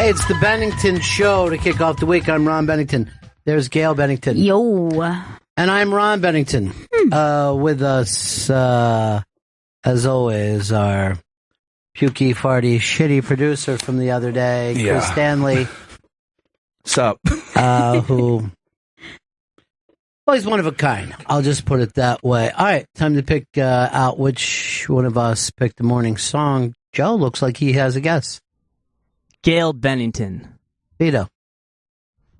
Hey, it's the Bennington Show to kick off the week. I'm Ron Bennington. There's Gail Bennington. Yo. And I'm Ron Bennington. With us, as always, our pukey, farty, shitty producer from the other day, Chris Stanley. What's up? Who... Well, he's one of a kind. I'll just put it that way. All right, time to pick out which one of us picked the morning song. Joe looks like he has a guess. Gail Bennington. Vito.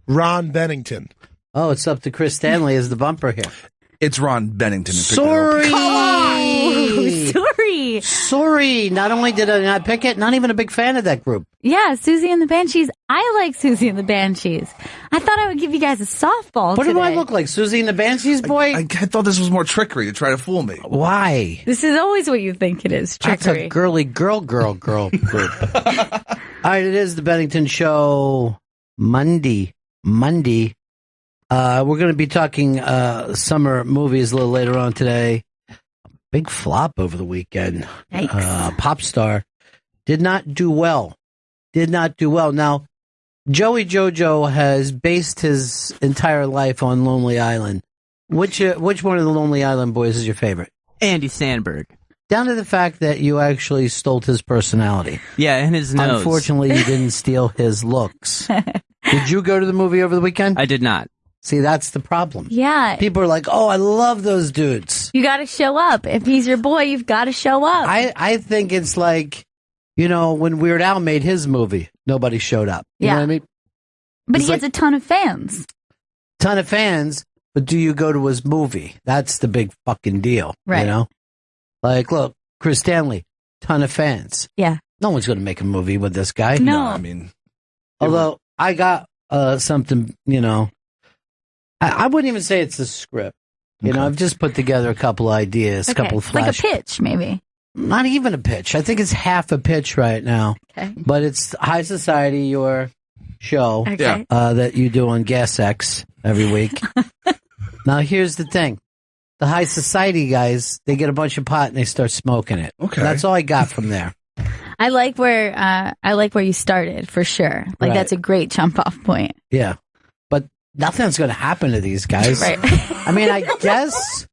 Ron Bennington. Oh, it's up to Chris Stanley as the bumper here. It's Ron Bennington. Sorry. Sorry. Not only did I not pick it, not even a big fan of that group. Yeah, Susie and the Banshees. I like Susie and the Banshees. I thought I would give you guys a softball What today. do I look like? Susie and the Banshees, boy? I thought this was more trickery to try to fool me. Why? This is always what you think it is, That's trickery. a girly girl group. All right, it is the Bennington Show Monday. We're going to be talking summer movies a little later on today. Big flop over the weekend. Pop star did not do well. Now, Joey Jojo has based his entire life on Lonely Island. Which one of the Lonely Island boys is your favorite? Andy Samberg. Down to the fact that you actually stole his personality. Yeah, and his nose. Unfortunately, you didn't steal his looks. Did you go to the movie over the weekend? I did not. See, that's the problem. Yeah. People are like, oh, I love those dudes. You got to show up. If he's your boy, you've got to show up. I think it's like, when Weird Al made his movie, nobody showed up. You know what I mean? But It's he has a ton of fans. Ton of fans, but do you go to his movie? That's the big fucking deal. Right. Like, look, Chris Stanley, ton of fans. Yeah. No one's going to make a movie with this guy. No. I mean... Although, I got something, I wouldn't even say it's a script. I've just put together a couple ideas, a couple of flash. Like a pitch, maybe. Not even a pitch. I think it's half a pitch right now. Okay. But it's High Society, your show Okay. that you do on Gas X every week. Now, here's the thing. The High Society guys, they get a bunch of pot and they start smoking it. Okay. That's all I got from there. I like where you started, for sure. Like, Right. that's a great jump-off point. Yeah. But nothing's going to happen to these guys. Right. I mean, I guess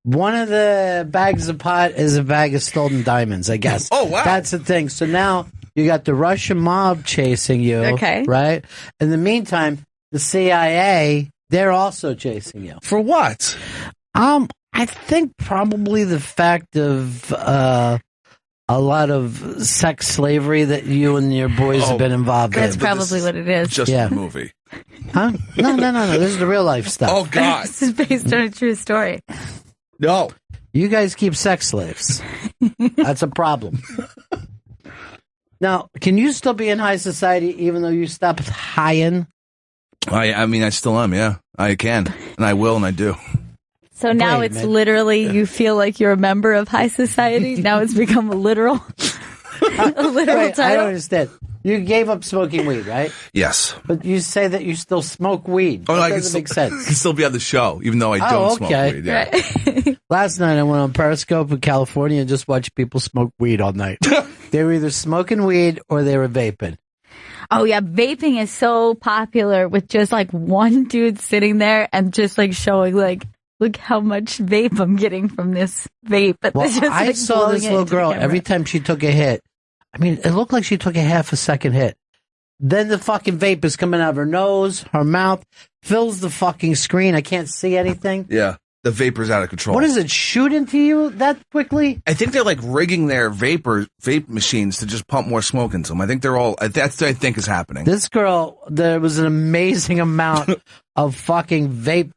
one of the bags of pot is a bag of stolen diamonds, I guess. Oh, wow. That's the thing. So now you got the Russian mob chasing you. Okay. Right? In the meantime, the CIA, they're also chasing you. For what? I think probably the fact of a lot of sex slavery that you and your boys have been involved That's in. probably what it is. Just a movie. Huh? No. This is the real life stuff. Oh, God. This is based on a true story. No. You guys keep sex slaves. That's a problem. Now, can you still be in high society even though you stopped highin'? I mean, I still am, yeah. I can. And I will, and I do. So now Wait a it's minute. literally, you feel like you're a member of high society. Now it's become a literal Wait, I don't title. understand. You gave up smoking weed, right? Yes. But you say that you still smoke weed. Oh, That I can doesn't still, make I can sense. still be on the show, even though I don't smoke okay. weed. Yeah. Right. Last night I went on Periscope in California and just watched people smoke weed all night. They were either smoking weed or they were vaping. Oh yeah, vaping is so popular with just like one dude sitting there and just like showing like, look how much vape I'm getting from this vape. But Well, it's just, I like, saw blowing this it little into the girl camera. every time she took a hit. I mean, it looked like she took a half a second hit. Then the fucking vape is coming out of her nose, her mouth, fills the fucking screen. I can't see anything. Yeah. The vapor's out of control. What is it, shoot into you that quickly? I think they're like rigging their vape machines to just pump more smoke into them. I think they're all, that's what I think is happening. This girl, there was an amazing amount of fucking vape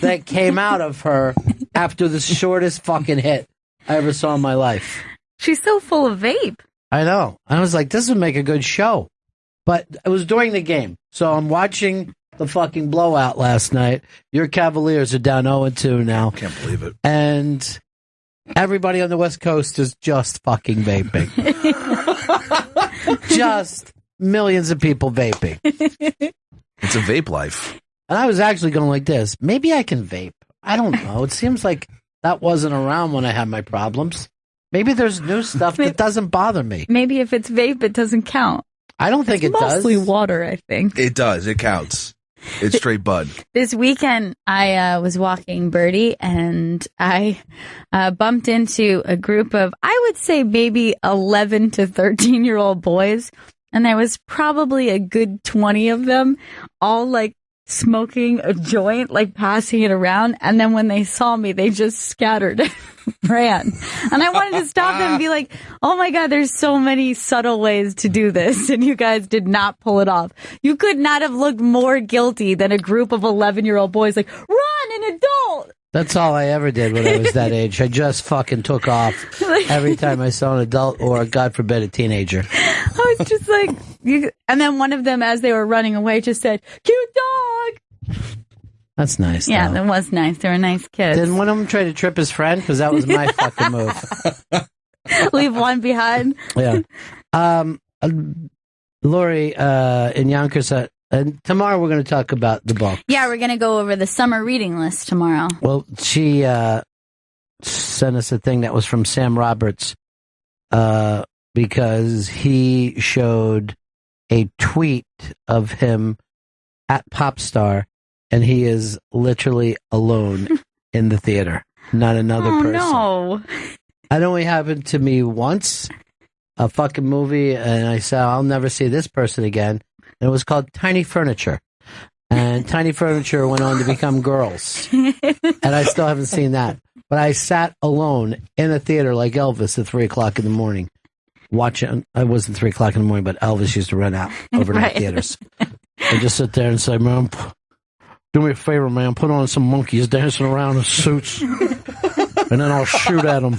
that came out of her after the shortest fucking hit I ever saw in my life. She's so full of vape. I know. I was like, this would make a good show. But it was during the game. So I'm watching the fucking blowout last night. Your Cavaliers are down 0-2 now. Can't believe it. And everybody on the West Coast is just fucking vaping. Just millions of people vaping. It's a vape life. And I was actually going like this. Maybe I can vape. I don't know. It seems like that wasn't around when I had my problems. Maybe there's new stuff that doesn't bother me. Maybe if it's vape, it doesn't count. I don't think it does. Mostly water, I think. It does. It counts. It's straight bud. This weekend, I was walking Birdie, and I bumped into a group of, I would say, maybe 11 to 13-year-old boys. And there was probably a good 20 of them, all like smoking a joint, like passing it around. And then when they saw me, they just scattered and ran. And I wanted to stop them and be like, oh my God, there's so many subtle ways to do this. And you guys did not pull it off. You could not have looked more guilty than a group of 11-year-old boys like, run, an adult. That's all I ever did when I was that age. I just fucking took off every time I saw an adult or, God forbid, a teenager. I was just like, and then one of them, as they were running away, just said, cute dog. That's nice. Yeah, though. that was nice. They were nice kids. Didn't one of them try to trip his friend? Because that was my fucking move. Leave one behind. Yeah. Lori in Yonkers, and tomorrow we're going to talk about the book. Yeah, we're going to go over the summer reading list tomorrow. Well, she sent us a thing that was from Sam Roberts because he showed a tweet of him at Popstar, and he is literally alone in the theater, not another person. No. That only happened to me once, a fucking movie, and I said, I'll never see this person again. And it was called Tiny Furniture. And Tiny Furniture went on to become Girls. And I still haven't seen that. But I sat alone in a theater like Elvis at 3 o'clock in the morning. Watching, I wasn't 3 o'clock in the morning, but Elvis used to run out overnight theaters. I just sit there and say, man, do me a favor, man, put on some monkeys dancing around in suits. And then I'll shoot at them.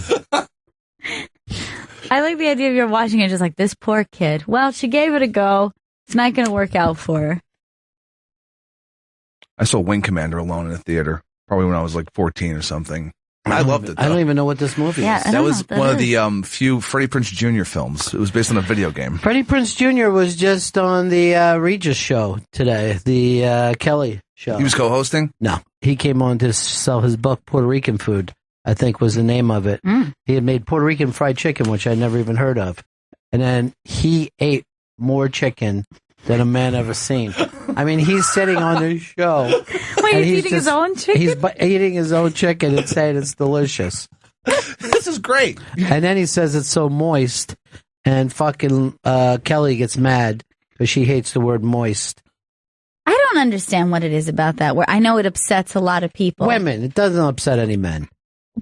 I like the idea of you're watching it just like, this poor kid. Well, she gave it a go. It's not going to work out for her. I saw Wing Commander alone in a theater, probably when I was like 14 or something. I loved it, though. I don't even know what this movie is. That was one of the few Freddie Prinze Jr. films. It was based on a video game. Freddie Prinze Jr. was just on the Regis show today, the Kelly show. He was co-hosting? No. He came on to sell his book, Puerto Rican Food, I think was the name of it. He had made Puerto Rican fried chicken, which I'd never even heard of. And then he ate more chicken than a man ever seen. I mean, he's sitting on the show. Wait, he's eating his own chicken? He's eating his own chicken and saying it's delicious. This is great. And then he says it's so moist, and fucking Kelly gets mad because she hates the word moist. I don't understand what it is about that word. I know it upsets a lot of people. Women. It doesn't upset any men.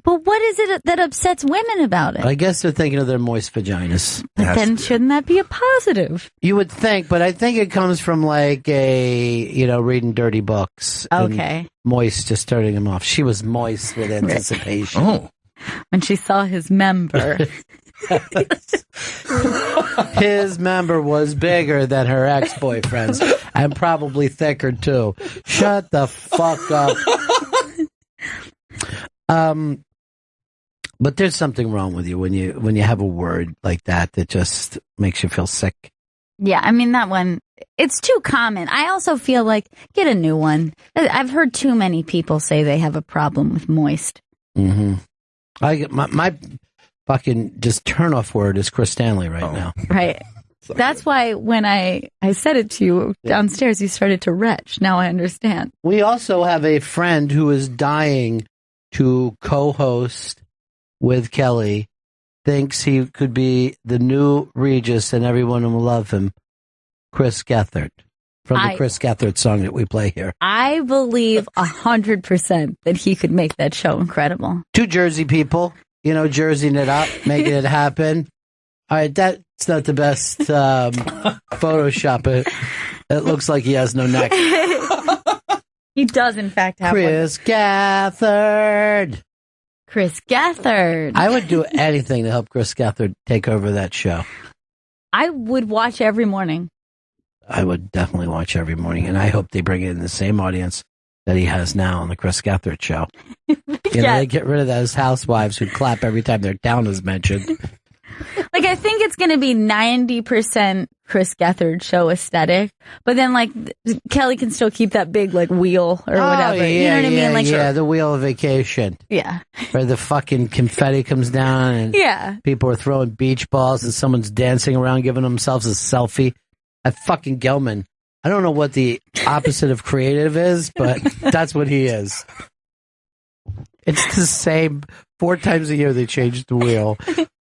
But what is it that upsets women about it? I guess they're thinking of their moist vaginas. But then shouldn't that be a positive? You would think, but I think it comes from like reading dirty books. Okay. Moist, just turning him off. She was moist with anticipation. Oh. When she saw his member. His member was bigger than her ex-boyfriend's and probably thicker too. Shut the fuck up. But there's something wrong with you when you have a word like that just makes you feel sick. Yeah, I mean, that one, it's too common. I also feel like, get a new one. I've heard too many people say they have a problem with moist. Mm-hmm. My fucking just turn off word is Chris Stanley right now. Right. That's why when I said it to you downstairs, you started to retch. Now I understand. We also have a friend who is dying to co-host with Kelly, thinks he could be the new Regis and everyone will love him, Chris Gethard, from the Chris Gethard song that we play here. I believe 100% that he could make that show incredible. Two Jersey people, jerseying it up, making it happen. All right, that's not the best Photoshop. It looks like he has no neck. He does, in fact, have Chris Gethard. Chris Gethard. I would do anything to help Chris Gethard take over that show. I would watch every morning. I would definitely watch every morning, and I hope they bring in the same audience that he has now on the Chris Gethard show. They get rid of those housewives who clap every time their town is mentioned. Like, I think it's going to be 90% Chris Gethard show aesthetic, but then, like, Kelly can still keep that big, like, wheel or whatever. Yeah, you know what I mean? Like, yeah, the wheel of vacation. Yeah. Where the fucking confetti comes down and Yeah. people are throwing beach balls and someone's dancing around giving themselves a selfie. At fucking Gelman. I don't know what the opposite of creative is, but that's what he is. It's the same. 4 times a year they change the wheel.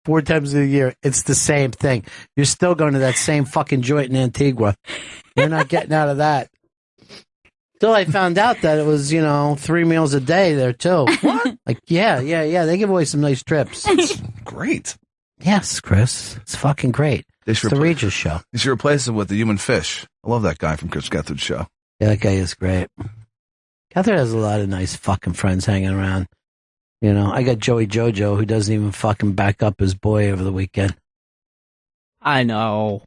4 times a year, it's the same thing. You're still going to that same fucking joint in Antigua. You're not getting out of that. Till I found out that it was, 3 meals a day there too. What? Like, yeah. They give away some nice trips. That's great. Yes, Chris. It's fucking great. It's the Regis show. You should replace him with the human fish. I love that guy from Chris Gethard's show. Yeah, that guy is great. Gethard has a lot of nice fucking friends hanging around. I got Joey Jojo, who doesn't even fucking back up his boy over the weekend. I know.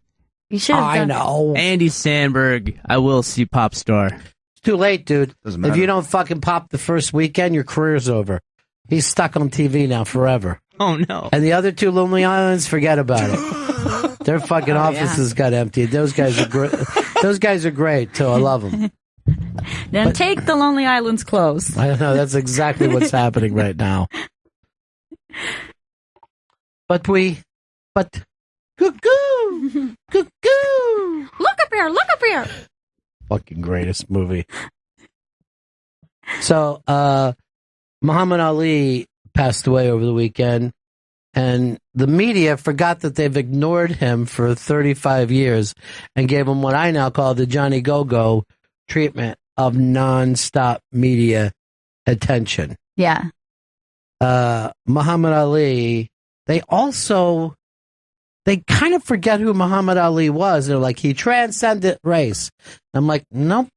You should have I know. Andy Sandberg, I will see Pop Star. It's too late, dude. Doesn't matter. If you don't fucking pop the first weekend, your career's over. He's stuck on TV now forever. Oh, no. And the other 2 Lonely Islands, forget about it. Their fucking offices got emptied. Those guys are great. Those guys are great, too. I love them. Then take the Lonely Island's clothes. I don't know. That's exactly what's happening right now. But cuckoo! Cuckoo! Look up here. Fucking greatest movie. So, Muhammad Ali passed away over the weekend, and the media forgot that they've ignored him for 35 years and gave him what I now call the Johnny Go-Go treatment of non-stop media attention. Yeah. Muhammad Ali, they kind of forget who Muhammad Ali was. They're like, he transcended race. I'm like, nope,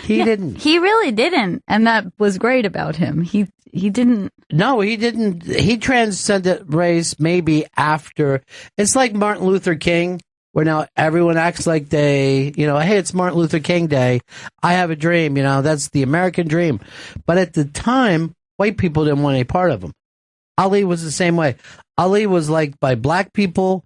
he didn't. He really didn't. And that was great about him. He didn't. No, he didn't. He transcended race maybe after. It's like Martin Luther King, where now everyone acts like they, hey, it's Martin Luther King Day. I have a dream, that's the American dream. But at the time, white people didn't want any part of him. Ali was the same way. Ali was liked by black people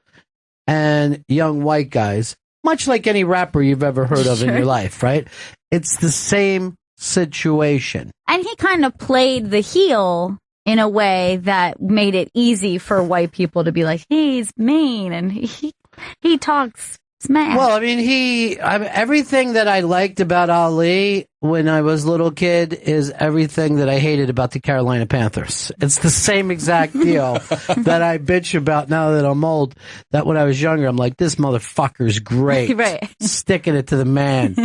and young white guys, much like any rapper you've ever heard of in your life, right? It's the same situation. And he kind of played the heel in a way that made it easy for white people to be like, he's mean and he talks smack. Well, I mean, everything that I liked about Ali when I was a little kid is everything that I hated about the Carolina Panthers. It's the same exact deal that I bitch about now that I'm old, that when I was younger, I'm like, this motherfucker's great. Right. Sticking it to the man.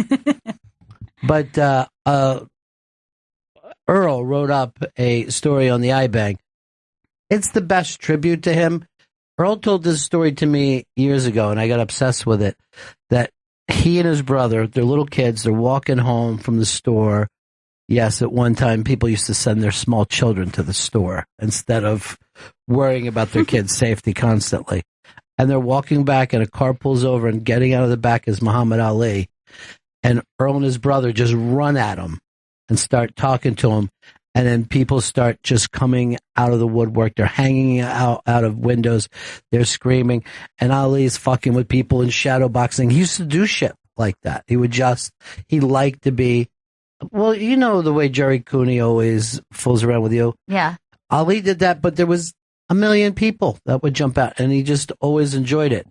But Earl wrote up a story on the iBang. It's the best tribute to him. Earl told this story to me years ago, and I got obsessed with it, that he and his brother, they're little kids, they're walking home from the store. Yes, at one time, people used to send their small children to the store instead of worrying about their kids' safety constantly. And they're walking back, and a car pulls over, and getting out of the back is Muhammad Ali. And Earl and his brother just run at him and start talking to him. And then people start just coming out of the woodwork. They're hanging out of windows. They're screaming. And Ali's fucking with people in shadow boxing. He used to do shit like that. He liked to be, well, the way Jerry Cooney always fools around with you. Yeah. Ali did that, but there was a million people that would jump out, and he just always enjoyed it.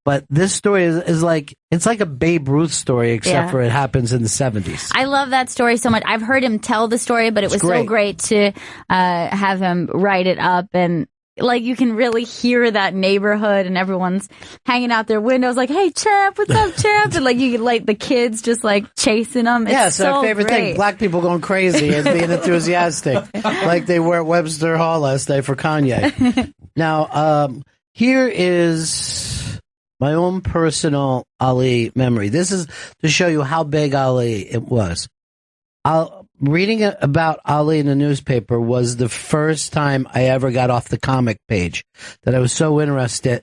But this story is like, it's like a Babe Ruth story, except for it happens in the 70s. I love that story so much. I've heard him tell the story, but it was so great to have him write it up. And like, you can really hear that neighborhood and everyone's hanging out their windows like, hey, Champ, what's up, Champ? And like, you can like the kids just like chasing them. It's our favorite thing. Black people going crazy and being enthusiastic. Like they were at Webster Hall last night for Kanye. Now, here is my own personal Ali memory. This is to show you how big Ali it was. Reading about Ali in the newspaper was the first time I ever got off the comic page, that I was so interested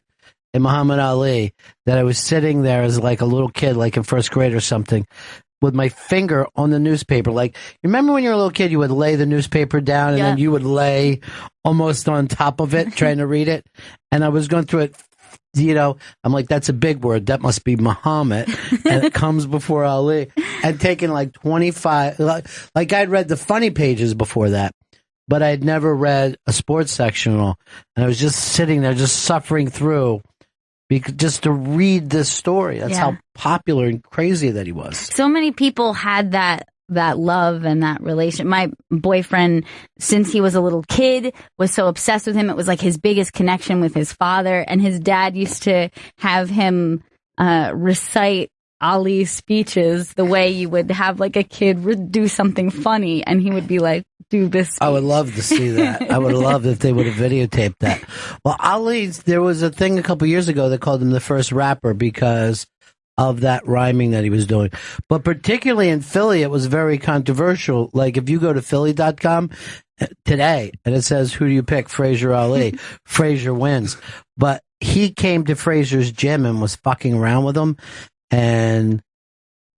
in Muhammad Ali that I was sitting there as like a little kid, like in first grade or something, with my finger on the newspaper. Like, remember when you were a little kid, you would lay the newspaper down and then you would lay almost on top of it trying to read it. And I was going through it, I'm like, that's a big word. That must be Muhammad. And it comes before Ali. And taking like 25, like I'd read the funny pages before that, but I'd never read a sports sectional. And I was just sitting there, just suffering through just to read this story. That's how popular and crazy that he was. So many people had that love and that relation. My boyfriend, since he was a little kid, was so obsessed with him. It was like his biggest connection with his father. And his dad used to have him recite Ali's speeches the way you would have like a kid do something funny. And he would be like, do this speech. I would love to see that. I would have loved if they would have videotaped that. Well, Ali, there was a thing a couple years ago that called him the first rapper because of that rhyming that he was doing. But particularly in Philly, it was very controversial. Like if you go to Philly.com today and it says, who do you pick? Frazier Ali. Frazier wins. But he came to Frazier's gym and was fucking around with him. And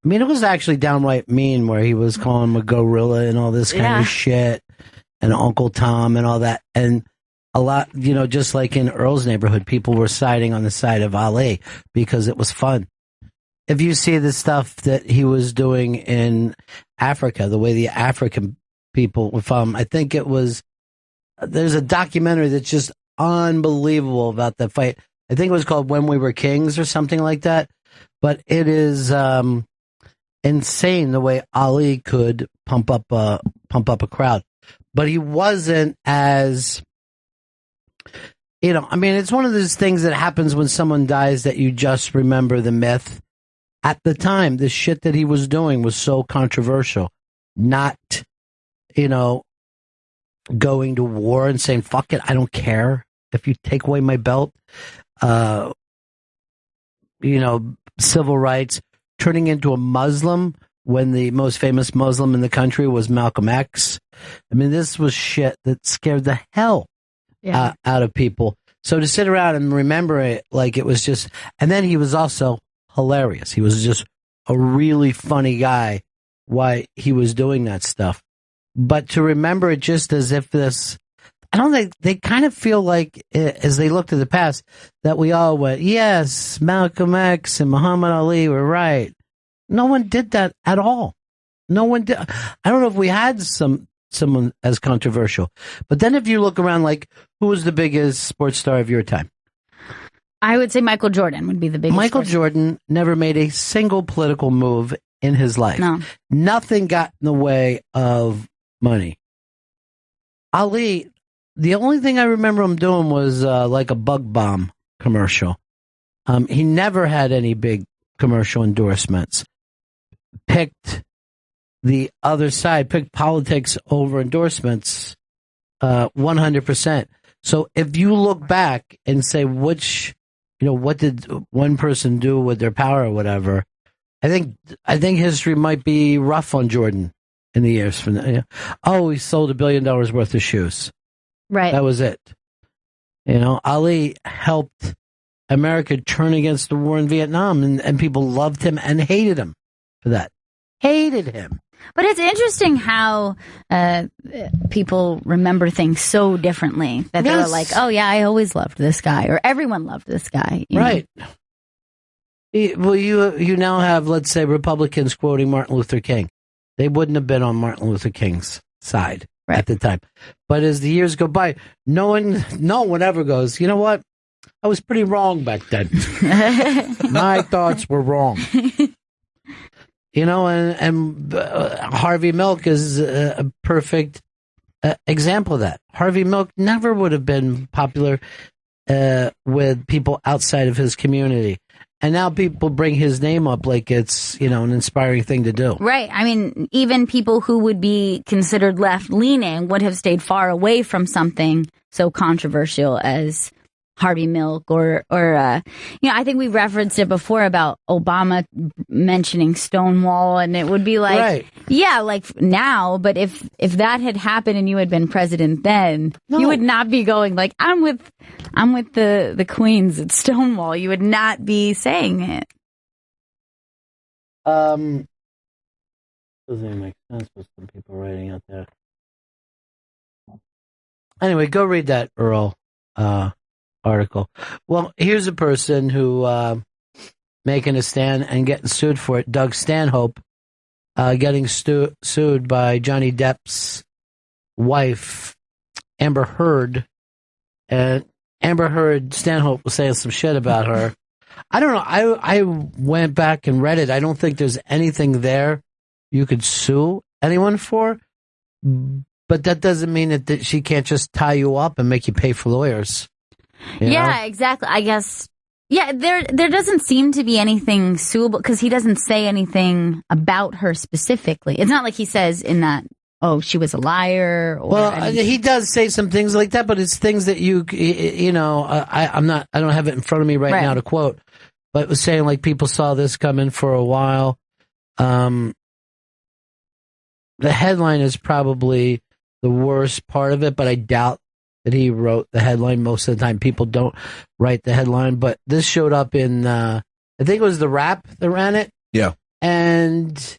I mean, it was actually downright mean where he was calling him a gorilla and all this kind of shit and Uncle Tom and all that. And a lot, just like in Earl's neighborhood, people were siding on the side of Ali because it was fun. If you see the stuff that he was doing in Africa, the way the African people, I think there's a documentary that's just unbelievable about that fight. I think it was called When We Were Kings or something like that. But it is insane the way Ali could pump up a crowd. But he wasn't as, it's one of those things that happens when someone dies that you just remember the myth. At the time, the shit that he was doing was so controversial. Not, going to war and saying, fuck it, I don't care if you take away my belt. Civil rights, turning into a Muslim when the most famous Muslim in the country was Malcolm X. I mean, this was shit that scared the hell out of people. So to sit around and remember it like it was just, and then he was also hilarious. He was just a really funny guy why he was doing that stuff. But to remember it just as if I don't think they kind of feel like, as they look to the past, that we all went, yes, Malcolm X and Muhammad Ali were right. No one did that at all. No one did. I don't know if we had someone as controversial. But then if you look around, like, who was the biggest sports star of your time? I would say Michael Jordan would be the biggest. Michael Jordan never made a single political move in his life. No. Nothing got in the way of money. Ali, the only thing I remember him doing was like a bug bomb commercial. He never had any big commercial endorsements. Picked the other side, picked politics over endorsements 100%. So if you look back and say what did one person do with their power or whatever, I think history might be rough on Jordan in the years from now. Oh, he sold $1 billion worth of shoes. Right. That was it. Ali helped America turn against the war in Vietnam, and people loved him and hated him for that. Hated him. But it's interesting how people remember things so differently that they were like, oh, yeah, I always loved this guy, or everyone loved this guy. Right. Well, you now have, let's say, Republicans quoting Martin Luther King. They wouldn't have been on Martin Luther King's side at the time. But as the years go by, no one ever goes, you know what? I was pretty wrong back then. My thoughts were wrong. And Harvey Milk is a perfect example of that. Harvey Milk never would have been popular with people outside of his community. And now people bring his name up like it's, an inspiring thing to do. Right. I mean, even people who would be considered left-leaning would have stayed far away from something so controversial as Harvey Milk or I think we referenced it before about Obama mentioning Stonewall, and it would be like, right. Yeah, like now, but if that had happened and you had been president then, you would not be going like, I'm with the Queens at Stonewall. You would not be saying it. Doesn't even make sense what some people are writing out there. Anyway, go read that Earl article. Well, here's a person who making a stand and getting sued for it. Doug Stanhope getting sued by Johnny Depp's wife, Amber Heard. And Amber Heard, Stanhope was saying some shit about her. I don't know. I went back and read it. I don't think there's anything there you could sue anyone for. But that doesn't mean that she can't just tie you up and make you pay for lawyers. Yeah, exactly. I guess. Yeah, there doesn't seem to be anything suable because he doesn't say anything about her specifically. It's not like he says in that, oh, she was a liar. Or he does say some things like that, but it's things that I don't have it in front of me right now to quote, but it was saying like people saw this coming for a while. The headline is probably the worst part of it, but I doubt that he wrote the headline. Most of the time people don't write the headline, but this showed up in, I think it was The Wrap that ran it. Yeah. And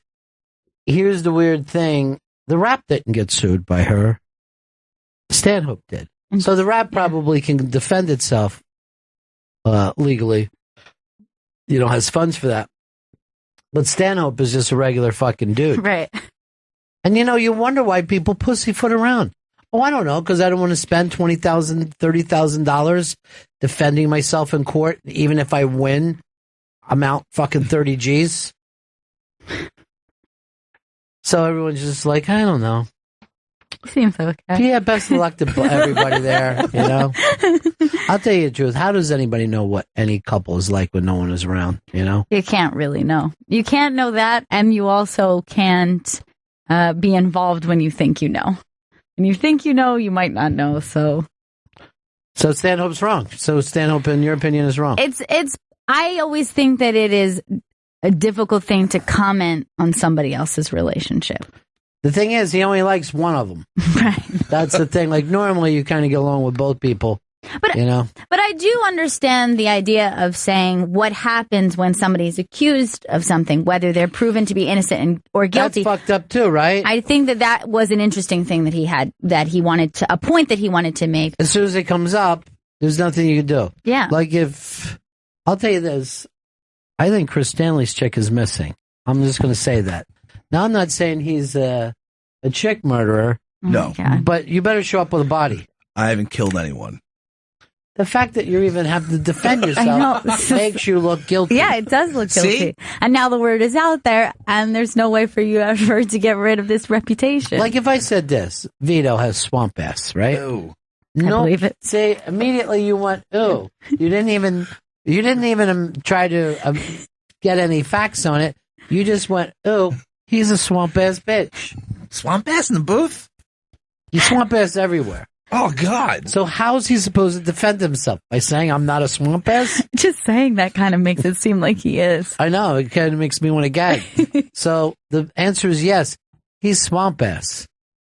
here's the weird thing. The Wrap didn't get sued by her. Stanhope did. So The Wrap probably can defend itself legally. Has funds for that. But Stanhope is just a regular fucking dude. Right. And you wonder why people pussyfoot around. Oh, I don't know, because I don't want to spend $20,000, $30,000 defending myself in court. Even if I win, I'm out fucking 30 G's. So everyone's just like, I don't know. Seems okay. Yeah, best of luck to everybody there, I'll tell you the truth. How does anybody know what any couple is like when no one is around, You can't really know. You can't know that, and you also can't be involved when you think you know. When you think you know, you might not know, so Stanhope's wrong. So Stanhope, in your opinion, is wrong. I always think that it is a difficult thing to comment on somebody else's relationship. The thing is, he only likes one of them. Right. That's the thing. Like, normally you kind of get along with both people, But I do understand the idea of saying what happens when somebody's accused of something, whether they're proven to be innocent or guilty. That's fucked up too, right? I think that was an interesting thing that he had, a point that he wanted to make. As soon as it comes up, there's nothing you can do. Yeah. Like I'll tell you this, I think Chris Stanley's chick is missing. I'm just going to say that. Now, I'm not saying he's a chick murderer. No. But you better show up with a body. I haven't killed anyone. The fact that you even have to defend yourself makes you look guilty. Yeah, it does look guilty. See? And now the word is out there, and there's no way for you ever to get rid of this reputation. Like if I said this, Vito has swamp ass, right? Ooh. No, I believe it. Say immediately you went, ooh. You didn't even try to get any facts on it. You just went, ooh, he's a swamp ass bitch. Swamp ass in the booth? He's swamp ass everywhere. Oh, God. So how's he supposed to defend himself? By saying I'm not a swamp ass? Just saying that kind of makes it seem like he is. I know. It kind of makes me want to gag. So the answer is yes. He's swamp ass.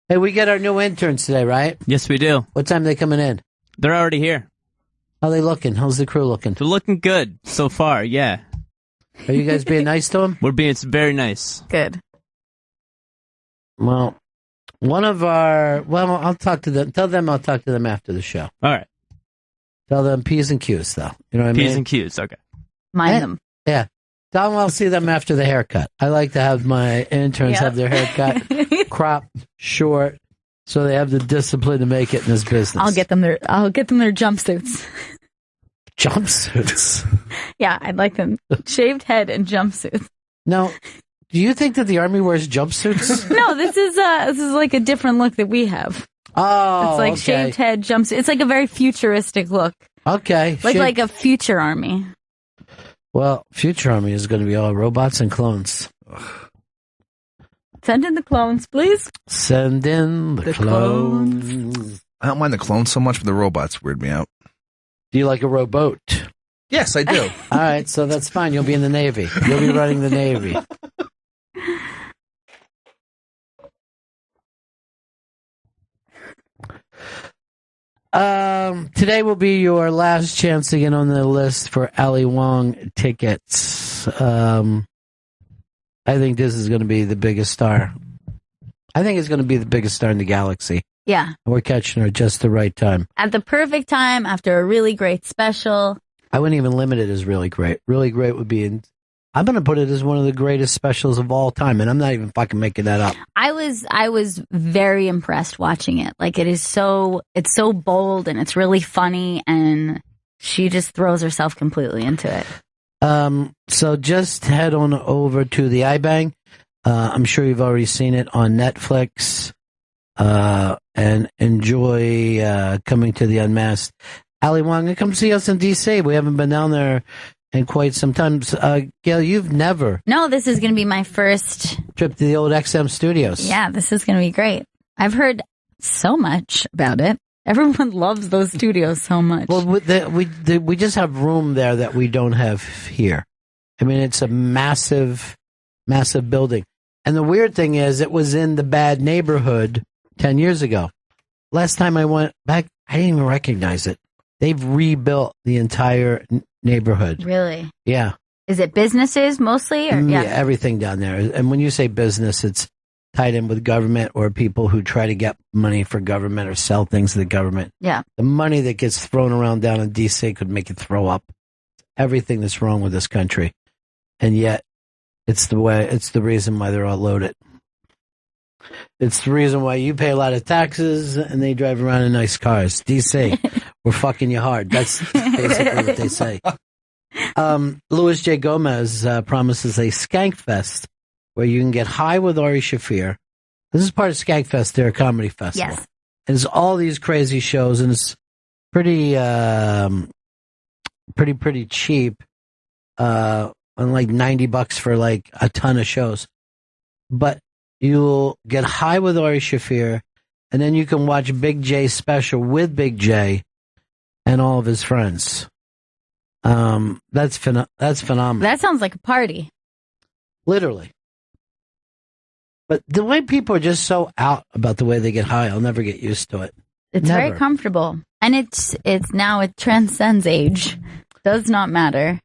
Hey, we get our new interns today, right? Yes, we do. What time are they coming in? They're already here. How are they looking? How's the crew looking? They're looking good so far, yeah. Are you guys being nice to them? We're being very nice. Good. Well, I'll talk to them. Tell them I'll talk to them after the show. All right. Tell them P's and Q's, though. You know what I mean? P's and Q's, okay. Mind them. Yeah. Tell them I'll see them after the haircut. I like to have my interns have their haircut cropped, short, so they have the discipline to make it in this business. I'll get them their jumpsuits. Jumpsuits? Yeah, I'd like them shaved head and jumpsuits. Now, do you think that the Army wears jumpsuits? No, this is like a different look that we have. Oh, it's like shaved head jumpsuit. It's like a very futuristic look. Okay. Like a future army. Well, future army is going to be all robots and clones. Send in the clones, please. Send in the clones. I don't mind the clones so much, but the robots weird me out. Do you like a rowboat? Yes, I do. All right, so that's fine. You'll be in the Navy. You'll be running the Navy. Today will be your last chance to get on the list for Ali Wong tickets. I I think this is going to be the biggest star. I think it's going to be the biggest star in the galaxy. Yeah. We're catching her at just the right time. At the perfect time, after a really great special. I wouldn't even limit it as really great. Really great would be I'm going to put it as one of the greatest specials of all time, and I'm not even fucking making that up. I was very impressed watching it. Like, it's so bold and it's really funny, and she just throws herself completely into it. So just head on over to the iBang. I'm sure you've already seen it on Netflix, and enjoy coming to the Unmasked. Ali Wong, come see us in D.C. We haven't been down there in quite some time. Gail, you've never. No, this is going to be my first trip to the old XM studios. Yeah, this is going to be great. I've heard so much about it. Everyone loves those studios so much. Well, we just have room there that we don't have here. I mean, it's a massive, massive building. And the weird thing is, it was in the bad neighborhood 10 years ago. Last time I went back, I didn't even recognize it. They've rebuilt the entire neighborhood. Really? Yeah. Is it businesses mostly? Or? Yeah, everything down there. And when you say business, it's tied in with government or people who try to get money for government or sell things to the government. Yeah. The money that gets thrown around down in D.C. could make you throw up. Everything that's wrong with this country. And yet, it's the reason why they're all loaded. It's the reason why you pay a lot of taxes and they drive around in nice cars. D.C., we're fucking you hard. That's basically what they say. Louis J. Gomez promises a Skank Fest where you can get high with Ari Shaffir. This is part of Skank Fest, their comedy festival. Yes. And it's all these crazy shows, and it's pretty cheap. On like $90 for like a ton of shows. But you'll get high with Ari Shaffir, and then you can watch Big J's special with Big J and all of his friends. That's phenomenal. That sounds like a party. Literally. But the way people are just so out about the way they get high, I'll never get used to it. It's Never. very comfortable. And it's now, it transcends age. Does not matter.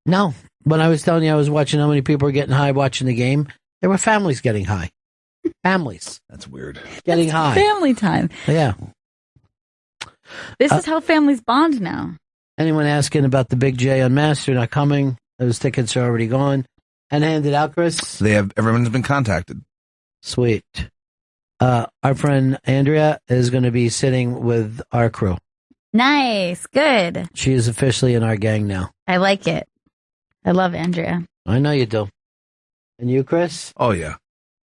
No. When I was telling you I was watching how many people were getting high watching the game, there were families getting high. Families. That's weird. Getting high. Family time. Yeah. This is how families bond now. Anyone asking about the Big J Unmasked, they're not coming. Those tickets are already gone. And handed out, Chris? Everyone's been contacted. Sweet. Our friend Andrea is going to be sitting with our crew. Nice. Good. She is officially in our gang now. I like it. I love Andrea. I know you do. And you, Chris? Oh, yeah.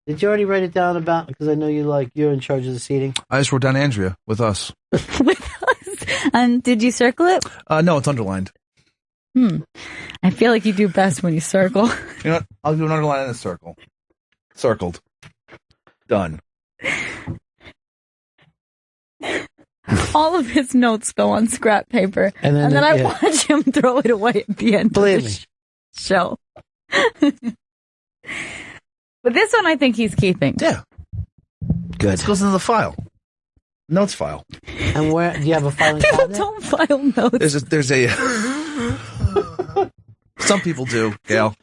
Did you already write it down about, because I know you're in charge of the seating? I just wrote down Andrea with us. With us? And did you circle it? No, it's underlined. I feel like you do best when you circle. You know what? I'll do an underline in a circle. Circled. Done. All of his notes go on scrap paper. And then I watch him throw it away at the end Believe of the me. show. But this one I think he's keeping. Yeah. Good. This goes into the file. Notes file. And where do you have a filing People cabinet? don't file notes. There's a some people do, Gail.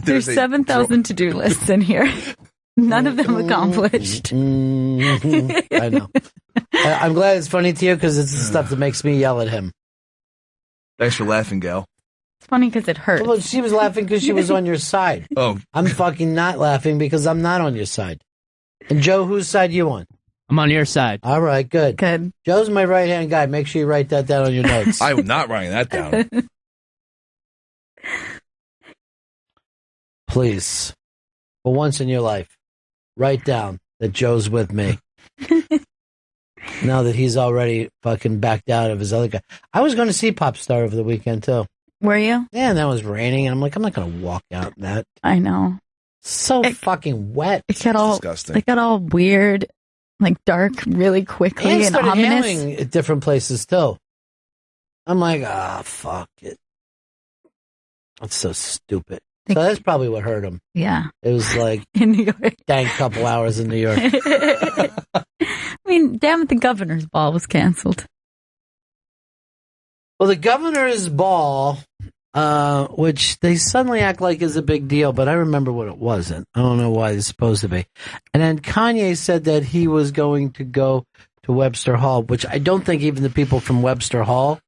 There's 7,000 to-do lists in here. None of them accomplished. I know. I'm glad it's funny to you because it's the stuff that makes me yell at him. Thanks for laughing, Gail. It's funny because it hurts. Well, she was laughing because she was on your side. Oh. I'm fucking not laughing because I'm not on your side. And Joe, whose side you on? I'm on your side. All right, good. Good. Joe's my right-hand guy. Make sure you write that down on your notes. I'm not writing that down. Please, for once in your life, write down that Joe's with me. Now that he's already fucking backed out of his other guy. I was going to see Popstar over the weekend, too. Were you? Yeah, and that was raining, and I'm like, I'm not going to walk out in that. I know. So fucking wet. It got all disgusting. It got all weird, like dark, really quickly And it and started ominous. hailing at different places, too. I'm like, fuck it. That's so stupid. So that's probably what hurt him. Yeah. It was like in New York. Dank couple hours in New York. I mean, damn it, the governor's ball was canceled. Well, the governor's ball which they suddenly act like is a big deal, but I remember what it wasn't. I don't know why it's supposed to be. And then Kanye said that he was going to go to Webster Hall, which I don't think even the people from Webster Hall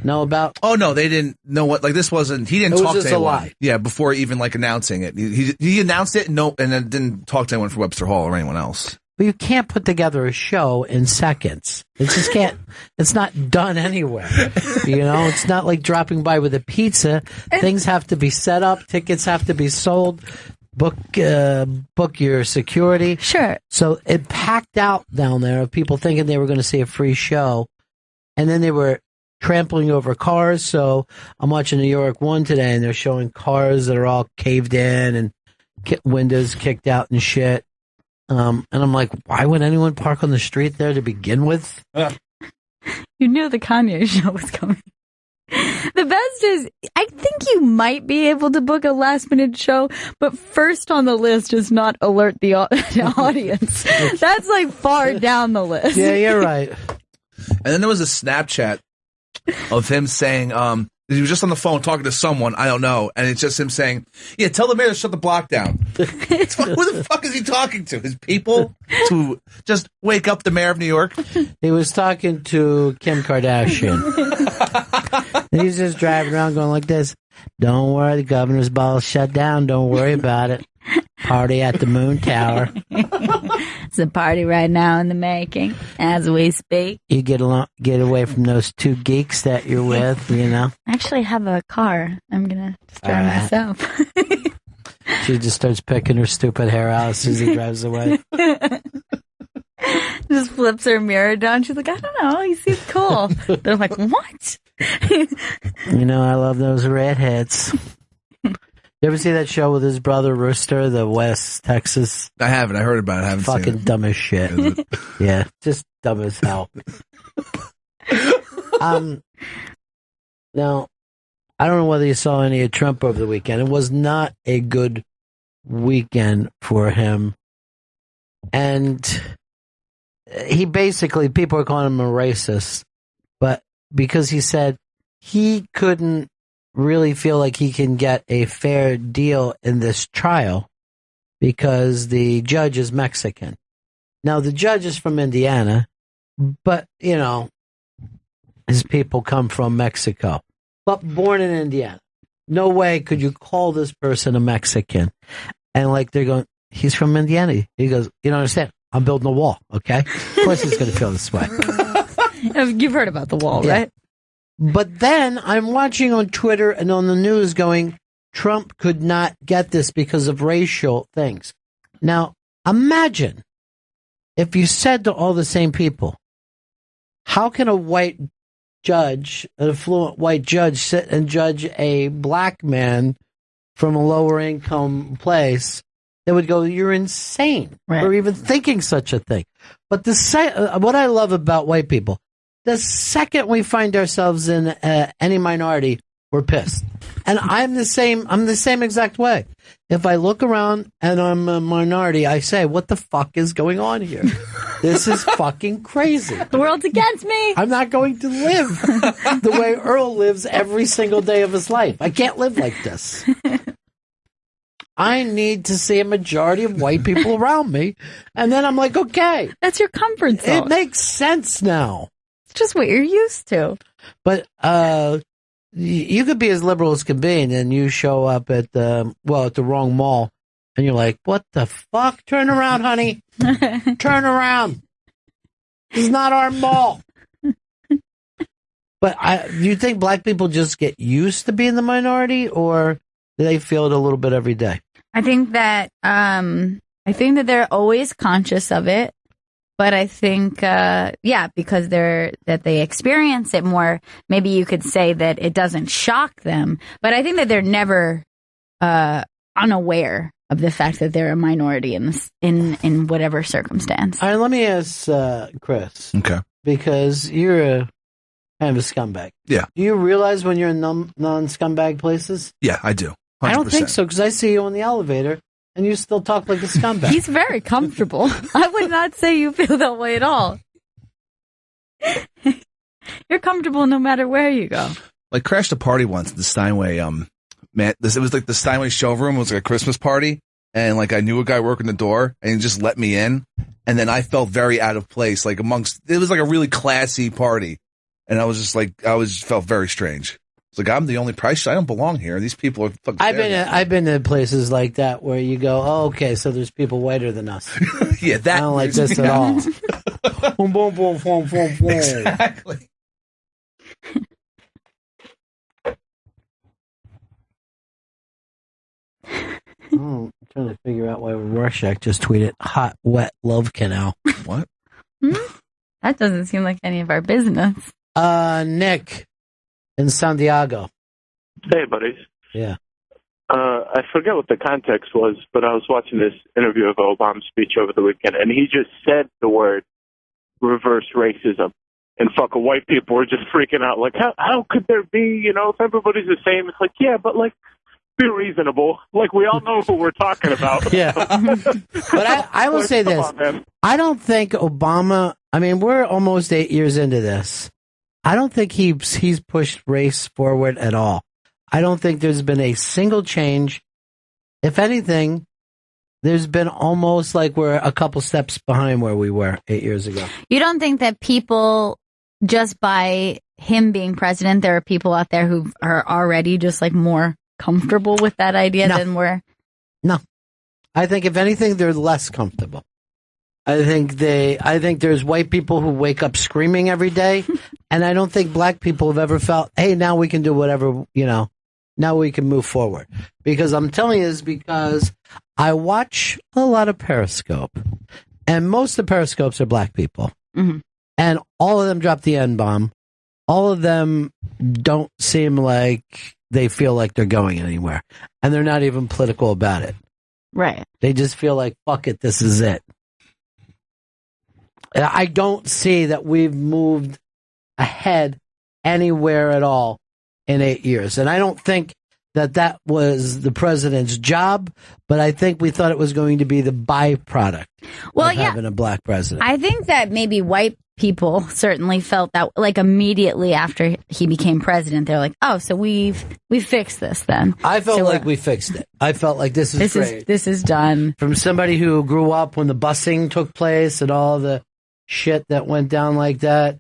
know about. Oh no, they didn't know what. Like this wasn't. He didn't talk to anyone. A lie. Yeah, before even like announcing it, he announced it. And then didn't talk to anyone from Webster Hall or anyone else. But you can't put together a show in seconds. It just can't. It's not done anywhere. It's not like dropping by with a pizza. Things have to be set up. Tickets have to be sold. Book your security. Sure. So it packed out down there of people thinking they were going to see a free show, and then they were trampling over cars. So I'm watching New York 1 today, and they're showing cars that are all caved in and windows kicked out and shit. And I'm like, why would anyone park on the street there to begin with? You knew the Kanye show was coming. The best is, I think you might be able to book a last minute show, but first on the list is not alert the audience. That's like far down the list. Yeah, you're right. And then there was a Snapchat of him saying, he was just on the phone talking to someone, I don't know, and it's just him saying, yeah, tell the mayor to shut the block down. Who the fuck is he talking to? His people? To just wake up the mayor of New York? He was talking to Kim Kardashian. He's just driving around going like this, don't worry, the governor's ball is shut down, don't worry about it. Party at the Moon Tower. It's a party right now in the making, as we speak. You get away from those two geeks that you're with, I actually have a car. I'm gonna just drive myself. She just starts picking her stupid hair out as soon as he drives away. Just flips her mirror down. She's like, I don't know, he seems cool. Then I'm like, what? I love those redheads. You ever see that show with his brother Rooster, the West Texas? I haven't. I heard about it. I haven't seen it. Fucking dumb as shit. Yeah, just dumb as hell. Now, I don't know whether you saw any of Trump over the weekend. It was not a good weekend for him. And he basically, people are calling him a racist, but because he said he couldn't really feel like he can get a fair deal in this trial because the judge is Mexican. Now, the judge is from Indiana, but, his people come from Mexico, but born in Indiana. No way could you call this person a Mexican. And like they're going, he's from Indiana. He goes, you don't understand. I'm building a wall, okay? Of course he's going to feel this way. You've heard about the wall, yeah. Right? But then I'm watching on Twitter and on the news going, Trump could not get this because of racial things. Now, imagine if you said to all the same people, how can a white judge, an affluent white judge, sit and judge a black man from a lower income place? They would go, you're insane, right, for even thinking such a thing. But what I love about white people, the second we find ourselves in any minority, we're pissed. And I'm the same exact way. If I look around and I'm a minority, I say, what the fuck is going on here? This is fucking crazy. The world's against me. I'm not going to live the way Earl lives every single day of his life. I can't live like this. I need to see a majority of white people around me. And then I'm like, okay. That's your comfort zone. It makes sense now. It's just what you're used to. But you could be as liberal as can be, and then you show up at the wrong mall, and you're like, what the fuck? Turn around, honey. Turn around. This is not our mall. But do you think black people just get used to being the minority, or do they feel it a little bit every day? I think that they're always conscious of it. But I think, because they experience it more, maybe you could say that it doesn't shock them. But I think that they're never unaware of the fact that they're a minority in whatever circumstance. All right, let me ask Chris. Okay. Because you're kind of a scumbag. Yeah. Do you realize when you're in non-scumbag places? Yeah, I do. 100%. I don't think so, because I see you in the elevator. And you still talk like a scumbag. He's very comfortable. I would not say you feel that way at all. You're comfortable no matter where you go. Like, crashed a party once at the Steinway. Man, it was like the Steinway showroom. It was like a Christmas party, and like I knew a guy working the door, and he just let me in. And then I felt very out of place, like amongst. It was like a really classy party, and I was just like, felt very strange. It's like I'm the only price. I don't belong here. These people are. Fucking I've been to places like that where you go, oh, okay, so there's people whiter than us. Yeah, that I don't like this at all. Boom, boom, boom, boom, boom, boom. Exactly. I'm trying to figure out why Rorschach just tweeted hot, wet love canal. What? That doesn't seem like any of our business. Nick in Santiago. Hey, buddies. Yeah. I forget what the context was, but I was watching this interview of Obama's speech over the weekend, and he just said the word reverse racism. And fucking white people were just freaking out. Like, how could there be, if everybody's the same? It's like, yeah, but like, be reasonable. Like, we all know who we're talking about. Yeah. But I will say this. I don't think Obama, we're almost 8 years into this. I don't think he's pushed race forward at all. I don't think there's been a single change. If anything, there's been almost like we're a couple steps behind where we were 8 years ago. You don't think that people, just by him being president, there are people out there who are already just like more comfortable with that idea than we're? No. I think if anything, they're less comfortable. I think there's white people who wake up screaming every day, and I don't think black people have ever felt, hey, now we can do whatever, now we can move forward. Because I'm telling you this because I watch a lot of Periscope, and most of the Periscopes are black people. Mm-hmm. And all of them drop the N-bomb. All of them don't seem like they feel like they're going anywhere. And they're not even political about it. Right. They just feel like, fuck it, this is it. And I don't see that we've moved ahead anywhere at all in 8 years. And I don't think that was the president's job, but I think we thought it was going to be the byproduct of having a black president. I think that maybe white people certainly felt that, like, immediately after he became president, they're like, oh, so we've fixed this then. I felt like we fixed it. I felt like this is great. This is done. From somebody who grew up when the busing took place and all the shit that went down like that,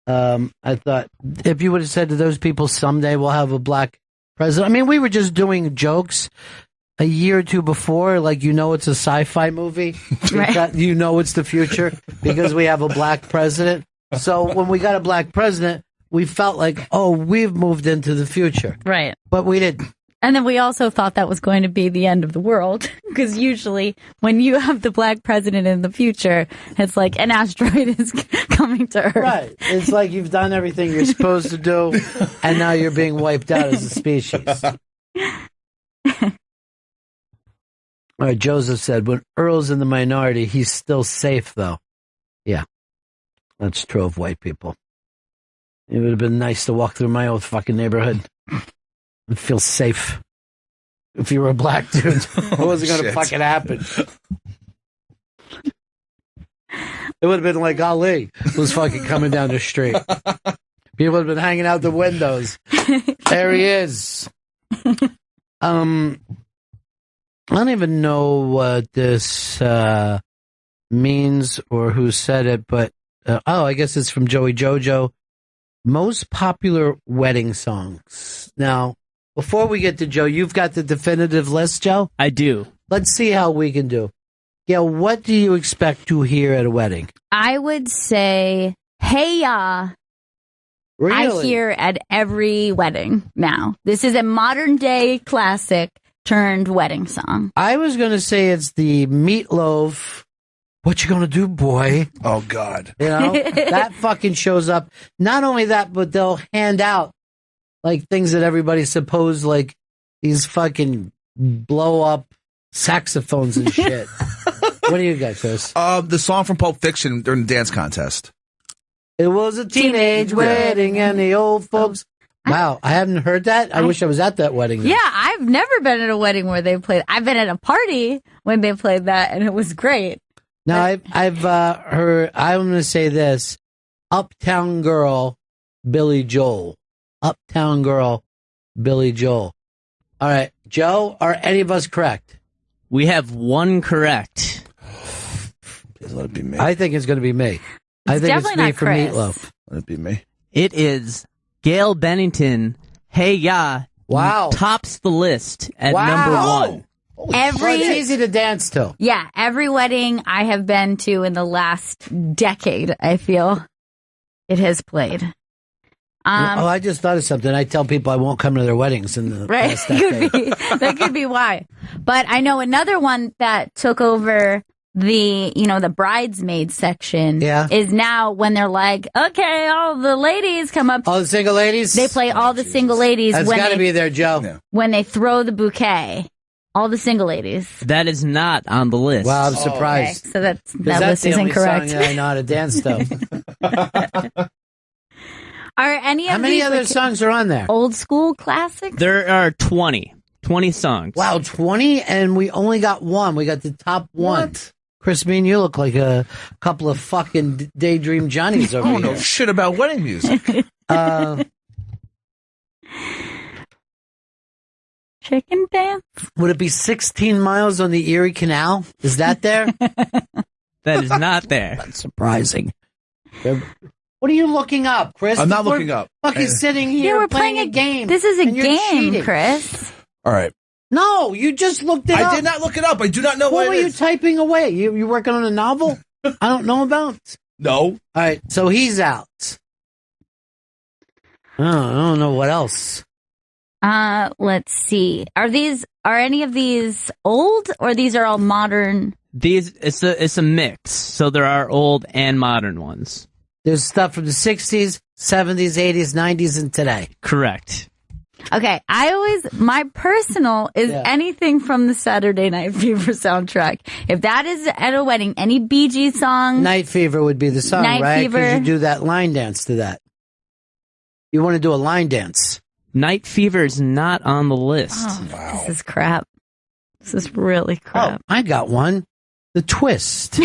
I thought if you would have said to those people, someday we'll have a black president. We were just doing jokes a year or two before, like, it's a sci-fi movie. Right. It's the future because we have a black president. So when we got a black president, we felt like, oh, we've moved into the future. Right. But we didn't. And then we also thought that was going to be the end of the world, because usually when you have the black president in the future, it's like an asteroid is coming to Earth. Right. It's like you've done everything you're supposed to do, and now you're being wiped out as a species. All right, Joseph said, when Earl's in the minority, he's still safe, though. Yeah, that's true of white people. It would have been nice to walk through my old fucking neighborhood and feel safe. If you were a black dude, it wasn't going to fucking happen. It would have been like Ali was fucking coming down the street. People would have been hanging out the windows. There he is. I don't even know what this means or who said it, but I guess it's from Joey Jojo. Most popular wedding songs. Now, before we get to Joe, you've got the definitive list, Joe? I do. Let's see how we can do. Gail, what do you expect to hear at a wedding? I would say, hey, ya. Really? I hear at every wedding now. This is a modern day classic turned wedding song. I was going to say it's the Meatloaf, what you going to do, boy? Oh, God. That fucking shows up. Not only that, but they'll hand out like things that everybody's supposed, like these fucking blow up saxophones and shit. What do you got, Chris? The song from Pulp Fiction during the dance contest. It was a teenage wedding and the old folks. Wow, I haven't heard that. I wish I was at that wedding. Yeah, I've never been at a wedding where they played. I've been at a party when they played that, and it was great. Now, I've heard, I'm going to say this, Uptown Girl, Billy Joel. Uptown Girl, Billy Joel. All right, Joe, are any of us correct? We have one correct. Please let it be me. I think it's going to be me. I think it's definitely me not for Chris. Meatloaf. Let it be me. It is Gail Bennington. Hey Ya. Wow. Tops the list at Wow. number one. Well, it's easy to dance to. Yeah, every wedding I have been to in the last decade, I feel it has played. I just thought of something. I tell people I won't come to their weddings in the Right, past decade. that could be why. But I know another one that took over the bridesmaid section. Yeah. Is now when they're like, okay, all the ladies come up. All the single ladies? They play all the single ladies That's got to be there, Joe. when they throw the bouquet. All the single ladies. That is not on the list. Wow, I'm surprised. Okay, so that That's list the is only incorrect. song that I know how to dance to. Are any of How many these other like, songs are on there? old school classics? There are 20 songs. Wow, 20, and we only got one. We got the top one. What? Chris, me and you look like a couple of fucking daydream Johnnies over I don't know here. shit about wedding music. Chicken dance? Would it be 16 miles on the Erie Canal? Is that there? That is not there. That's surprising. What are you looking up, Chris? I'm not We're looking up. Fucking sitting here we're playing a game. This is a and you're game, cheating. Chris. All right. No, you just looked it up. I did not look it up. I do not know What what were it you is. typing away? You working on a novel? I don't know about. No. All right, so he's out. Oh, I don't know what else. Let's see. Are any of these old or these are all modern? It's a mix. So there are old and modern ones. There's stuff from the 60s, 70s, 80s, 90s, and today. Correct. Okay, my personal is anything from the Saturday Night Fever soundtrack. If that is at a wedding, any Bee Gees song. Night Fever would be the song, Night right? Fever. Because you do that line dance to that. You want to do a line dance. Night Fever is not on the list. Oh, This is crap. This is really crap. I got one. The Twist.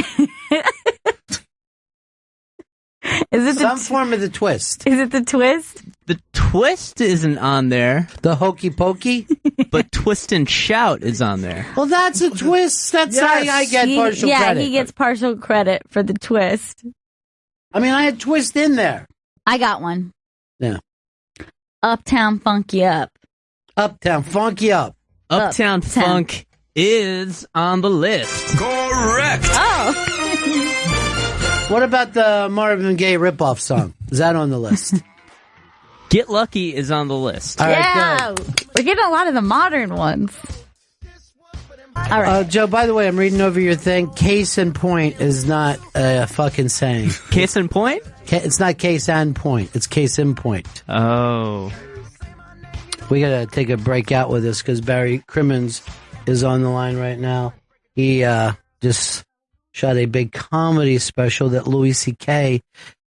Is it Some form of the Twist. Is it the Twist? The Twist isn't on there, The Hokey Pokey. but Twist and Shout is on there. Well, that's a twist. That's how I get partial yeah, credit. he gets partial credit for the twist. I mean, I had Twist in there. I got one. Yeah. Uptown Funk You Up. Uptown Funky Up. Uptown Funk is on the list. Correct. Oh. What about the Marvin Gaye ripoff song? Is that on the list? Get Lucky is on the list. All right, Yeah. good. We're getting a lot of the modern ones. All right. Joe, by the way, I'm reading over your thing. Case in point is not a fucking saying. Case in point? It's not case and point. It's case in point. Oh. We got to take a break out with this because Barry Crimmins is on the line right now. He just shot a big comedy special that Louis C.K.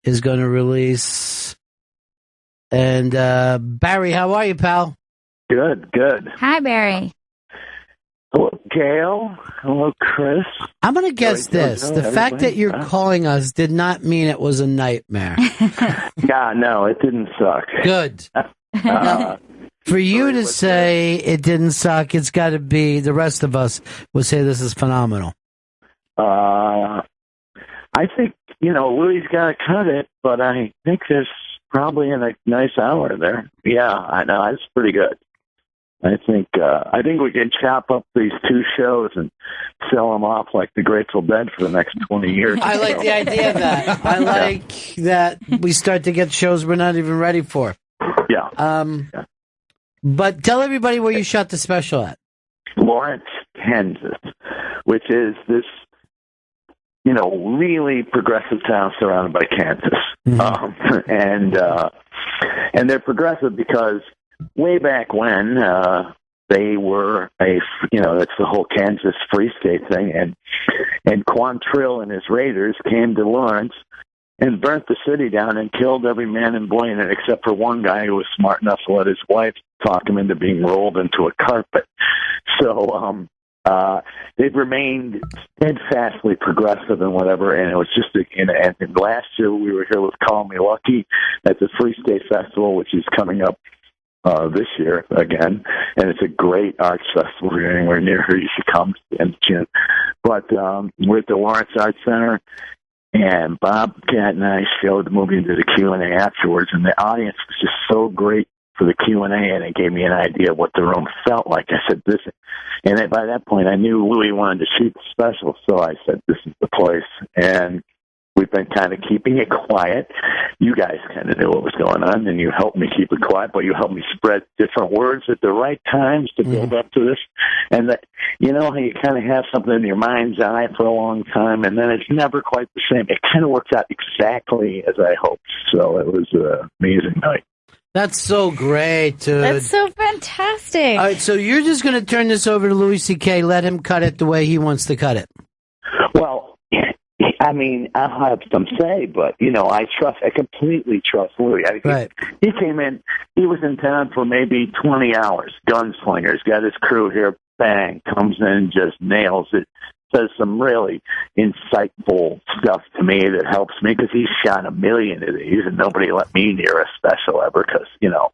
is going to release. And Barry, how are you, pal? Good, good. Hi, Barry. Hello, Gail. Hello, Chris. I'm going to guess this. The fact that you're calling us did not mean it was a nightmare. Yeah, no, it didn't suck. Good. For you to say it didn't suck, it's got to be, the rest of us would say this is phenomenal. I think, Louis got to cut it, but I think there's probably a nice hour there. Yeah, I know. It's pretty good. I think we can chop up these two shows and sell them off like the Grateful Dead for the next 20 years. I like the idea of that. I like that we start to get shows we're not even ready for. Yeah. But tell everybody where you shot the special at. Lawrence, Kansas, which is this, really progressive town surrounded by Kansas. Mm-hmm. And they're progressive because way back when they were that's the whole Kansas Free State thing, and Quantrill and his raiders came to Lawrence and burnt the city down and killed every man and boy in it except for one guy who was smart enough to let his wife talk him into being rolled into a carpet. So they've remained steadfastly progressive and whatever. And it was just, and last year we were here with Call Me Lucky at the Free State Festival, which is coming up this year again, and it's a great arts festival. If you're anywhere near here, you should come in June. But we're at the Lawrence Arts Center, and Bob Cat and I showed the movie and did a Q&A afterwards, and the audience was just so great for the Q&A, and it gave me an idea of what the room felt like. I said, this, and by that point, I knew Louis wanted to shoot the special, so I said, this is the place. And we've been kind of keeping it quiet. You guys kind of knew what was going on, and you helped me keep it quiet, but you helped me spread different words at the right times to build up to this. And that, you know how you kind of have something in your mind's eye for a long time, and then it's never quite the same. It kind of works out exactly as I hoped. So it was an amazing night. That's so great, dude. That's so fantastic. All right, so you're just going to turn this over to Louis C.K., let him cut it the way he wants to cut it. Well, I mean, I'll have some say, but, you know, I completely trust Louis. Right. He came in, he was in town for maybe 20 hours, gunslinger, got his crew here, bang, comes in, just nails it, says some really insightful stuff to me that helps me, because he's shot a million of these, and nobody let me near a special ever, because, you know,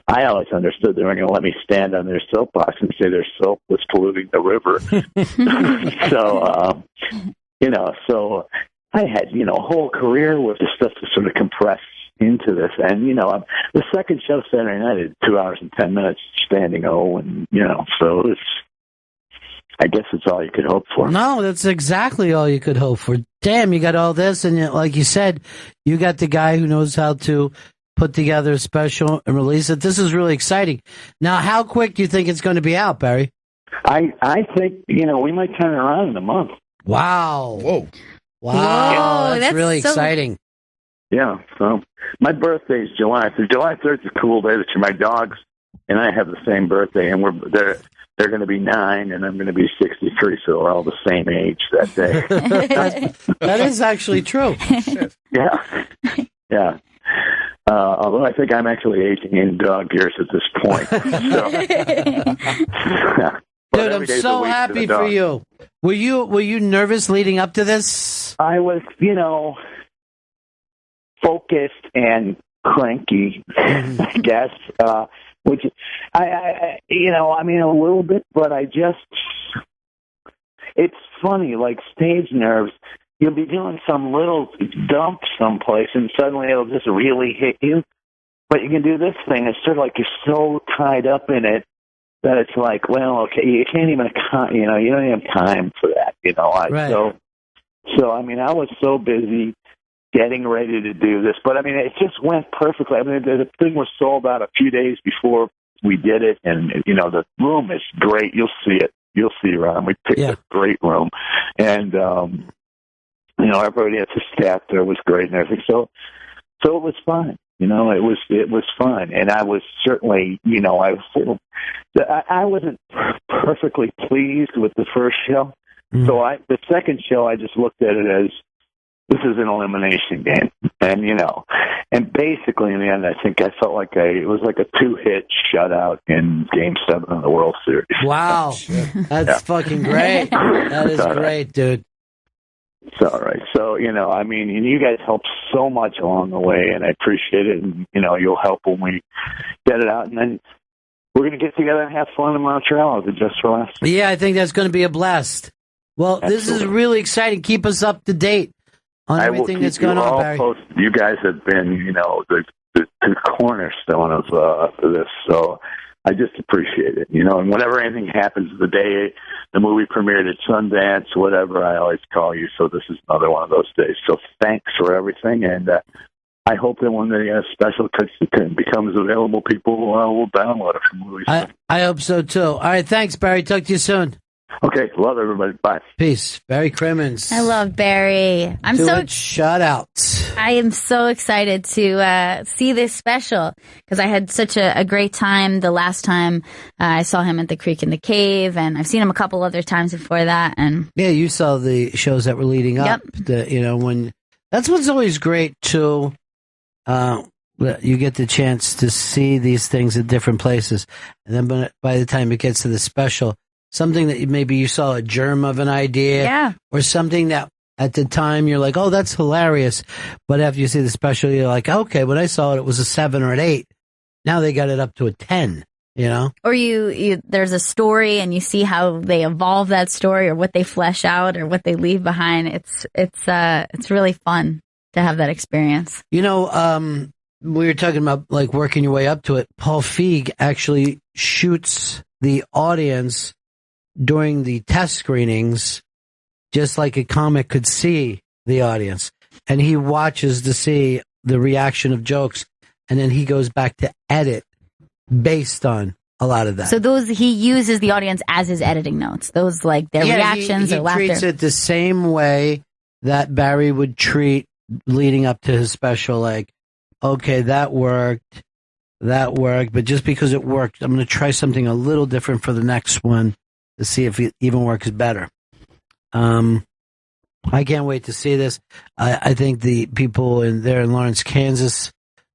I always understood they weren't going to let me stand on their soapbox and say their soap was polluting the river. So, you know, so I had, you know, a whole career with the stuff to sort of compress into this. And, you know, the second show Saturday night is 2 hours and 10 minutes standing and, you know, so it's, I guess it's all you could hope for. No, that's exactly all you could hope for. Damn, you got all this, and like you said, you got the guy who knows how to put together a special and release it. This is really exciting. Now, how quick do you think it's going to be out, Barry? I think, you know, we might turn it around in a month. Wow. Whoa. Wow. Whoa, that's really exciting. Yeah, so my birthday is July. So July 3rd is a cool day. That my dogs and I have the same birthday, and they're going to be 9, and I'm going to be 63, so we're all the same age that day. That is actually true. Yeah, yeah. Although I think I'm actually aging in dog years at this point. So. Dude, I'm so happy for you. Were you nervous leading up to this? I was, you know, focused and cranky, I guess. Which I, you know, I mean, a little bit, but it's funny, like stage nerves. You'll be doing some little dump someplace, and suddenly it'll just really hit you. But you can do this thing. It's sort of like you're so tied up in it that it's like, well, okay, you can't even, you know, you don't even have time for that, you know. Right. So I mean, I was so busy getting ready to do this, but I mean, it just went perfectly. I mean, the thing was sold out a few days before we did it, and you know, the room is great. You'll see it. You'll see, Ron. We picked a great room, and you know, everybody at the staff there was great and everything. So it was fun. You know, it was fun, and I was certainly, you know, I wasn't perfectly pleased with the first show. Mm-hmm. So the second show, I just looked at it as, this is an elimination game, and you know, and basically in the end, I think I felt like it was like a 2-hit shutout in Game 7 of the World Series. Wow, that's fucking great. That is great, dude. It's all right. So, you know, I mean, you guys helped so much along the way, and I appreciate it. And, you know, you'll help when we get it out. And then we're going to get together and have fun in Montreal just for last. Yeah, I think that's going to be a blast. Well, Absolutely. This is really exciting. Keep us up to date on everything that's going on, Barry. You guys have been, you know, the cornerstone of this. So I just appreciate it, you know, and whenever anything happens the day the movie premiered at Sundance, whatever, I always call you. So this is another one of those days. So thanks for everything. And I hope that when the special becomes available, people will download it from movies. I hope so, too. All right, thanks, Barry. Talk to you soon. Okay, love everybody. Bye. Peace. Barry Crimmins. I love Barry. Shout out. I am so excited to see this special because I had such a great time the last time I saw him at the Creek in the Cave, and I've seen him a couple other times before that. And yeah, you saw the shows that were leading up. You know, when that's what's always great too. You get the chance to see these things at different places, and then by the time it gets to the special, something that maybe you saw a germ of an idea, or something that at the time you're like, oh, that's hilarious, but after you see the special, you're like, okay, when I saw it, it was a 7 or an 8. Now they got it up to a 10. You know, or you there's a story and you see how they evolve that story, or what they flesh out, or what they leave behind. It's really fun to have that experience. You know, we were talking about like working your way up to it. Paul Feig actually shoots the audience during the test screenings, just like a comic could see the audience, and he watches to see the reaction of jokes, and then he goes back to edit based on a lot of that. So he uses the audience as his editing notes. Those like their reactions or laughter. He treats it the same way that Barry would treat leading up to his special. Like, okay, that worked, but just because it worked, I'm going to try something a little different for the next one to see if it even works better. I can't wait to see this. I think the people in Lawrence, Kansas,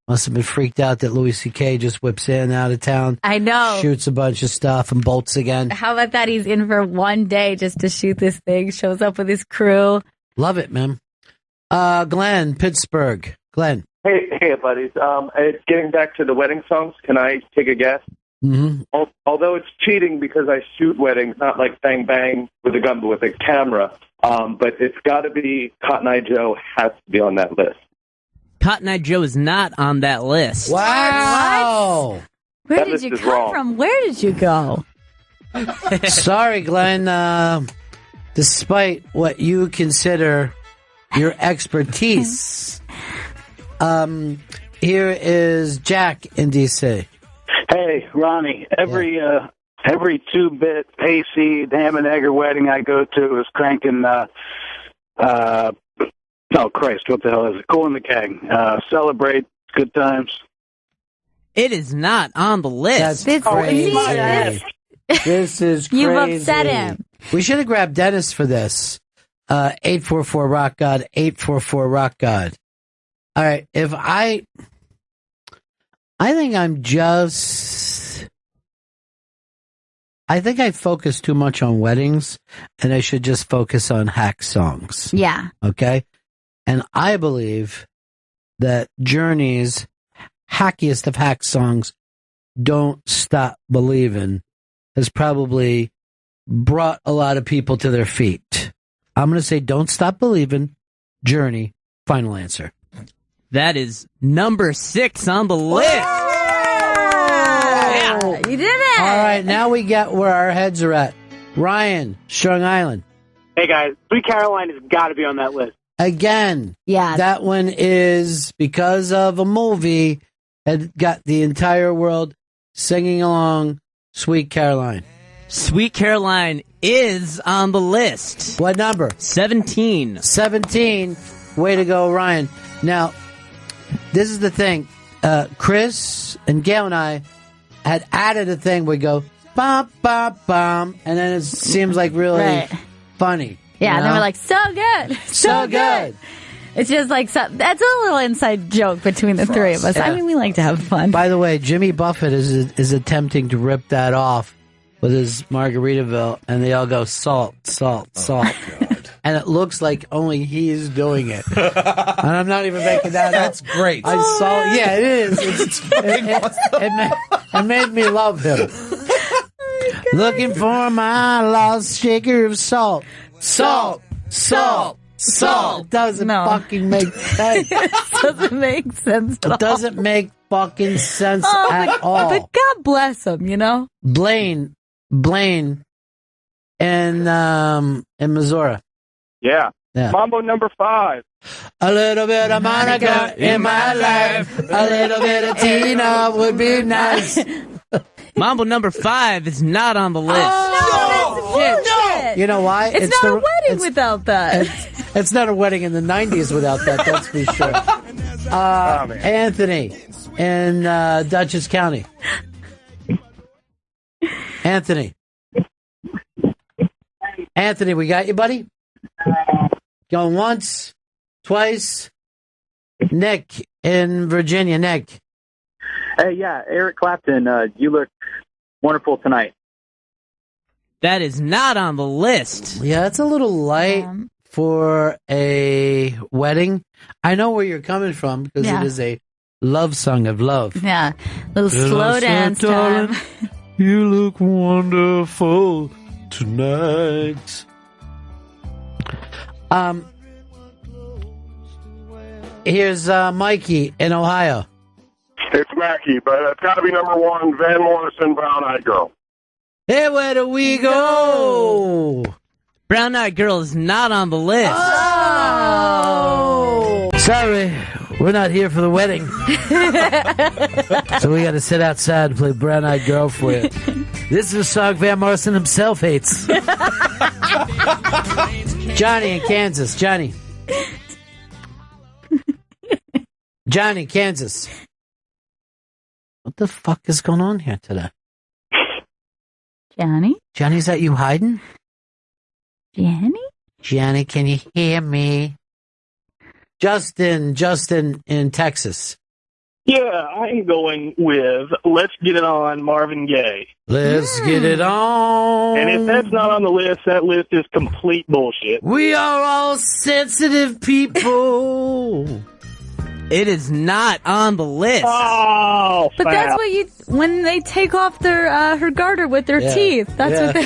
must have been freaked out that Louis C.K. just whips in out of town. I know. Shoots a bunch of stuff and bolts again. How about that? He's in for one day just to shoot this thing. Shows up with his crew. Love it, man. Glenn, Pittsburgh. Glenn. Hey, buddies. Getting back to the wedding songs, can I take a guess? Mm-hmm. Although it's cheating because I shoot weddings, not like bang bang with a gun, but with a camera. But it's got to be Cotton Eye Joe has to be on that list. Cotton Eye Joe is not on that list. Wow. What? Where did you come from? Where did you go? Sorry, Glenn. Despite what you consider your expertise, here is Jack in D.C. Hey, Ronnie. Every 2-bit AC ham and egger wedding I go to is cranking. Oh, Christ, what the hell is it? Cool in the Keg. Celebrate. Good times. It is not on the list. That's crazy. This is crazy. You've upset him. We should have grabbed Dennis for this. 844 Rock God, 844 Rock God. All right, I think I focus too much on weddings, and I should just focus on hack songs. Yeah. Okay? And I believe that Journey's hackiest of hack songs, Don't Stop Believin', has probably brought a lot of people to their feet. I'm going to say Don't Stop Believin', Journey, final answer. That is number 6 on the list. Yeah, you did it. All right, now we get where our heads are at. Ryan, Strong Island. Hey, guys, Sweet Caroline has got to be on that list. Again, yeah, that one is because of a movie that got the entire world singing along Sweet Caroline. Sweet Caroline is on the list. What number? 17. 17. Way to go, Ryan. Now, this is the thing. Chris and Gail and I had added a thing where we go, bum, bum, bum, and then it seems like really funny. Yeah, and then we're like, so good. So good. It's just like, that's a little inside joke between the three of us. Yeah. I mean, we like to have fun. By the way, Jimmy Buffett is attempting to rip that off with his Margaritaville, and they all go, salt, salt, salt. And it looks like only he's doing it. And I'm not even making that up. That's great. I saw, yeah, it is. It made me love him. Looking for my lost shaker of salt. Salt, salt, salt. Doesn't fucking make sense. Doesn't make sense at all. It doesn't make fucking sense at all. But God bless him, you know? Blaine in Missouri. Yeah. Mambo number 5. A little bit of Monica in my life. A little bit of Tina would be nice. Mambo number 5 is not on the list. Oh, no! You know why? It's not a wedding without that. It's not a wedding in the 90s without that, that's for sure. Anthony in Dutchess County. Anthony, we got you, buddy? Going once, twice. Nick in Virginia. Nick. Hey, yeah, Eric Clapton, you look wonderful tonight. That is not on the list. Yeah, it's a little light for a wedding. I know where you're coming from because it is a love song of love. Yeah, little slow dance time. You look wonderful tonight. Here's Mikey in Ohio. It's Mackie, but it's got to be number one, Van Morrison, Brown Eyed Girl. Hey, where do we go? Brown Eyed Girl is not on the list. Oh! Sorry, we're not here for the wedding. So we got to sit outside and play Brown Eyed Girl for you. This is a song Van Morrison himself hates. Johnny in Kansas. Johnny, Kansas. What the fuck is going on here today? Johnny? Johnny, is that you hiding? Johnny, can you hear me? Justin in Texas. Yeah, I'm going with Let's Get It On, Marvin Gaye. Let's get it on. And if that's not on the list, that list is complete bullshit. We are all sensitive people. It is not on the list. Oh, but that's what you when they take off their her garter with their teeth. That's what they.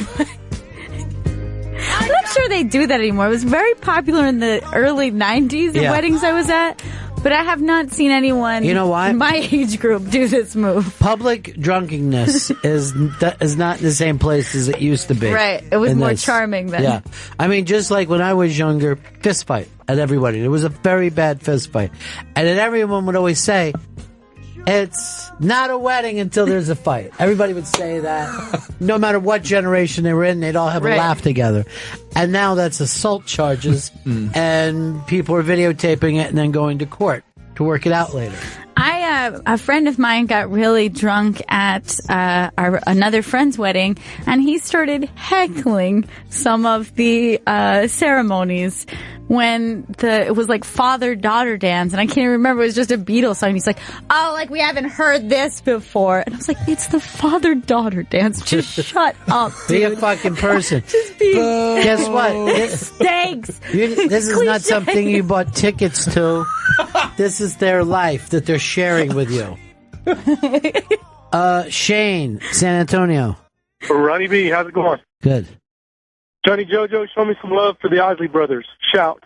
I'm not sure they do that anymore. It was very popular in the early '90s at weddings I was at, but I have not seen anyone. You know why? In my age group do this move. Public drunkenness is not the same place as it used to be. Right. It was more charming then. Yeah. I mean, just like when I was younger, fist fight at everybody. It was a very bad fist fight. And then everyone would always say, it's not a wedding until there's a fight. Everybody would say that. No matter what generation they were in, they'd all have a laugh together. And now that's assault charges, and people are videotaping it and then going to court to work it out later. A friend of mine got really drunk at another friend's wedding, and he started heckling some of the ceremonies when it was like father-daughter dance, and I can't even remember, it was just a Beatles song. He's like, oh, like we haven't heard this before. And I was like, it's the father-daughter dance. Just shut up, dude. Be a fucking person. Just be. Guess what? Stinks. This is not something you bought tickets to. This is their life that they're sharing with you. Shane, San Antonio. Ronnie B, how's it going? Good. Johnny JoJo, show me some love for the Isley Brothers. Shout.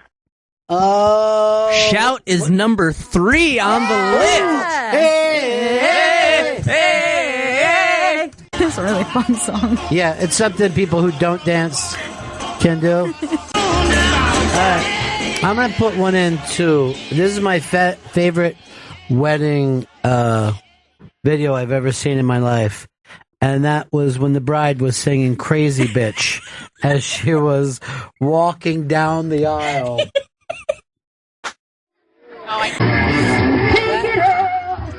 Shout is number 3 on the list. Hey, hey. It's a really fun song. Yeah, it's something people who don't dance can do. All right. I'm going to put one in, too. This is my favorite wedding video I've ever seen in my life. And that was when the bride was singing Crazy Bitch as she was walking down the aisle.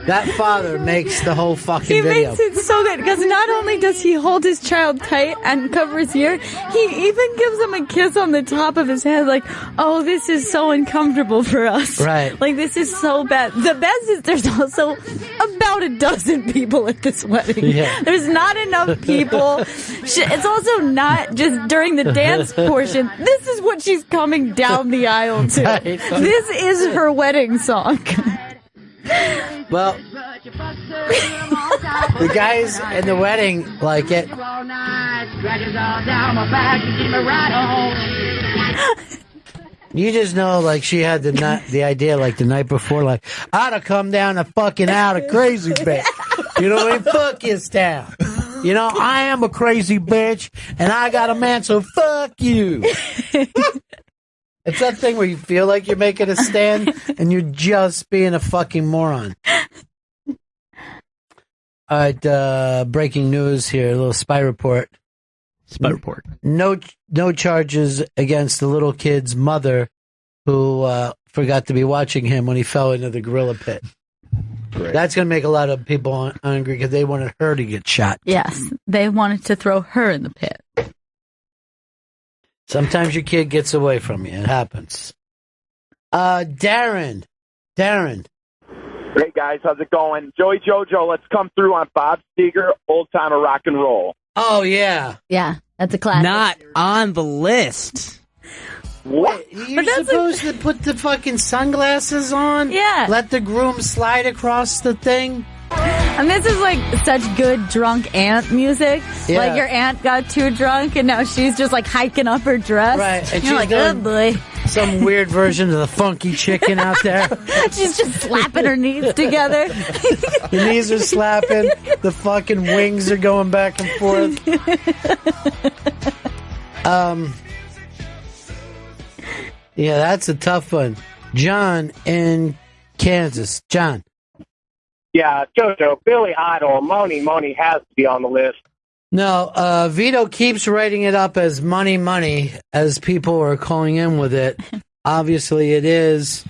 That father makes the whole fucking video. He makes it so good, because not only does he hold his child tight and cover his ear, he even gives him a kiss on the top of his head, like, oh, this is so uncomfortable for us. Right. Like, this is so bad. The best is there's also about a dozen people at this wedding. Yeah. There's not enough people. It's also not just during the dance portion. This is what she's coming down the aisle to. Right. This is her wedding song. Well, the guys in the wedding like it. You just know, like, she had the idea, like, the night before, like, I'd have come down a fucking out of crazy bitch. You know what I mean? Fuck this town. You know, I am a crazy bitch, and I got a man, so fuck you. It's that thing where you feel like you're making a stand, and you're just being a fucking moron. All right, breaking news here, a little spy report. No charges against the little kid's mother who forgot to be watching him when he fell into the gorilla pit. Great. That's going to make a lot of people angry because they wanted her to get shot. Yes, they wanted to throw her in the pit. Sometimes your kid gets away from you. It happens. Darren. Hey, guys. How's it going? Joey JoJo, let's come through on Bob Seger, Old Time of Rock and Roll. Oh, yeah. Yeah, That's a classic. Not on the list. What? You're supposed to put the fucking sunglasses on? Yeah. Let the groom slide across the thing? And this is like such good drunk aunt music. Yeah. Like your aunt got too drunk and now she's just like hiking up her dress. Right. And you're like, oh boy. Some weird version of the funky chicken out there. She's just slapping her knees together. The knees are slapping. The fucking wings are going back and forth. Yeah, that's a tough one. John in Kansas. John. Yeah, JoJo, Billy Idol, Money has to be on the list. No, Vito keeps writing it up as money, as people are calling in with it. Obviously, it is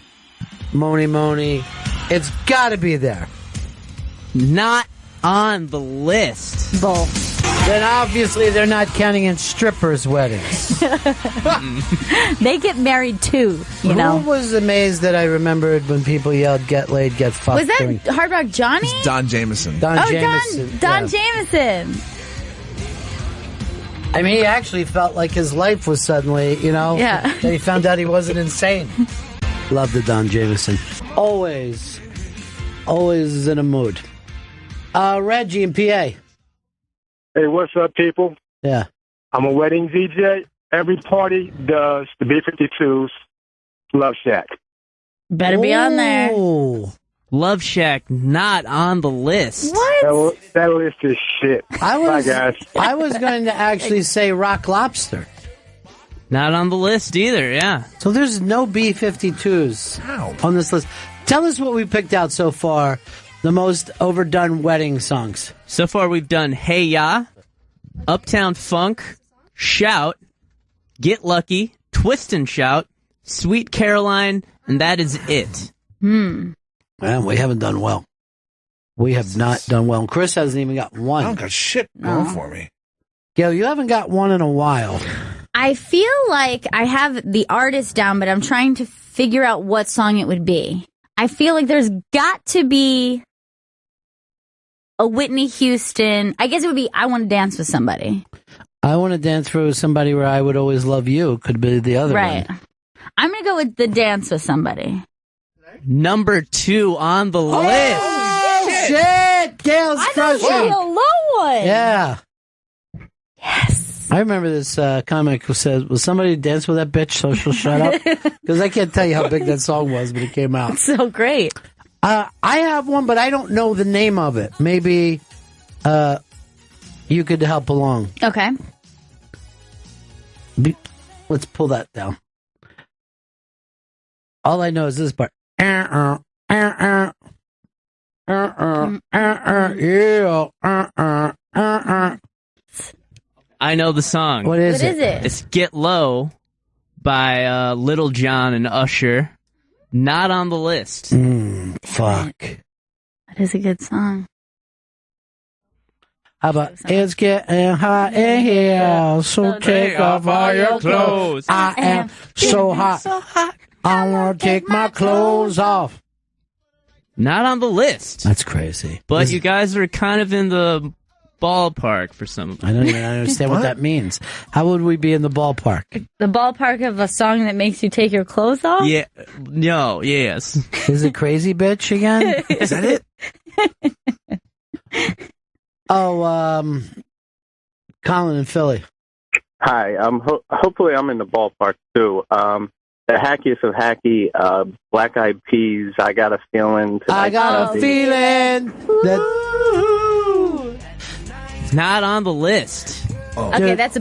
Money. It's got to be there. Not on the list. Bull. Then obviously they're not counting in strippers' weddings. They get married too, you know. Who was amazed that I remembered when people yelled, "Get laid, get fucked"? Was that Hard Rock Johnny? It's Don Jameson. Don Jameson. Don Jameson. I mean, he actually felt like his life was suddenly, Yeah. that he found out he wasn't insane. Love the Don Jameson. Always is in a mood. Reggie in PA. Hey, what's up, people? Yeah. I'm a wedding DJ. Every party does the B-52's Love Shack. Better be on there. Love Shack, not on the list. What? That list is shit. Bye, guys. I was going to actually say Rock Lobster. Not on the list either, yeah. So there's no B-52s on this list. Tell us what we picked out so far. The most overdone wedding songs. So far we've done Hey Ya, Uptown Funk, Shout, Get Lucky, Twist and Shout, Sweet Caroline, and that is it. Man, we haven't done well. We have not done well. Chris hasn't even got one. I don't got shit going for me. Gail, you haven't got one in a while. I feel like I have the artist down, but I'm trying to figure out what song it would be. I feel like there's got to be a Whitney Houston. I guess it would be I Want to Dance with Somebody. I Want to Dance with Somebody Where I Would Always Love You could be the other right. one. I'm going to go with the Dance with Somebody. Number 2 on the list. Oh, shit! Gail's crushing. I thought a low one. Yeah. Yes. I remember this comic who said, "Will somebody dance with that bitch so she'll shut up?" Because I can't tell you how big that song was, but it came out. So great. I have one, but I don't know the name of it. Maybe you could help along. Okay. Let's pull that down. All I know is this part. Yeah. I know the song. What is it? It's Get Low by Little John and Usher. Not on the list. Fuck. That is a good song. How about it's getting hot in here, so take off all your clothes. I am so hot. I want to take my clothes off. Not on the list. That's crazy. But you guys are kind of in the ballpark for some. I don't even understand what that means. How would we be in the ballpark? The ballpark of a song that makes you take your clothes off? Yeah. No. Yes. Is it Crazy Bitch again? Is that it? Oh, Colin in Philly. Hi. Hopefully I'm in the ballpark too. The hackiest of hacky, Black Eyed Peas. I got a feeling. I got a feeling that. Not on the list. Oh. Okay, that's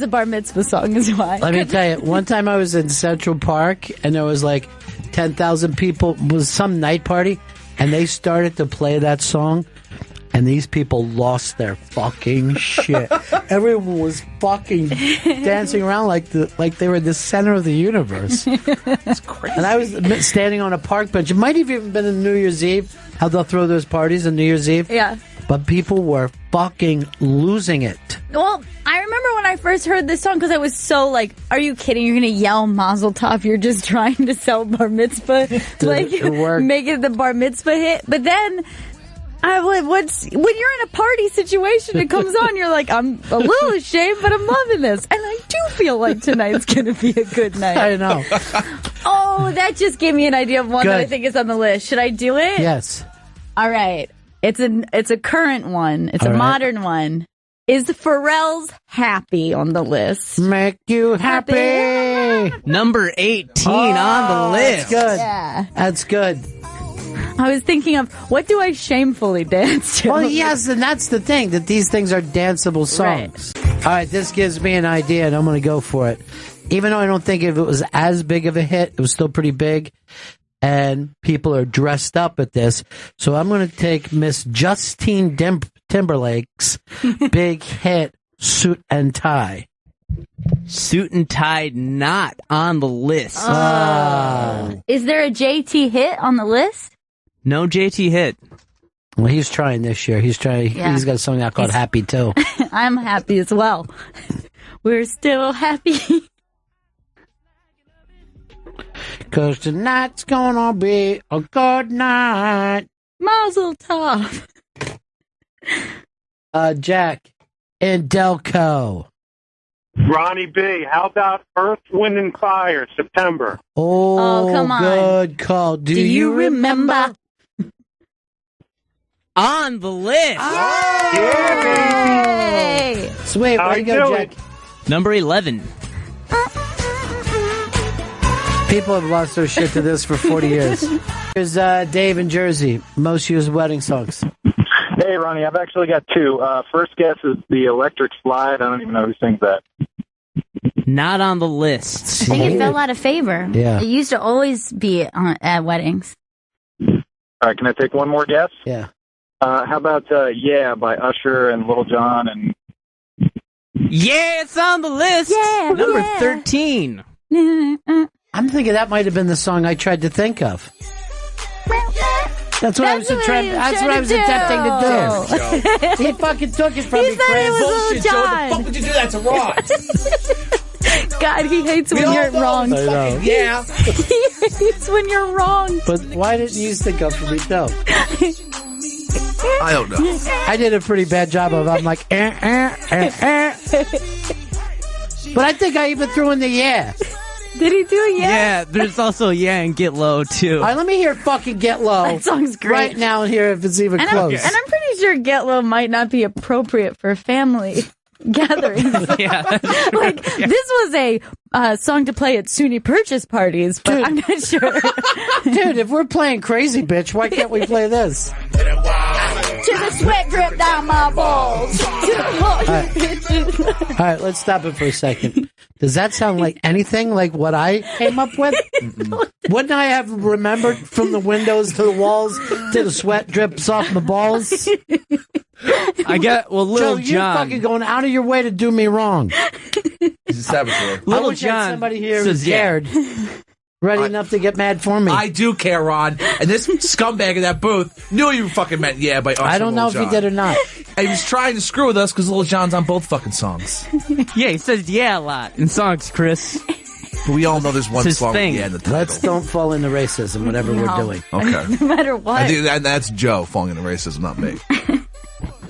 a bar mitzvah song is why. Let me tell you, one time I was in Central Park and there was like 10,000 people. It was some night party and they started to play that song and these people lost their fucking shit. Everyone was fucking dancing around like they were the center of the universe. It's crazy. And I was standing on a park bench. It might have even been in New Year's Eve, how they'll throw those parties on New Year's Eve. Yeah. But people were fucking losing it. Well, I remember when I first heard this song because I was so like, are you kidding? You're going to yell Mazel Tov. You're just trying to sell bar mitzvah. Like, it worked. make it the bar mitzvah hit. But then when you're in a party situation, it comes on, you're like, I'm a little ashamed, but I'm loving this. And I do feel like tonight's going to be a good night. I know. Oh, that just gave me an idea of one that I think is on the list. Should I do it? Yes. All right. It's a current one. It's a modern one. Is Pharrell's Happy on the list? Make you happy. Number 18 on the list. That's good. Yeah. That's good. I was thinking of, what do I shamefully dance to? Well, yes, and that's the thing, that these things are danceable songs. Right. All right, this gives me an idea, and I'm going to go for it. Even though I don't think if it was as big of a hit, it was still pretty big, and people are dressed up at this. So I'm going to take Miss Justine Timberlake's big hit, Suit and Tie. Suit and Tie not on the list. Is there a JT hit on the list? No JT hit. Well, he's trying this year. He's trying. Yeah. He's got a song out called Happy too. I'm happy as well. We're still happy. 'Cause tonight's gonna be a good night. Mazel tov. Jack and Delco. Ronnie B, how about Earth, Wind, and Fire, September? Oh, come on. Good call. Do you remember? On the list. Yeah, baby. Sweet. Way to go, Jack. Number 11. People have lost their shit to this for 40 years. Here's Dave in Jersey. Most used wedding songs. Hey, Ronnie, I've actually got two. First guess is The Electric Slide. I don't even know who sings that. Not on the list. I think it fell out of favor. Yeah. It used to always be at weddings. All right, can I take one more guess? Yeah. How about Yeah by Usher and Little John? And Yeah, it's on the list. Yeah, Number yeah. 13. I'm thinking that might have been the song I tried to think of. That's what I was attempting to do. He fucking took it from me, Chris. Bullshit, Joe. The fuck would you do that to Ron? God, he hates when you're wrong. I know. Yeah. He hates when you're wrong. But why didn't you think of for me, though? I don't know. I did a pretty bad job of I'm like, But I think I even threw in the yeah. Did he do it? Yeah, there's also Yeah and Get Low, too. All right, let me hear fucking Get Low. That song's great. Right now and hear if it's even close. I'm pretty sure Get Low might not be appropriate for family gatherings. Yeah. Like, this was a song to play at SUNY purchase parties, but I'm not sure. Dude, if we're playing Crazy Bitch, why can't we play this? To the sweat drip down my balls. All right, let's stop it for a second. Does that sound like anything like what I came up with? Wouldn't I have remembered from the windows to the walls to the sweat drips off my balls? I get, well, Little Joe, you're John. fucking going out of your way to do me wrong. He's a saboteur. I Little wish I had John somebody here who says yeah. cared. Ready enough to get mad for me. I do care, Ron. And this scumbag in that booth knew you fucking meant yeah by Usher. I don't know if Lil he Jon. did or not. And he was trying to screw with us because Lil Jon's on both fucking songs. Yeah, he says yeah a lot in songs, Chris. But we all know there's one It's his song thing. with yeah in the title. Let's don't fall into racism, whatever we're doing. Okay. No matter what. I think that's Joe falling into racism, not me.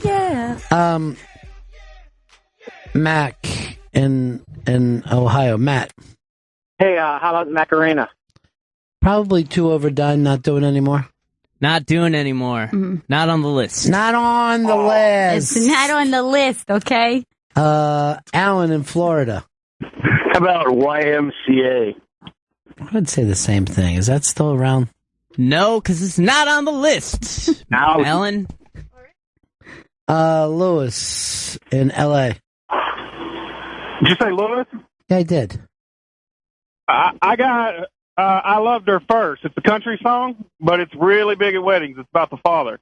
Yeah. Mac in Ohio. Matt. Hey, how about Macarena? Probably too overdone, not doing anymore. Not doing anymore. Not on the list. Not on the list. It's not on the list, okay? Alan in Florida. How about YMCA? I would say the same thing. Is that still around? No, because it's not on the list. Now, Alan? Lewis in L.A. Did you say Lewis? Yeah, I did. I got I Loved Her First. It's a country song, but it's really big at weddings. It's about the father.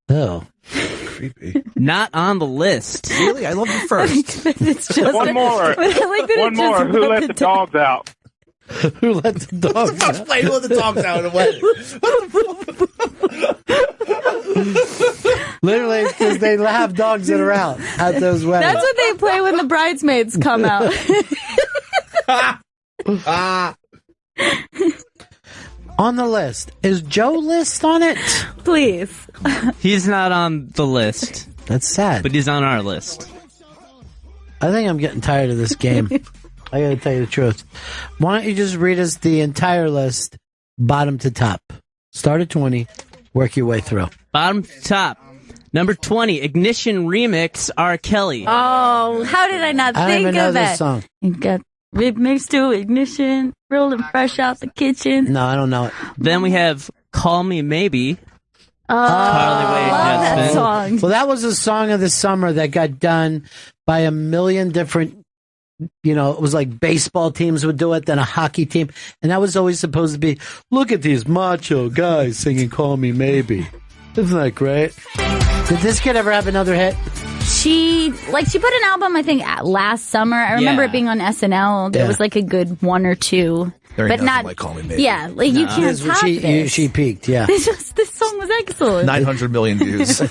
Oh. Creepy. Not on the list. Really? I love you first. It's just One more. One more. Who let the dogs out? Who let the dogs Who let the dogs out at a wedding? Literally, because they have dogs that are out at those weddings. That's what they play when the bridesmaids come out. On the list. Is Joe List on it? Please. He's not on the list. That's sad. But he's on our list. I think I'm getting tired of this game. I gotta tell you the truth. Why don't you just read us the entire list, bottom to top? Start at 20, work your way through. Bottom to top. Number 20, Ignition Remix, R. Kelly. Oh, how did I not I don't think even know of that? this song. You got remix to Ignition, rolling fresh out the kitchen. No, I don't know it. Then we have Call Me Maybe. Carly Rae love that Jepsen. song. Well, that was a song of the summer that got done by a million different, it was like baseball teams would do it, then a hockey team. And that was always supposed to be, look at these macho guys singing Call Me Maybe. Isn't that great? Did this kid ever have another hit? She put an album, I think, last summer. I remember Yeah. it being on SNL. There Yeah. was like a good one or two. There ain't but nothing not like Call Me Maybe. Yeah, like you can't top this. She peaked, yeah. This song was excellent. 900 million views.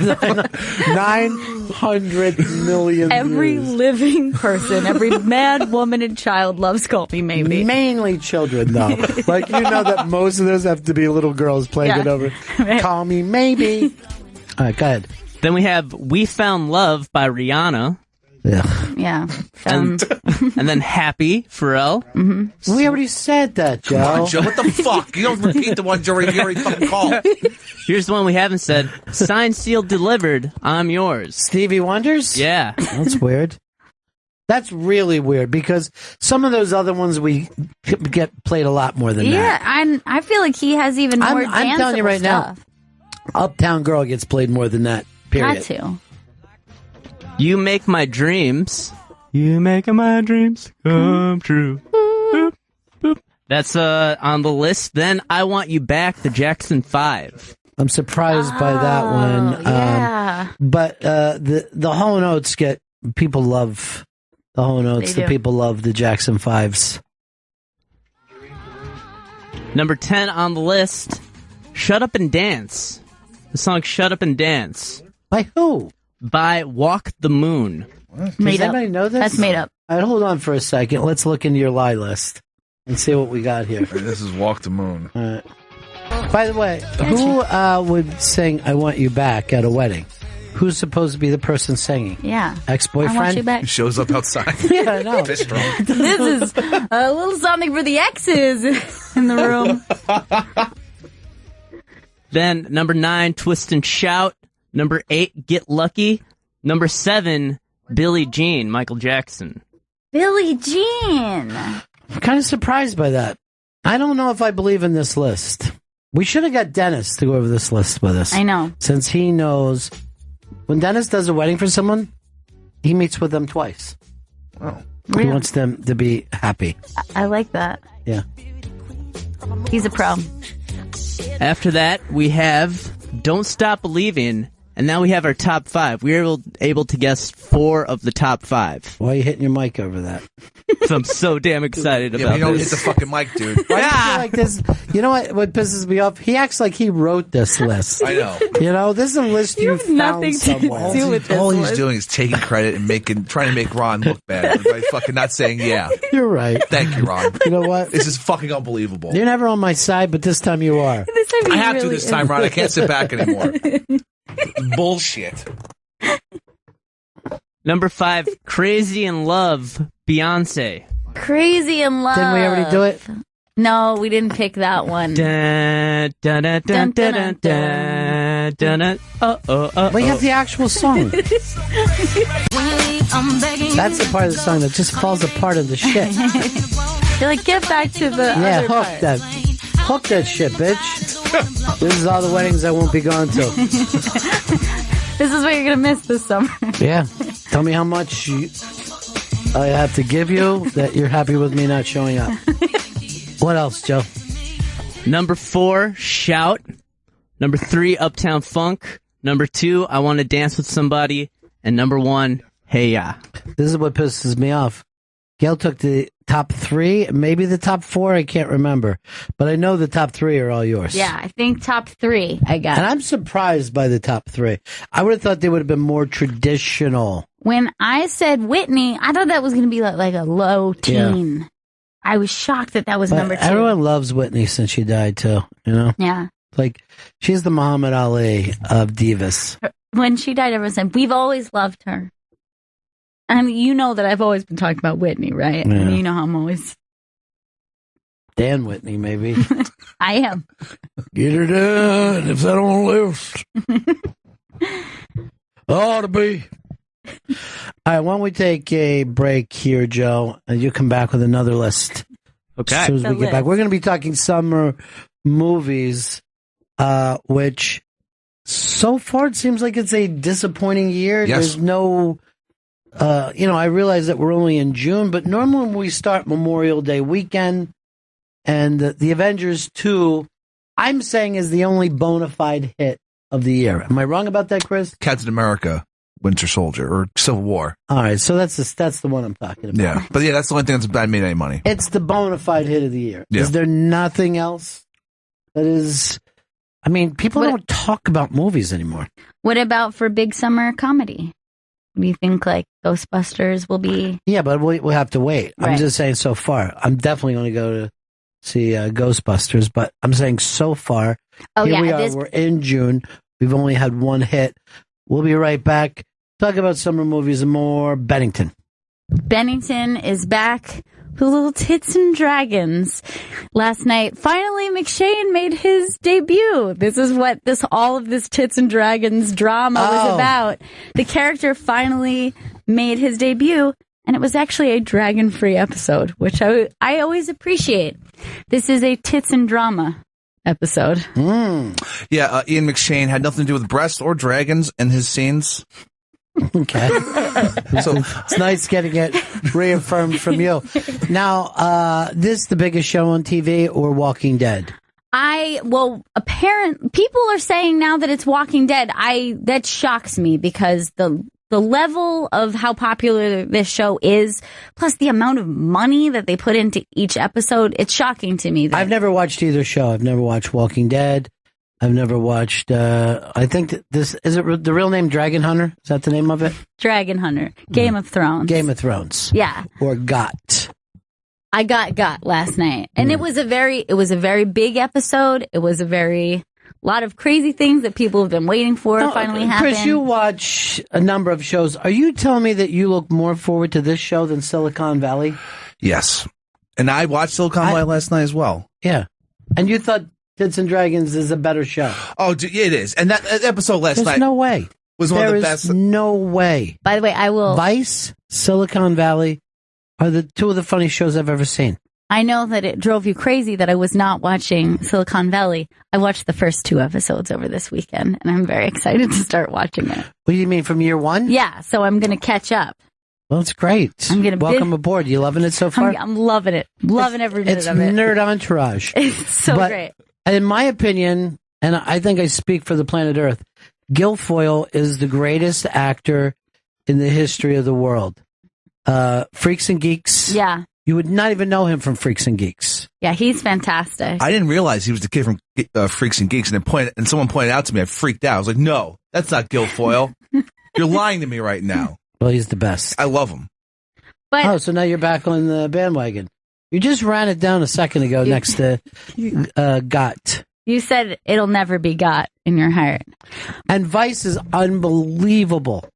900 million Every views. living person, every man, woman, and child loves Call Me Maybe. Mainly children, though. Like, that most of those have to be little girls playing Yeah. it over. Right. Call me maybe. All right, go ahead. Then we have We Found Love by Rihanna. Yeah. And then Happy, Pharrell. Mm-hmm. We already said that, Joe. Come on, Joe, what the fuck? You don't repeat the ones you already fucking called. Here's the one we haven't said. Signed, sealed, delivered, I'm yours. Stevie Wonders? Yeah. That's weird. That's really weird because some of those other ones we get played a lot more than Yeah, that. I feel like he has even more I'm telling you danceable right stuff. now, Uptown Girl gets played more than that, period. Got to. You Make My Dreams. You make my dreams come true. Boop, boop. That's on the list. Then I Want You Back, the Jackson 5. I'm surprised by that one. Yeah. But the Hall & Oates people love the Hall & Oates. They The do. people love the Jackson 5s. Number 10 on the list, Shut Up and Dance. The song Shut Up and Dance. By who? By Walk the Moon. Made Does up. anybody know this? That's made up. All right, hold on for a second. Let's look into your lie list and see what we got here. This is Walk the Moon. All right. By the way, who would sing I Want You Back at a wedding? Who's supposed to be the person singing? Yeah. Ex-boyfriend? I want you back. He shows up outside. Yeah, I know. Fist drunk. This is a little something for the exes in the room. Then number 9, Twist and Shout. Number 8, Get Lucky. Number 7, Billie Jean, Michael Jackson. Billie Jean. I'm kind of surprised by that. I don't know if I believe in this list. We should have got Dennis to go over this list with us. I know. Since he knows. When Dennis does a wedding for someone, he meets with them twice. Oh. He Really? wants them to be happy. I like that. Yeah. He's a pro. After that, we have Don't Stop Believing. And now we have our top 5. We were able to guess 4 of the top 5. Why are you hitting your mic over that? So I'm so damn excited Yeah, about but you don't hit this. the fucking mic, dude. Why do you feel like this? You know what pisses me off? He acts like he wrote this list. I know. This is a list you have found nothing to somewhere. do with this All he's list. doing is taking credit and trying to make Ron look bad by fucking not saying yeah. You're right. Thank you, Ron. You know what? This is fucking unbelievable. You're never on my side, but this time you are. This time I he have to really this time, is. Ron. I can't sit back anymore. Bullshit. Number 5, Crazy in Love, Beyonce. Crazy in love. Didn't we already do it? No, we didn't pick that one. Dun, dun, dun, dun, dun, dun, dun, dun, dun. We have the actual song. That's the part of the song that just falls apart of the shit. You're like, get back to the Yeah, other part. hook that shit, bitch. This is all the weddings I won't be going to. This is what you're going to miss this summer. Yeah. Tell me how much I have to give you that you're happy with me not showing up. What else, Joe? Number 4, Shout. Number 3, Uptown Funk. Number 2, I Want to Dance with Somebody. And number 1, Hey Ya. This is what pisses me off. Gail took the top 3, maybe the top 4, I can't remember. But I know the top 3 are all yours. Yeah, I think top 3 I got. And I'm surprised by the top 3. I would have thought they would have been more traditional. When I said Whitney, I thought that was going to be like a low teen. I was shocked that was number 2. Everyone loves Whitney since she died, too. You know? Yeah. Like, she's the Muhammad Ali of divas. When she died, everyone said, we've always loved her. I mean, you know that I've always been talking about Whitney, right? Yeah. I mean, you know how I'm always... Dan Whitney, maybe. I am. Get her done if that on the list. Ought to be. All right, why don't we take a break here, Joe, and you come back with another list. Okay. As soon as we get back. We're going to be talking summer movies, which so far it seems like it's a disappointing year. Yes. There's no... I realize that we're only in June, but normally when we start Memorial Day weekend and the Avengers 2, I'm saying is the only bona fide hit of the year. Am I wrong about that, Chris? Captain America, Winter Soldier, or Civil War. All right, so that's the one I'm talking about. Yeah, but yeah, that's the only thing that's made any money. It's the bona fide hit of the year. Yeah. Is there nothing else that is... I mean, people don't talk about movies anymore. What about for big summer comedy? Do you think like Ghostbusters will be? Yeah, but we'll have to wait. Right. I'm just saying so far. I'm definitely going to go to see Ghostbusters, but I'm saying so far. Oh, here yeah, we are. this- We're in June. We've only had one hit. We'll be right back. Talk about summer movies and more. Bennington. Bennington is back with Little Tits and Dragons. Last night, finally, McShane made his debut. This is what all of this Tits and Dragons drama was about. The character finally made his debut, and it was actually a dragon-free episode, which I always appreciate. This is a tits and drama episode. Yeah, Ian McShane had nothing to do with breasts or dragons in his scenes. Okay. So it's nice getting it reaffirmed from you. Now, this the biggest show on TV or Walking Dead? People are saying now that it's Walking Dead. That shocks me because the level of how popular this show is, plus the amount of money that they put into each episode, it's shocking to me. I've never watched either show. I've never watched Walking Dead. I've never watched, I think this, is it the real name Dragon Hunter? Is that the name of it? Dragon Hunter. Game of Thrones. Game of Thrones. Yeah. Or GOT. I got last night. And it was a very big episode. It was a lot of crazy things that people have been waiting for finally happened. Chris, you watch a number of shows. Are you telling me that you look more forward to this show than Silicon Valley? Yes. And I watched Silicon Valley last night as well. Yeah. And you thought Tits and Dragons is a better show? Oh, yeah, it is. And that episode last night. There's no way. Was one of the best. There is no way. By the way, I will... Vice, Silicon Valley are the two of the funniest shows I've ever seen. I know that it drove you crazy that I was not watching Silicon Valley. I watched the first 2 episodes over this weekend, and I'm very excited to start watching it. What do you mean, from year one? Yeah, so I'm going to catch up. Well, it's great. Welcome aboard. You loving it so far? I'm loving it. Loving every minute of it. It's nerd entourage. It's so great. In my opinion, and I think I speak for the planet Earth, Guilfoyle is the greatest actor in the history of the world. Freaks and Geeks. Yeah. You would not even know him from Freaks and Geeks. Yeah, he's fantastic. I didn't realize he was the kid from Freaks and Geeks, and someone pointed out to me. I freaked out. I was like, "No, that's not Guilfoyle. You're lying to me right now." Well, he's the best. I love him. But so now you're back on the bandwagon. You just ran it down a second ago next to GOT. You said it'll never be got in your heart. And Vice is unbelievable.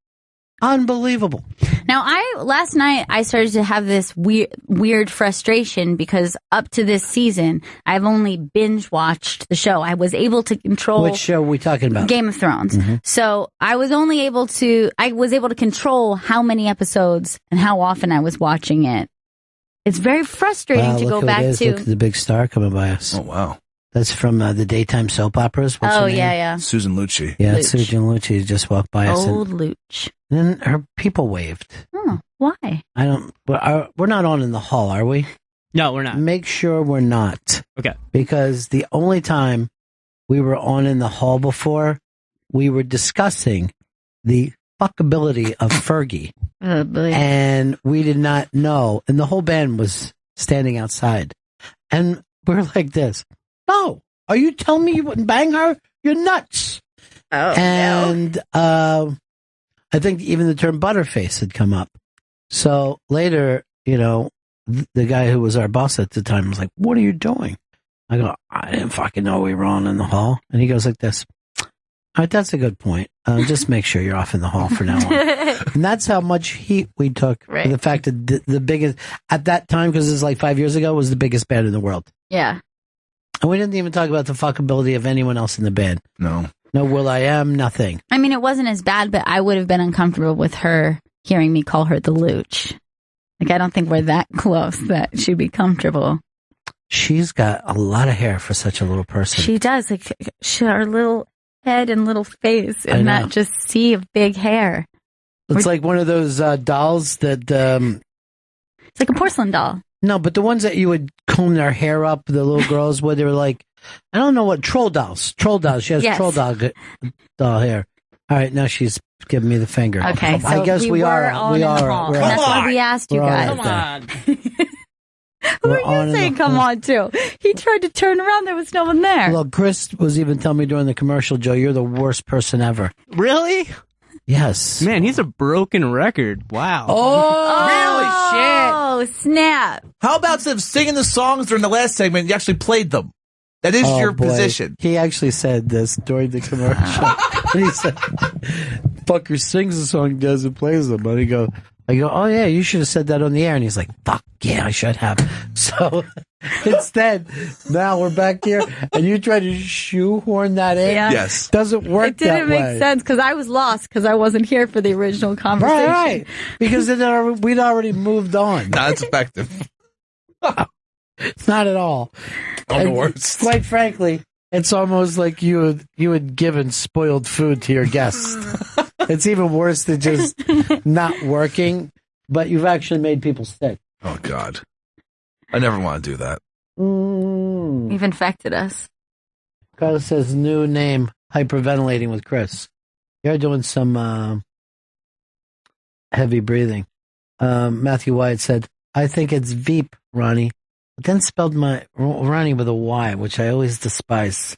Unbelievable. Now, last night I started to have this weird frustration because up to this season, I've only binge watched the show. I was able to control... Which show are we talking about? Game of Thrones. Mm-hmm. So I was able to control how many episodes and how often I was watching it. It's very frustrating to go back to... Look at the big star coming by us. Oh, wow. That's from the daytime soap operas. What's her name? Yeah. Susan Lucci. Yeah, Luch. Susan Lucci just walked by us. Old Luch. And then her people waved. Oh, why? I don't... We're not on in the hall, are we? No, we're not. Make sure we're not. Okay. Because the only time we were on in the hall before, we were discussing the fuckability of Fergie. Oh, boy. And we did not know. And the whole band was standing outside. And we're like this. No. Are you telling me you wouldn't bang her? You're nuts. Oh, and I think even the term butterface had come up. So later, the guy who was our boss at the time was like, "What are you doing?" I go, I didn't fucking know we were on in the hall. And he goes like this. All right, that's a good point. Just make sure you're off in the hall for now on. And that's how much heat we took for the fact that the biggest, at that time, because it was like 5 years ago, was the biggest band in the world. Yeah. And we didn't even talk about the fuckability of anyone else in the band. No. No Will.i.am, nothing. I mean, it wasn't as bad, but I would have been uncomfortable with her hearing me call her the Looch. Like, I don't think we're that close that she'd be comfortable. She's got a lot of hair for such a little person. She does. Like, her little head and little face and that just sea of big hair. It's like one of those dolls that... it's like a porcelain doll. No, but the ones that you would comb their hair up, the little girls, where they were like, I don't know what, troll dolls. Troll dolls. She has troll doll hair. All right, now she's giving me the finger. Okay, so I guess we are. We are. That's why we asked you guys. Come on. Who are you saying come on to? He tried to turn around. There was no one there. Look, Chris was even telling me during the commercial, Joe, you're the worst person ever. Really? Yes. Man, he's a broken record. Wow. Oh, snap. How about instead of singing the songs during the last segment, you actually played them? That is your position. He actually said this during the commercial. And he said, fucker sings the song, doesn't plays them. But I go, oh yeah, you should have said that on the air. And he's like, fuck yeah, I should have. So instead, now we're back here, and you try to shoehorn that in. Yeah. Yes. Doesn't work that way. It didn't make sense because I was lost because I wasn't here for the original conversation. Right. Because we'd already moved on. That's effective. Not at all. I'm the worst. Quite frankly, it's almost like you had given spoiled food to your guests. It's even worse than just not working, but you've actually made people sick. Oh, God. I never want to do that. You've infected us. Carlos says, new name, hyperventilating with Chris. You're doing some heavy breathing. Matthew White said, I think it's Veep, Ronnie. But then spelled my Ronnie with a Y, which I always despise.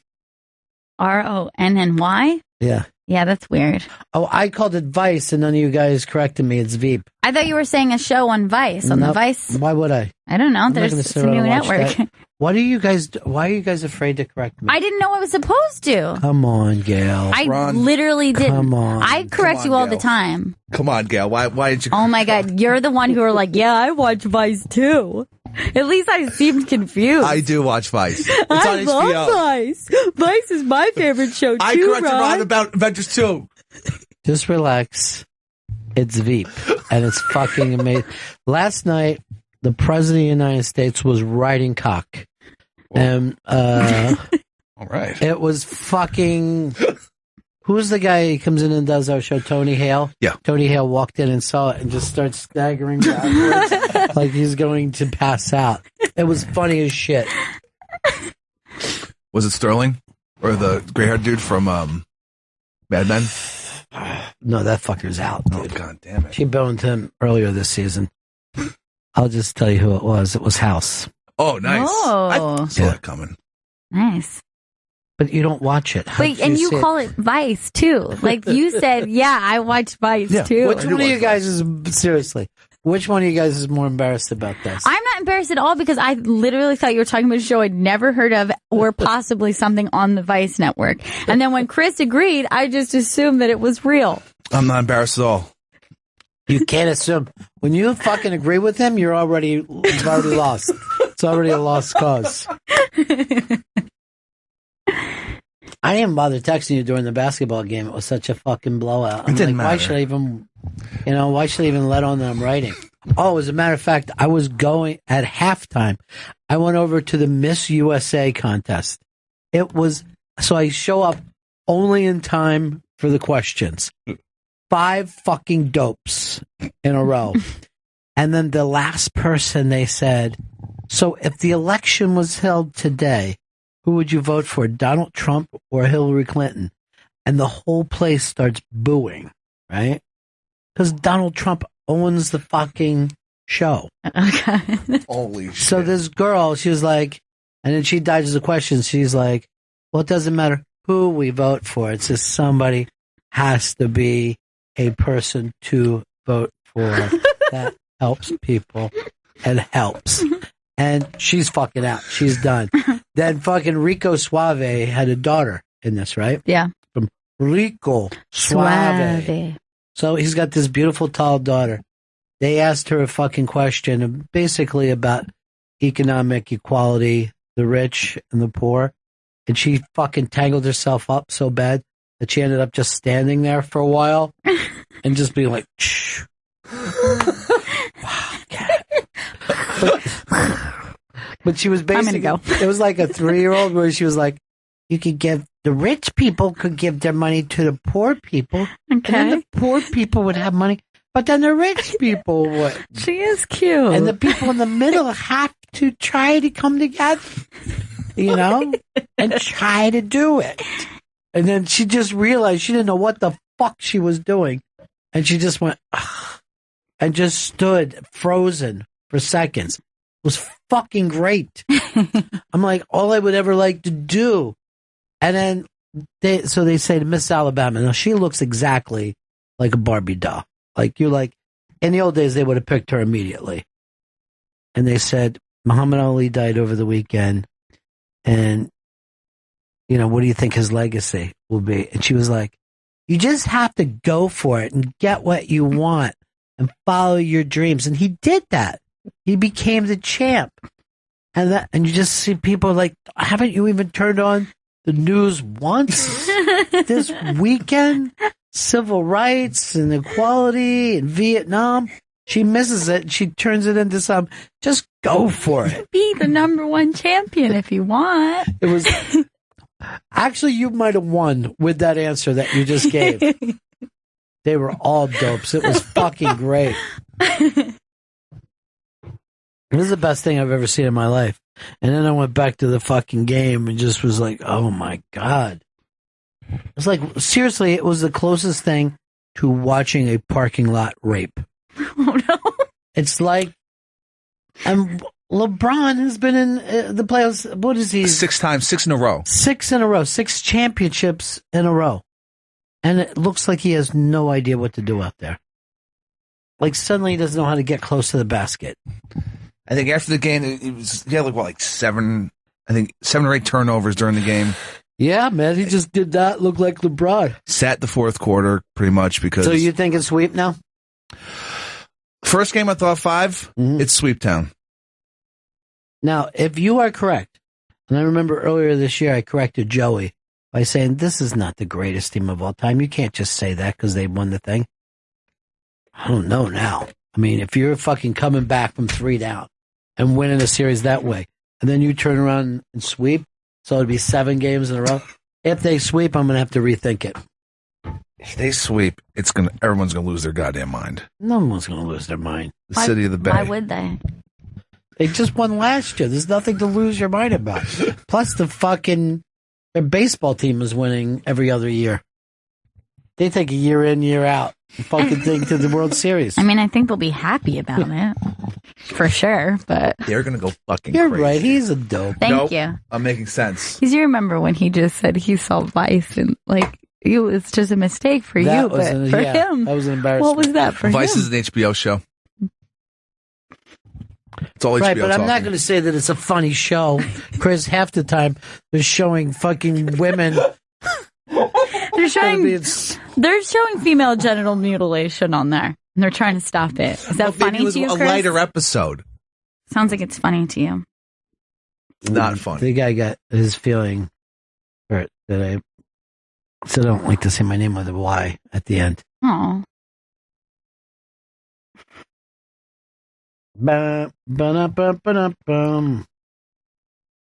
Ronny? Yeah. Yeah, that's weird. Oh, I called it Vice, and none of you guys corrected me. It's Veep. I thought you were saying a show on Vice, on the Vice. Why would I? I don't know. I'm There's it's a new network. Why are you guys afraid to correct me? I didn't know I was supposed to. Come on, Gail. I literally didn't. Come on. I correct you all Gail. the time. Come on, Gail. Why did you? Oh my God, you're the one who are like, yeah, I watch Vice too. At least I seemed confused. I do watch Vice. It's I on love HBO. Vice. Vice is my favorite show too. I corrected Ron. Ron about Avengers 2. Just relax. It's Veep, and it's fucking amazing. Last night, the President of the United States was riding cock. And, all right. It was fucking... Who's the guy who comes in and does our show? Tony Hale? Yeah. Tony Hale walked in and saw it and just started staggering backwards like he's going to pass out. It was funny as shit. Was it Sterling? Or the gray-haired dude from Mad Men? No, that fucker's out, dude. Oh, God damn it. She boned him earlier this season. I'll just tell you who it was. It was House. Oh, nice. Oh. I saw that coming. Nice. But you don't watch it. How Wait, did and you see call it Vice too. Like you said, yeah, I watch Vice too. Which one of you guys is, seriously, which one of you guys is more embarrassed about this? I'm not embarrassed at all because I literally thought you were talking about a show I'd never heard of or possibly something on the Vice network. And then when Chris agreed, I just assumed that it was real. I'm not embarrassed at all. You can't assume. When you fucking agree with him, you've already lost. It's already a lost cause. I didn't bother texting you during the basketball game. It was such a fucking blowout. It didn't like, why matter. should I even, why should I even let on that I'm writing? Oh, as a matter of fact, I was going at halftime. I went over to the Miss USA contest. So I show up only in time for the questions. 5 fucking dopes in a row. And then the last person they said, so if the election was held today, who would you vote for, Donald Trump or Hillary Clinton? And the whole place starts booing, right? Because Donald Trump owns the fucking show. Okay. Holy shit. So this girl, she was like, and then she dodges the question. She's like, well, it doesn't matter who we vote for. It's just somebody has to be a person to vote for. That helps people. It helps. And she's fucking out. She's done. Then fucking Rico Suave had a daughter in this, right? Yeah. From Rico Suave. So he's got this beautiful, tall daughter. They asked her a fucking question basically about economic equality, the rich and the poor. And she fucking tangled herself up so bad that she ended up just standing there for a while and just being like, shh. But she was basically, it was like a 3-year-old where she was like, you could give, the rich people could give their money to the poor people. Okay. And then the poor people would have money, but then the rich people would. She is cute. And the people in the middle have to try to come together, you know, and try to do it. And then she just realized she didn't know what the fuck she was doing. And she just went, ugh, and just stood frozen for seconds. It was fucking great. I'm like, all I would ever like to do. And then they say to Miss Alabama, now she looks exactly like a Barbie doll. Like you're like, in the old days, they would have picked her immediately. And they said, Muhammad Ali died over the weekend. And, you know, what do you think his legacy will be? And she was like, you just have to go for it and get what you want and follow your dreams. And he did that. He became the champ. And you just see people like, haven't you even turned on the news once this weekend? Civil rights and equality in Vietnam. She misses it and she turns it into some, just go for it. Be the #1 champion if you want. It was, actually, you might have won with that answer that you just gave. They were all dopes. It was fucking great. This is the best thing I've ever seen in my life. And then I went back to the fucking game and just was like, oh my God. It's like, seriously, it was the closest thing to watching a parking lot rape. Oh no. It's like, LeBron has been in the playoffs. What is he? 6 times, 6 in a row. 6 in a row, 6 championships in a row. And it looks like he has no idea what to do out there. Like suddenly he doesn't know how to get close to the basket. I think after the game, he had like 7 or 8 turnovers during the game. Yeah, man, he just did not look like LeBron. Sat the fourth quarter pretty much because. So you think it's sweep now? First game I thought 5. It's sweep town. Now, if you are correct, and I remember earlier this year I corrected Joey by saying this is not the greatest team of all time. You can't just say that because they won the thing. I don't know now. I mean, if you're fucking coming back from 3 down and winning a series that way, and then you turn around and sweep, so it'd be 7 games in a row. If they sweep, I'm gonna have to rethink it. If they sweep, everyone's gonna lose their goddamn mind. No one's gonna lose their mind. The city of the Bay. Why would they? They just won last year. There's nothing to lose your mind about. Plus, their baseball team is winning every other year. They take a year in, year out, fucking thing to the World Series. I mean, I think they'll be happy about it. For sure, but... They're going to go fucking You're crazy. right. He's a dope. Thank you. I'm making sense. Because you remember when he just said he saw Vice and, like, it was just a mistake for you, but for him... That was an embarrassment. What was that for Vice him? is an HBO show. It's all HBO right, but I'm not talking. going to say that it's a funny show. Chris, half the time, they're showing fucking women... They're showing female genital mutilation on there, and they're trying to stop it. Is that funny to you, a Chris? lighter episode. Sounds like it's funny to you. It's not funny. The guy got his feeling hurt that I still don't like to say my name with a Y at the end. Oh.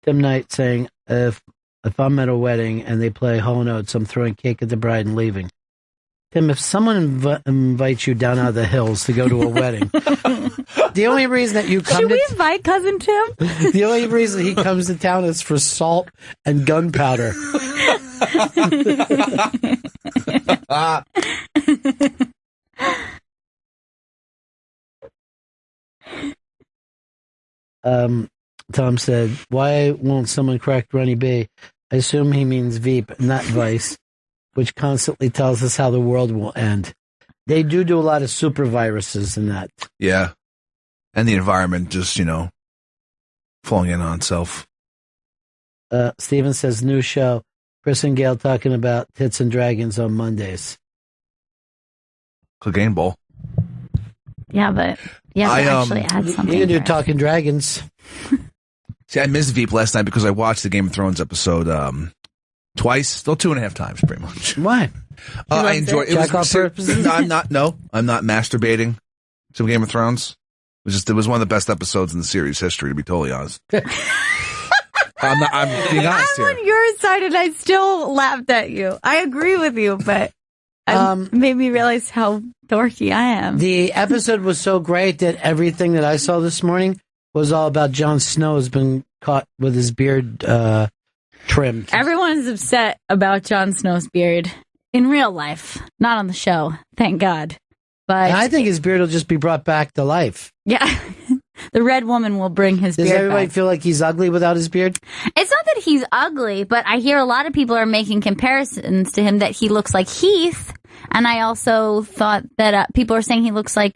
Tim Knight saying, if I'm at a wedding and they play Whole Notes, I'm throwing cake at the bride and leaving. Tim, if someone invites you down out of the hills to go to a wedding, the only reason that you come Should we invite Cousin Tim? The only reason he comes to town is for salt and gunpowder. Tom said, why won't someone correct Ronnie B? I assume he means Veep, not Vice, which constantly tells us how the world will end. They do a lot of super viruses and that. Yeah. And the environment just, falling in on himself. Steven says, new show. Chris and Gail talking about tits and dragons on Mondays. Clegane Bowl. Yeah, but I actually add something. You can do first. Talking Dragons. See, I missed Veep last night because I watched the Game of Thrones episode twice, still 2.5 times, pretty much. Why? I enjoyed it. Jack off purposes? No, I'm not masturbating to Game of Thrones. It was one of the best episodes in the series history, to be totally honest. I'm being honest I'm here. on your side, and I still laughed at you. I agree with you, but it made me realize how dorky I am. The episode was so great that everything that I saw this morning was all about Jon Snow has been caught with his beard trimmed. Everyone's upset about Jon Snow's beard in real life, not on the show. Thank God. But And I think his beard will just be brought back to life. yeah, the red woman will bring his Does beard everybody back. feel like he's ugly without his beard? It's not that he's ugly, but I hear a lot of people are making comparisons to him that he looks like Heath. And I also thought that people are saying he looks like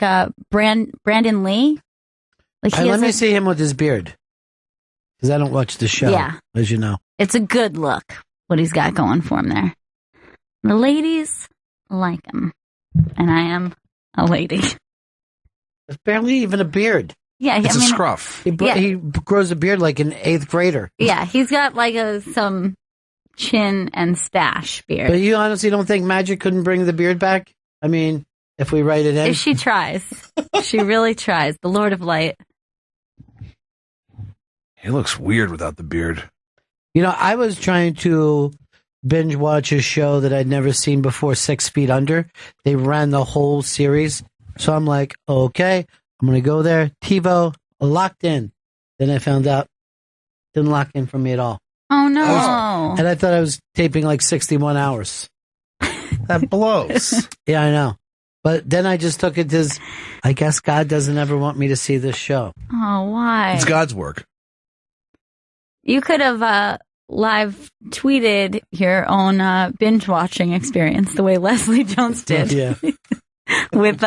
Brandon Lee. Like Let me see him with his beard. Because I don't watch the show, Yeah. as you know. It's a good look, what he's got going for him there. The ladies like him. And I am a lady. It's barely even a beard. Yeah, It's a scruff. He grows a beard like an 8th grader. Yeah, he's got like some chin and stash beard. But you honestly don't think Magic couldn't bring the beard back? I mean, if we write it in. If she tries. She really tries. The Lord of Light. He looks weird without the beard. You know, I was trying to binge watch a show that I'd never seen before, 6 Feet Under. They ran the whole series. So I'm like, okay, I'm going to go there. TiVo, locked in. Then I found out, didn't lock in for me at all. Oh, no. And I thought I was taping like 61 hours. That blows. Yeah, I know. But then I just took it as, I guess God doesn't ever want me to see this show. Oh, why? It's God's work. You could have live tweeted your own binge watching experience the way Leslie Jones did. Yeah. With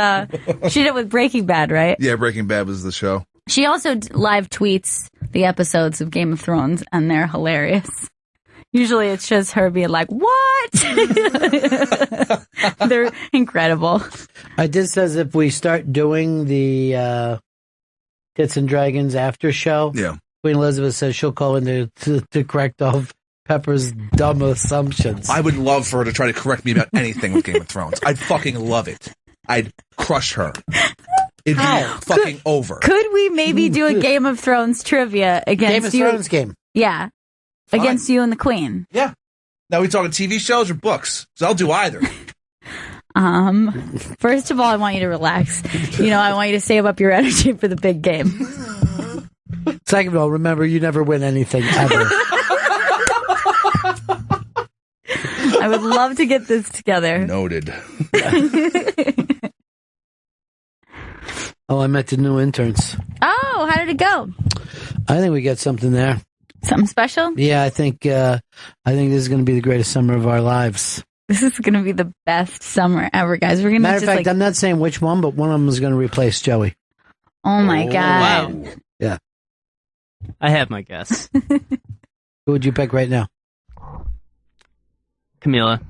she did it with Breaking Bad, right? Yeah, Breaking Bad was the show. She also live tweets the episodes of Game of Thrones, and they're hilarious. Usually it's just her being like, what? They're incredible. I did says if we start doing the Tits and Dragons after show, yeah. Queen Elizabeth says she'll call in to correct all of Pepper's dumb assumptions. I would love for her to try to correct me about anything with Game of Thrones. I'd fucking love it. I'd crush her. It'd be fucking over. Could we maybe do a Game of Thrones trivia against Game of you? Thrones game. Yeah. Fine. Against you and the Queen. Yeah. Now we talking TV shows or books? So I'll do either. First of all, I want you to relax. I want you to save up your energy for the big game. Second of all, remember, you never win anything ever. I would love to get this together. Noted. Oh, I met the new interns. Oh, how did it go? I think we got something there. Something special? Yeah, I think this is going to be the greatest summer of our lives. This is going to be the best summer ever, guys. We're going to Matter of just fact, I'm not saying which one, but one of them is going to replace Joey. oh my God. Wow. Yeah. I have my guess. Who would you pick right now? Camila.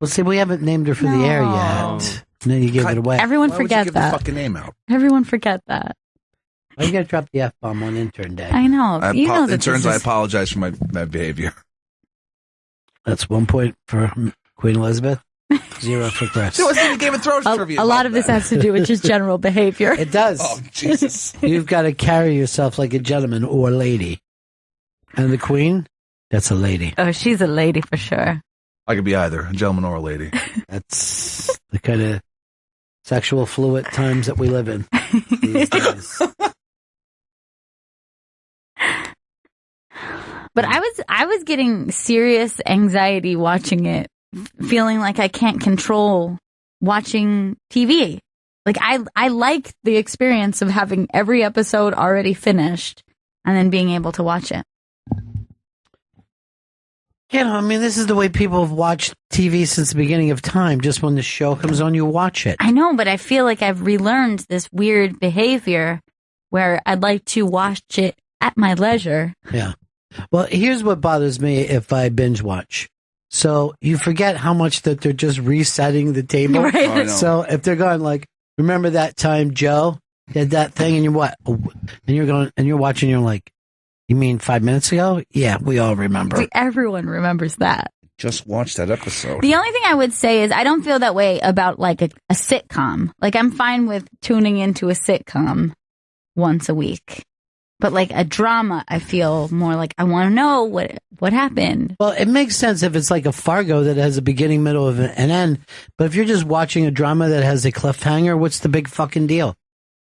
Well, see, we haven't named her for the air yet. And then you give it away. Everyone Why would you forget give that. the fucking name out? Everyone forget that. Why you got to drop the F-bomb on intern day? I know. You know that Interns, this I is- apologize for my behavior. That's 1 point for Queen Elizabeth, 0 for Chris. It wasn't even Game of Thrones trivia. a lot of this has to do with just general behavior. It does. Oh, Jesus. You've got to carry yourself like a gentleman or lady. And the Queen, that's a lady. Oh, she's a lady for sure. I could be either, a gentleman or a lady. That's the kind of sexual fluid times that we live in these days. But I was getting serious anxiety watching it, feeling like I can't control watching TV. Like I like the experience of having every episode already finished and then being able to watch it. You know, I mean, this is the way people have watched TV since the beginning of time. Just when the show comes on, you watch it. I know, but I feel like I've relearned this weird behavior where I'd like to watch it at my leisure. Yeah. Well, here's what bothers me if I binge watch. So you forget how much that they're just resetting the table. Right. Oh, I know. So if they're going like, remember that time Joe did that thing and you're going and you're watching, you're like, you mean 5 minutes ago? Yeah, we all remember. Everyone remembers that. Just watched that episode. The only thing I would say is I don't feel that way about like a sitcom. Like I'm fine with tuning into a sitcom once a week. But like a drama, I feel more like I want to know what happened. Well, it makes sense if it's like a Fargo that has a beginning, middle, of an end. But if you're just watching a drama that has a cliffhanger, what's the big fucking deal?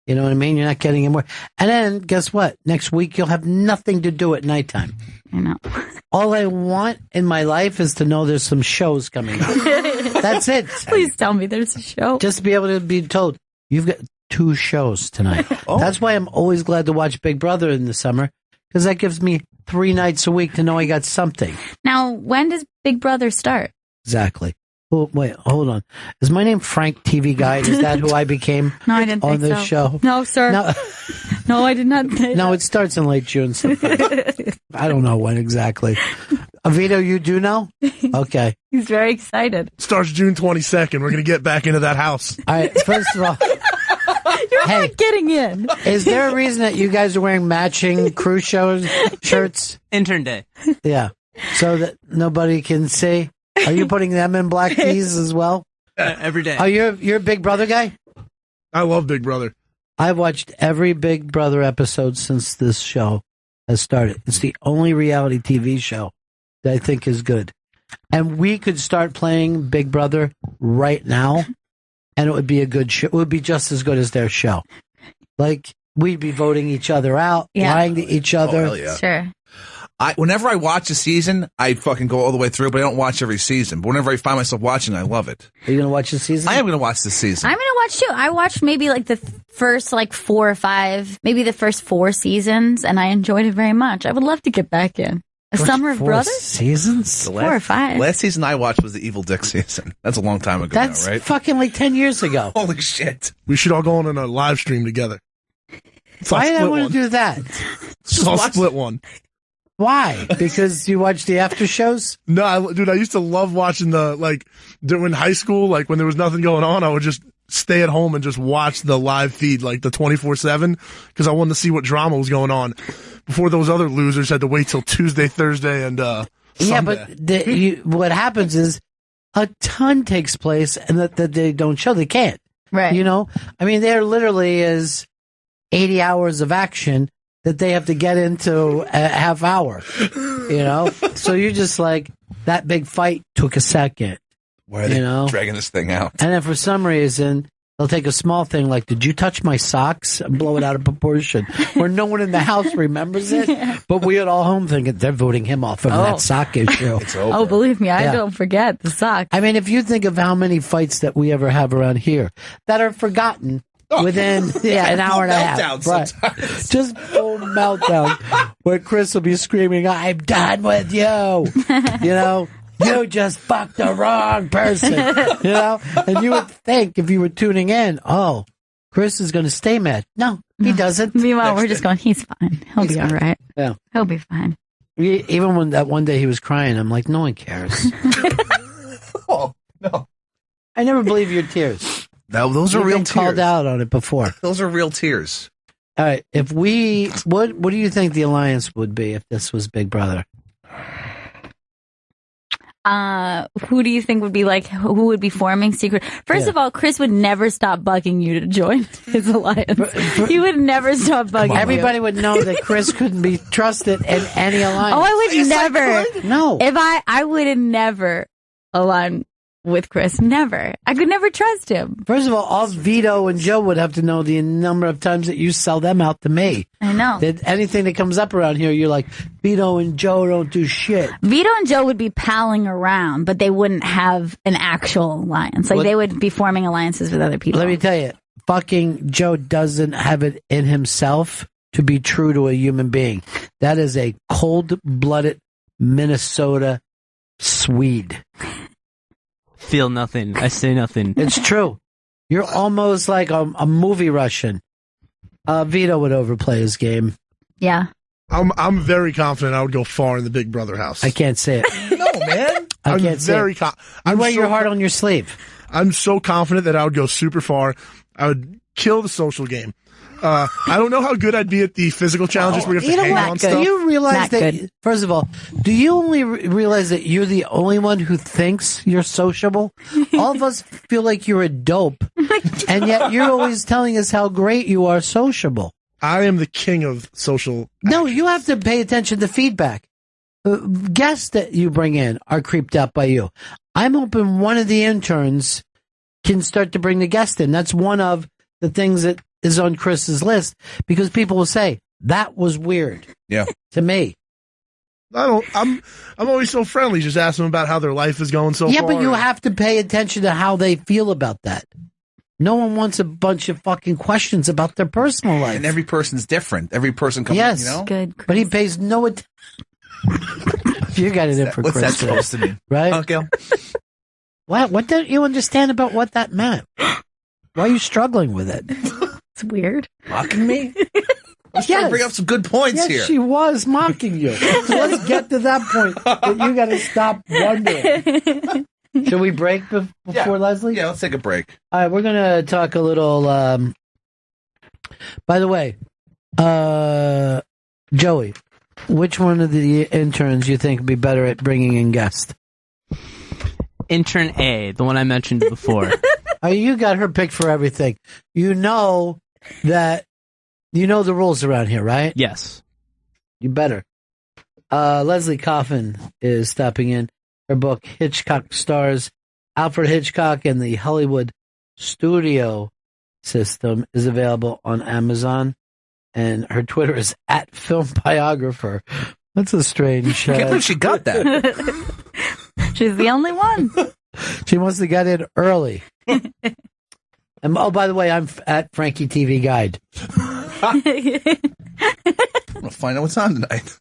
You know what I mean? You're not getting it more. And then guess what? Next week you'll have nothing to do at nighttime. I know. All I want in my life is to know there's some shows coming up. That's it. Please tell me there's a show. Just to be able to be told, you've got 2 shows tonight. That's why I'm always glad to watch Big Brother in the summer, because that gives me 3 nights a week to know I got something. Now, when does Big Brother start? Exactly. Oh, wait, hold on. Is my name Frank TV Guide? Is that who I became No, I didn't on think this so. show? No, sir. No, I did not think No, it starts in late June. I don't know when exactly. Vito, you do know? Okay. He's very excited. Starts June 22nd. We're going to get back into that house. All right, first of all, You're not getting in. is there a reason that you guys are wearing matching cruise shirts? Intern day. Yeah. So that nobody can see? Are you putting them in black keys as well? Every day. Oh, you're a Big Brother guy? I love Big Brother. I've watched every Big Brother episode since this show has started. It's the only reality TV show that I think is good. And we could start playing Big Brother right now, and it would be a good show. It would be just as good as their show. Like, we'd be voting each other out, lying to each other. hell yeah. Sure. Whenever I watch a season, I fucking go all the way through, but I don't watch every season. But whenever I find myself watching, I love it. Are you going to watch this season? I am going to watch this season. I'm going to watch too. I watched maybe like the first like 4 or 5, maybe the first 4 seasons, and I enjoyed it very much. I would love to get back in. A Summer of 4 Brothers? seasons? The 4 or 5. Last season I watched was the Evil Dick season. That's a long time ago That's now, right? fucking like 10 years ago. Holy shit. We should all go on a live stream together. So Why did I split want one. to do that? So I'll split one. Why? Because you watch the after shows? No, dude, I used to love watching during high school, like when there was nothing going on, I would just stay at home and just watch the live feed, like the 24/7, because I wanted to see what drama was going on before those other losers had to wait till Tuesday, Thursday, and Yeah, Sunday. but what happens is a ton takes place and that they don't show. They can't. Right. You know? I mean, there literally is 80 hours of action that they have to get into a half hour. You know? So you're just like, that big fight took a second. Why are they dragging this thing out? And then for some reason, they'll take a small thing like, did you touch my socks? And blow it out of proportion. Where no one in the house remembers it. But we at all home thinking they're voting him off of that sock issue. Oh, believe me, I Yeah. don't forget the sock. I mean, if you think of how many fights that we ever have around here that are forgotten within an hour and a half. Right. Just full meltdown where Chris will be screaming, I'm done with you. You know? You just fucked the wrong person, you know? And you would think if you were tuning in, oh, Chris is going to stay mad. No, he doesn't. Meanwhile, we're just going, he's fine. He'll be all right. Yeah. He'll be fine. Even when that one day he was crying, I'm like, no one cares. Oh, no. I never believe your tears. Now, those are You've real been tears. called out on it before. Those are real tears. All right. If we, what do you think the alliance would be if this was Big Brother? Who do you think would be like, who would be forming secret? First of all, Chris would never stop bugging you to join his alliance. He would never stop bugging you. Everybody would know that Chris couldn't be trusted in any alliance. Oh, I would never. No. If I would never align with Chris. Never. I could never trust him. First of all Vito and Joe would have to know the number of times that you sell them out to me. I know. That anything that comes up around here, you're like, Vito and Joe don't do shit. Vito and Joe would be palling around, but they wouldn't have an actual alliance. Like, they would be forming alliances with other people. Let me tell you, fucking Joe doesn't have it in himself to be true to a human being. That is a cold-blooded Minnesota Swede. Feel nothing. I say nothing. It's true. You're almost like a movie Russian. Vito would overplay his game. Yeah. I'm very confident I would go far in the Big Brother house. I can't say it. No, man. I can't say it. I'm wear your heart on your sleeve. I'm so confident that I would go super far. I would kill the social game. I don't know how good I'd be at the physical challenges where you have to hang on stuff. Do you realize that, first of all, do you only realize that you're the only one who thinks you're sociable? All of us feel like you're a dope, and yet you're always telling us how great you are sociable. I am the king of social. No, you have to pay attention to feedback. Guests that you bring in are creeped out by you. I'm hoping one of the interns can start to bring the guest in. That's one of the things that is on Chris's list, because people will say that was weird. Yeah, to me. I'm always so friendly. Just ask them about how their life is going so far. Yeah, but you have to pay attention to how they feel about that. No one wants a bunch of fucking questions about their personal life. And every person's different. Every person comes, yes, you know? Good, but he pays no attention. You got it in for What's Chris that supposed to mean? Right? Okay. What don't you understand about what that meant? Why are you struggling with it? It's weird. Mocking me? I was trying to bring up some good points here. She was mocking you. So let's get to that point that you got to stop wondering. Should we break before Leslie? Yeah, let's take a break. All right, we're going to talk a little. By the way, Joey, which one of the interns you think would be better at bringing in guests? Intern A, the one I mentioned before. Oh, you got her picked for everything. You know the rules around here, right? Yes. You better. Leslie Coffin is stopping in. Her book, Hitchcock Stars, Alfred Hitchcock and the Hollywood Studio System, is available on Amazon. And her Twitter is @filmbiographer. That's a strange... I can't believe she got that. She's the only one. She must have got in early. And oh, by the way, I'm at Frankie TV Guide. I'm going to find out what's on tonight.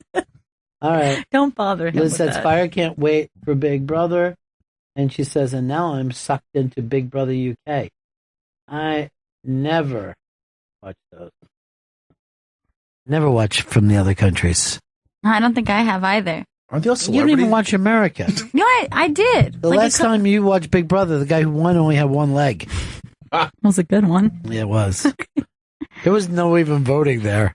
All right. Don't bother him. Liz with says, that. Fire can't wait for Big Brother. And she says, and now I'm sucked into Big Brother UK. I never watch those. Never watch from the other countries. I don't think I have either. Aren't they all You celebrities? didn't even watch America. No, I did. The last time you watched Big Brother, the guy who won only had one leg. Was a good one. Yeah, it was. There was no even voting there.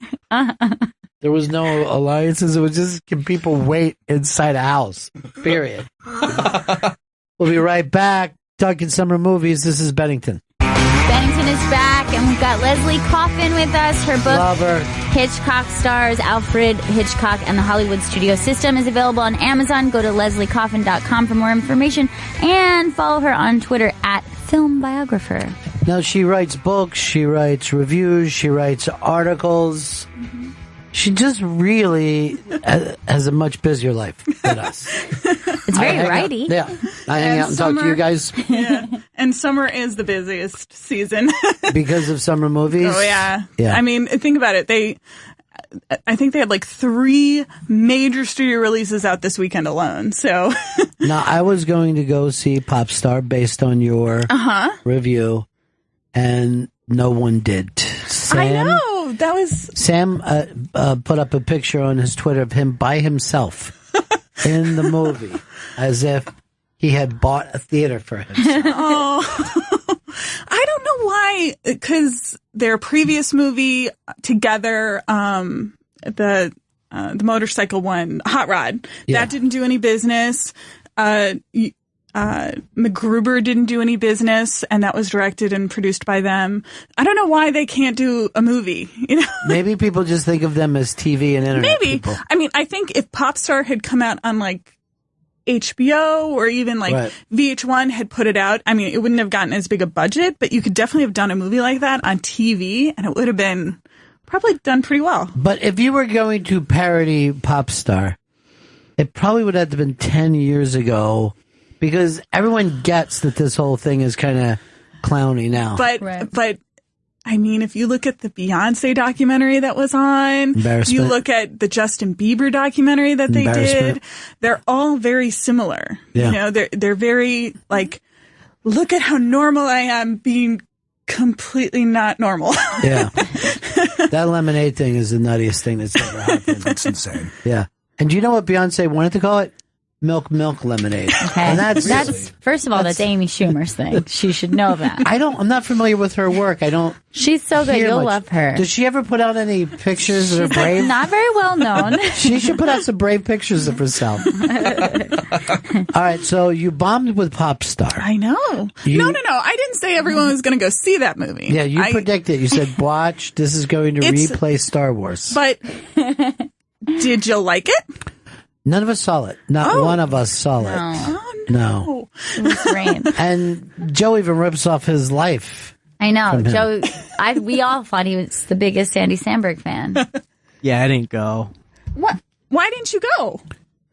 There was no alliances. It was just, can people wait inside a house? Period. We'll be right back. Talking summer movies. This is Bennington. Bennington is back, and we've got Leslie Coffin with us. Her book, Love her. Hitchcock Stars, Alfred Hitchcock and the Hollywood Studio System, is available on Amazon. Go to lesliecoffin.com for more information, and follow her on Twitter @filmbiographer. Now, she writes books, she writes reviews, she writes articles. She just really has a much busier life than us. It's very righty. Yeah. I hang out and talk to you guys Yeah. And summer is the busiest season. because of summer movies. Oh, yeah. Yeah. I mean, think about it. I think they had like 3 major studio releases out this weekend alone. So Now, I was going to go see Popstar based on your review, and no one did. Sam, I know. That was... Sam put up a picture on his Twitter of him by himself in the movie, as if he had bought a theater for himself. Oh, I don't know why, because their previous movie together, the motorcycle one, Hot Rod, that didn't do any business. MacGruber didn't do any business, and that was directed and produced by them. I don't know why they can't do a movie, you know? Maybe people just think of them as TV and internet people. I mean, I think if Popstar had come out on like HBO or even like VH1 had put it out, I mean, it wouldn't have gotten as big a budget, but you could definitely have done a movie like that on TV, and it would have been probably done pretty well. But if you were going to parody Popstar, it probably would have been 10 years ago, because everyone gets that this whole thing is kind of clowny now. But I mean, if you look at the Beyonce documentary that was on, you look at the Justin Bieber documentary that they did, they're all very similar. Yeah. You know, they're very like, look at how normal I am being completely not normal. Yeah. That lemonade thing is the nuttiest thing that's ever happened. It's insane. Yeah. And do you know what Beyonce wanted to call it? Milk lemonade. Okay. And That's first of all, that's Amy Schumer's thing. She should know that. I'm not familiar with her work. I don't. She's so good. hear You'll much. love her. Does she ever put out any pictures that are She's brave? not very well known. She should put out some brave pictures of herself. All right, so you bombed with Popstar. I know. No. I didn't say everyone was going to go see that movie. Yeah, you predicted. You said, watch, this is going to It's- replay Star Wars. But did you like it? None of us saw it. Not one of us saw it. Oh, No. It was rain. And Joe even rips off his life. I know. From him. Joe, we all thought he was the biggest Andy Samberg fan. Yeah, I didn't go. What? Why didn't you go?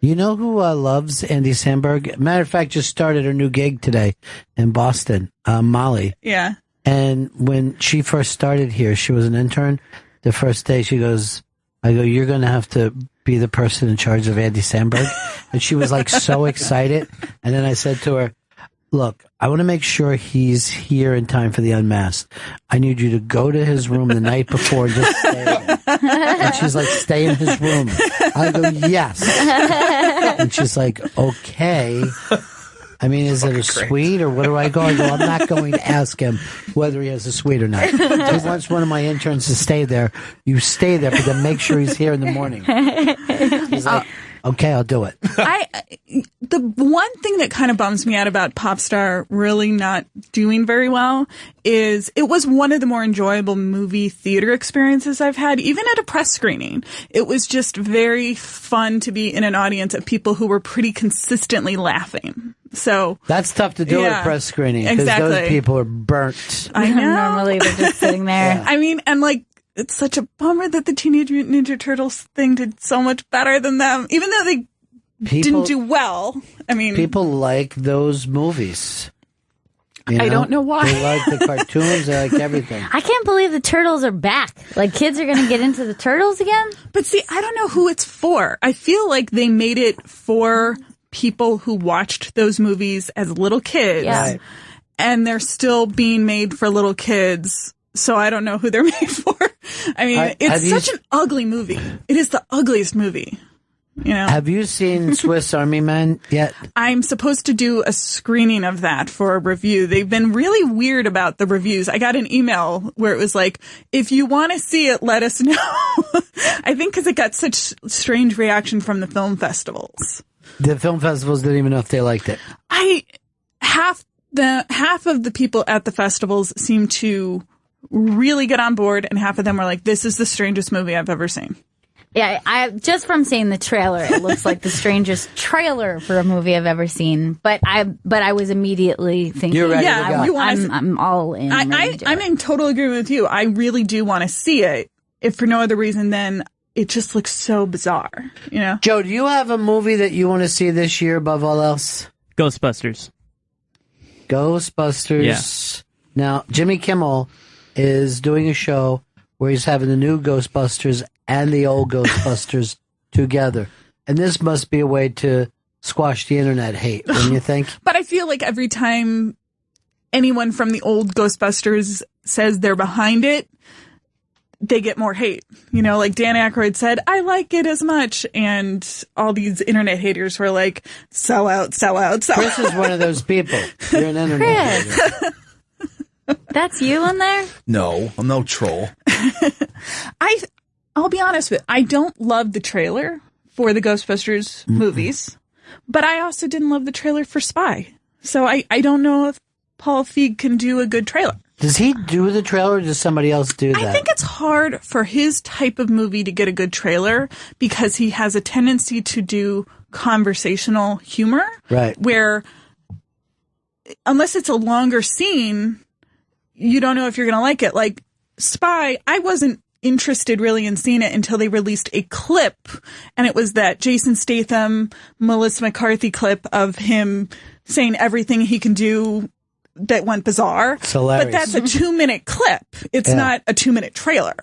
You know who loves Andy Samberg? Matter of fact, just started her new gig today in Boston, Molly. Yeah. And when she first started here, she was an intern. The first day she goes, I go, you're going to have to be the person in charge of Andy Samberg. And she was like so excited. And then I said to her, look, I want to make sure he's here in time for the Unmasked. I need you to go to his room the night before and just stay there. And she's like, stay in his room. I go, yes. And she's like, okay. I mean, is it a suite or what do I go? I go, I'm not going to ask him whether he has a suite or not. He wants one of my interns to stay there. You stay there, but then make sure he's here in the morning. He's like, okay, I'll do it. The one thing that kind of bums me out about Popstar really not doing very well is it was one of the more enjoyable movie theater experiences I've had, even at a press screening. It was just very fun to be in an audience of people who were pretty consistently laughing. So that's tough to do at a press screening because those people are burnt. I know. Normally they're just sitting there. Yeah. I mean, and like, it's such a bummer that the Teenage Mutant Ninja Turtles thing did so much better than them, even though they didn't do well. I mean, people like those movies. You I don't know why. They like the cartoons. They like everything. I can't believe the Turtles are back. Like, kids are going to get into the Turtles again? But see, I don't know who it's for. I feel like they made it for people who watched those movies as little kids. Yeah. Right. And they're still being made for little kids. So I don't know who they're made for. I mean, it's such an ugly movie. It is the ugliest movie. You know? Have you seen Swiss Army Man yet? I'm supposed to do a screening of that for a review. They've been really weird about the reviews. I got an email where it was like, if you want to see it, let us know. I think because it got such strange reaction from the film festivals. The film festivals didn't even know if they liked it. Half of the people at the festivals seem to really get on board, and half of them are like, this is the strangest movie I've ever seen. Yeah, I just from seeing the trailer, it looks like the strangest trailer for a movie I've ever seen. But I was immediately thinking, you're ready to go. I'm all in. I'm in total agreement with you. I really do want to see it, if for no other reason than it just looks so bizarre. You know, Joe, do you have a movie that you want to see this year above all else? Ghostbusters. Ghostbusters. Yeah. Now, Jimmy Kimmel is doing a show where he's having the new Ghostbusters and the old Ghostbusters together. And this must be a way to squash the internet hate, wouldn't you think? But I feel like every time anyone from the old Ghostbusters says they're behind it, they get more hate. You know, like Dan Aykroyd said, I like it as much. And all these internet haters were like, sell out, sell out, sell out. Chris is one of those people. You're an internet hater. That's you in there? No, I'm no troll. I'll be honest with you, I don't love the trailer for the Ghostbusters movies, but I also didn't love the trailer for Spy. So I don't know if Paul Feig can do a good trailer. Does he do the trailer or does somebody else do that? I think it's hard for his type of movie to get a good trailer because he has a tendency to do conversational humor. Right. Where, unless it's a longer scene, you don't know if you're going to like it. Like Spy, I wasn't interested really in seeing it until they released a clip, and it was that Jason Statham, Melissa McCarthy clip of him saying everything he can do that went bizarre. It's hilarious. But that's a 2-minute clip. It's not a 2-minute trailer.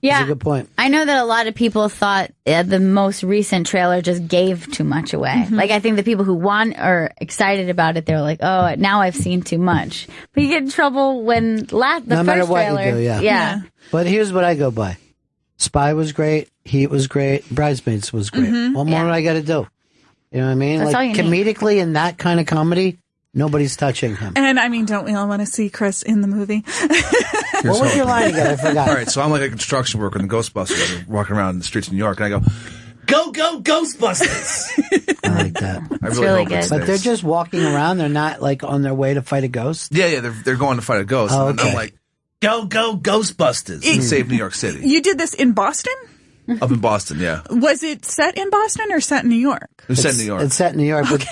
Yeah. That's a good point. I know that a lot of people thought the most recent trailer just gave too much away. Like, I think the people who are excited about it, they're like, oh, now I've seen too much. But you get in trouble when the No first matter what trailer. you do, Yeah. But here's what I go by. Spy was great. Heat was great. Bridesmaids was great. What more do I got to do? You know what I mean? That's all like, you need. comedically, in that kind of comedy, nobody's touching him. And I mean, don't we all want to see Chris in the movie? What was your line again? I forgot. All right, so I'm like a construction worker in the Ghostbusters. I'm walking around the streets of New York, and I go, "Go, go, Ghostbusters!" I like that. I really hope it But they're stays. just walking around. They're not like on their way to fight a ghost. Yeah, they're going to fight a ghost. Oh, And okay. I'm like, "Go, go, Ghostbusters!" And save New York City. You did this in Boston? Up in Boston, yeah. Was it set in Boston or set in New York? It was set in New York. It's set in New York. But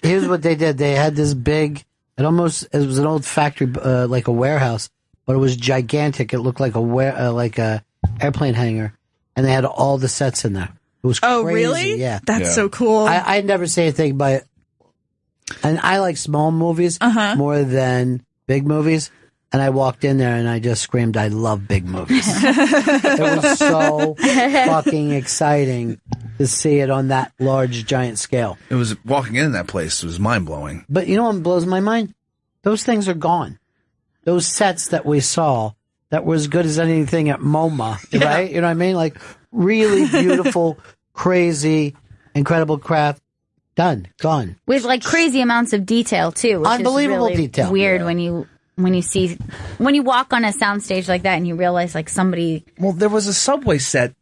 here's what they did. They had this big. It was an old factory, like a warehouse, but it was gigantic. It looked like a airplane hangar, and they had all the sets in there. It was Oh, crazy. really? Yeah, That's so cool. I'd never say anything by it. And I like small movies more than big movies. And I walked in there and I just screamed, I love big movies. It was so fucking exciting to see it on that large, giant scale. It was walking in that place. It was mind blowing. But you know what blows my mind? Those things are gone. Those sets that we saw that were as good as anything at MoMA, right? You know what I mean? Like really beautiful, crazy, incredible craft. Done. Gone. With like crazy amounts of detail too. Which Unbelievable is really detail. Weird when you walk on a soundstage like that and you realize like somebody. Well, there was a subway set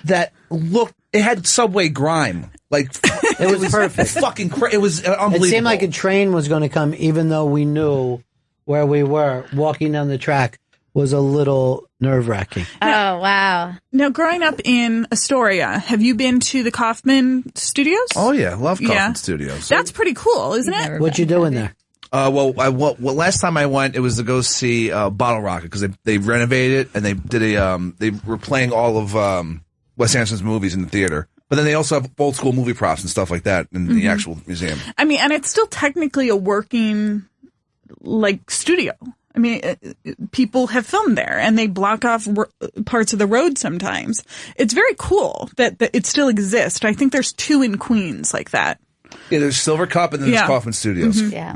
that it had subway grime. Like it was perfect. Fucking it was unbelievable. It seemed like a train was going to come, even though we knew where we were. Walking down the track was a little nerve-wracking. Oh, wow. Now, growing up in Astoria, have you been to the Kaufman Studios? Oh yeah, love Kaufman Studios. That's pretty cool, isn't it? What you doing there? Well, last time I went, it was to go see Bottle Rocket because they renovated it and they did they were playing all of Wes Anderson's movies in the theater. But then they also have old school movie props and stuff like that in the actual museum. I mean, and it's still technically a working, like, studio. I mean, people have filmed there, and they block off parts of the road sometimes. It's very cool that it still exists. I think there's 2 in Queens like that. Yeah, there's Silver Cup and then there's Kaufman Studios. Yeah.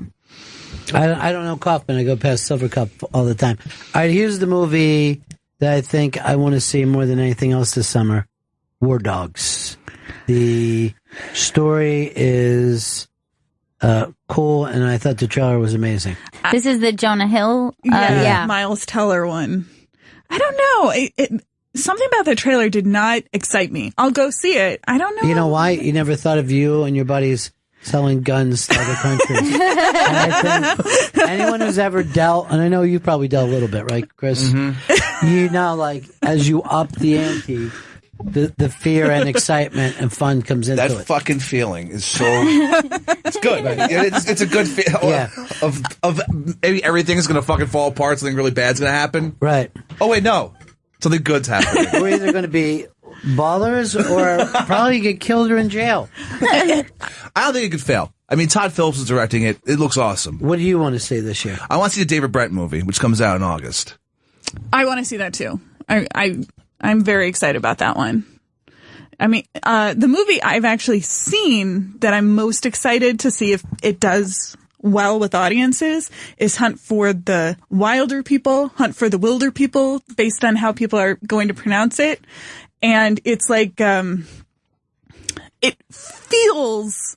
I don't know Kaufman. I go past Silver Cup all the time. All right, here's the movie that I think I want to see more than anything else this summer. War Dogs. The story is cool, and I thought the trailer was amazing. This is the Jonah Hill. Miles Teller one. I don't know. Something about the trailer did not excite me. I'll go see it. I don't know. You know why? You never thought of you and your buddies selling guns to other countries. And I think anyone who's ever dealt, and I know you probably dealt a little bit, right, Chris? You know, like, as you up the ante, the fear and excitement and fun comes into That it. fucking feeling is so it's good. It's a good feeling of maybe everything is going to fucking fall apart. Something really bad's going to happen. Right. Oh wait, no, something good's happening. We're either going to be ballers or probably get killed or in jail. I don't think it could fail. I mean, Todd Phillips is directing it. It looks awesome. What do you want to see this year? I want to see the David Brent movie, which comes out in August. I want to see that too. I'm very excited about that one. I mean, the movie I've actually seen that I'm most excited to see if it does well with audiences is Hunt for the Wilder People, Hunt for the Wilder People, based on how people are going to pronounce it. And it's like, it feels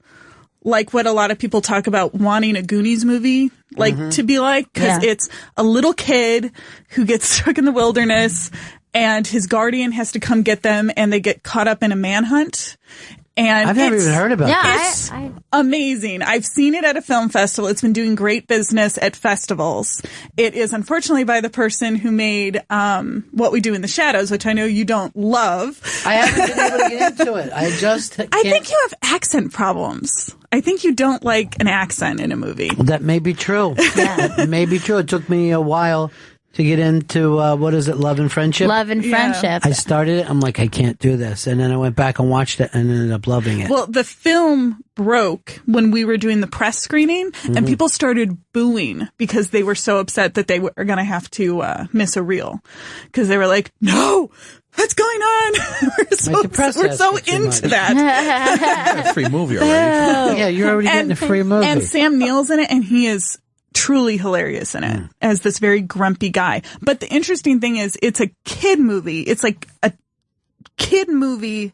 like what a lot of people talk about wanting a Goonies movie, like to be like, because it's a little kid who gets stuck in the wilderness and his guardian has to come get them and they get caught up in a manhunt. And I've never even heard about this. It's amazing. I've seen it at a film festival. It's been doing great business at festivals. It is unfortunately by the person who made What We Do in the Shadows, which I know you don't love. I haven't been able to get into it. I think you have accent problems. I think you don't like an accent in a movie. That may be true. That may be true. It took me a while to get into, what is it, Love and Friendship? Love and Friendship. I started it. I'm like, I can't do this. And then I went back and watched it and ended up loving it. Well, the film broke when we were doing the press screening, and people started booing because they were so upset that they were going to have to miss a reel. Because they were like, no, what's going on? we're so into that. A free movie already. Yeah, you're already getting a free movie. And Sam Neill's in it, and he is truly hilarious in it as this very grumpy guy. But the interesting thing is it's a kid movie. It's like a kid movie,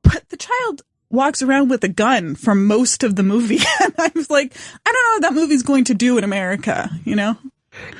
but the child walks around with a gun for most of the movie. And I was like, I don't know what that movie's going to do in America, you know?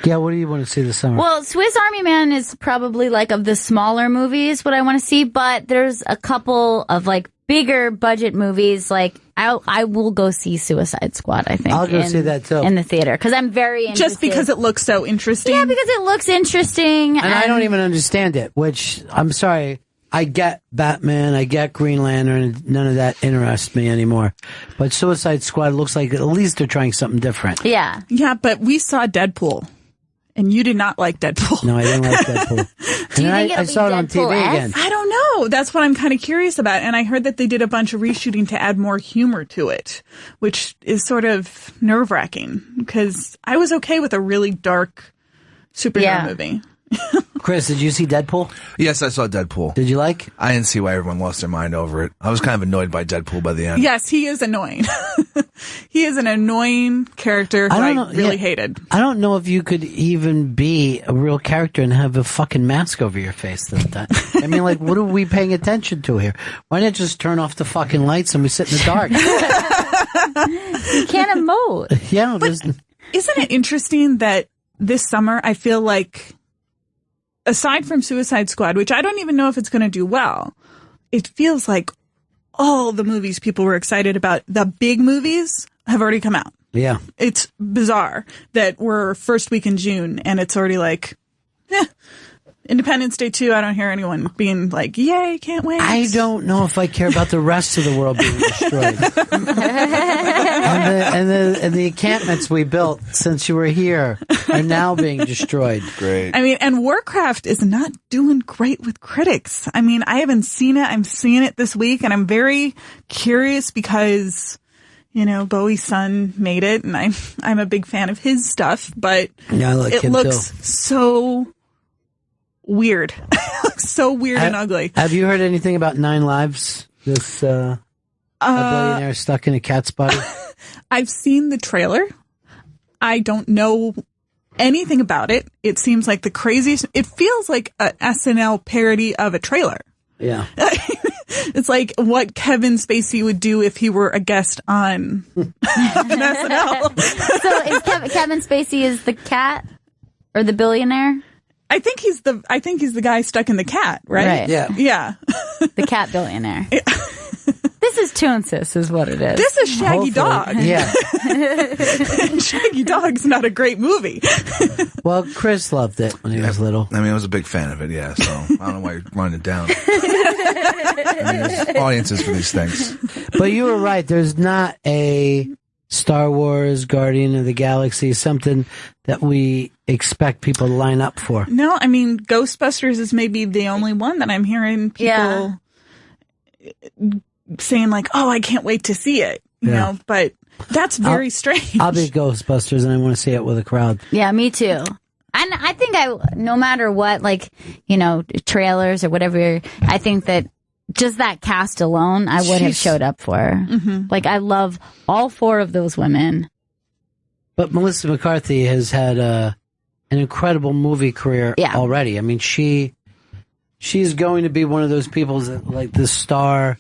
Yeah, what do you want to see this summer? Well, Swiss Army Man is probably like of the smaller movies what I want to see, but there's a couple of like bigger budget movies. Like I will go see Suicide Squad, I think. I'll go see that too. In the theater because I'm very interested. Just because it looks so interesting? Yeah, because it looks interesting. And I don't even understand it, which, I'm sorry, I get Batman, I get Green Lantern, none of that interests me anymore. But Suicide Squad looks like at least they're trying something different. Yeah. Yeah, but we saw Deadpool, and you did not like Deadpool. No, I didn't like Deadpool. Do you think I saw it on TV again. I don't know. That's what I'm kind of curious about. And I heard that they did a bunch of reshooting to add more humor to it, which is sort of nerve-wracking because I was okay with a really dark superhero movie. Chris, did you see Deadpool? Yes, I saw Deadpool. Did you like? I didn't see why everyone lost their mind over it. I was kind of annoyed by Deadpool by the end. Yes, he is annoying. He is an annoying character who I really hated. I don't know if you could even be a real character and have a fucking mask over your face this time. I mean, like, what are we paying attention to here? Why not just turn off the fucking lights and we sit in the dark? You can't emote. Yeah. But isn't it interesting that this summer I feel like, aside from Suicide Squad, which I don't even know if it's going to do well, it feels like all the movies people were excited about, the big movies, have already come out. Yeah. It's bizarre that we're first week in June and it's already like, Independence Day 2, I don't hear anyone being like, yay, can't wait. I don't know if I care about the rest of the world being destroyed. and the encampments we built since you were here are now being destroyed. Great. I mean, and Warcraft is not doing great with critics. I mean, I haven't seen it. I'm seeing it this week, and I'm very curious because, you know, Bowie's son made it, and I'm a big fan of his stuff, but yeah, I like it him looks too. so weird. So weird and ugly. Have you heard anything about 9 Lives? This a billionaire stuck in a cat's body? I've seen the trailer. I don't know anything about it. It seems like the craziest. It feels like a SNL parody of a trailer. Yeah. It's like what Kevin Spacey would do if he were a guest on SNL. So is Kevin Spacey is the cat or the billionaire? I think he's the guy stuck in the cat, right? Right. Yeah. The cat billionaire. This is Toonsis, is what it is. This is Shaggy Dog. Yeah. Shaggy Dog's not a great movie. Well, Chris loved it when he was little. I mean, I was a big fan of it, yeah, so I don't know why you're running it down. I mean, there's audiences for these things. But you were right. There's not a Star Wars, Guardian of the Galaxy, something that we expect people to line up for. No, I mean, Ghostbusters is maybe the only one that I'm hearing people saying like, oh, I can't wait to see it. You know, but that's very strange. I'll be Ghostbusters and I want to see it with a crowd. Yeah, me too. And I think no matter what, like, you know, trailers or whatever, I think that just that cast alone, I would have showed up for. Mm-hmm. Like, I love all 4 of those women. But Melissa McCarthy has had an incredible movie career already. I mean, she's going to be one of those people that, like, the star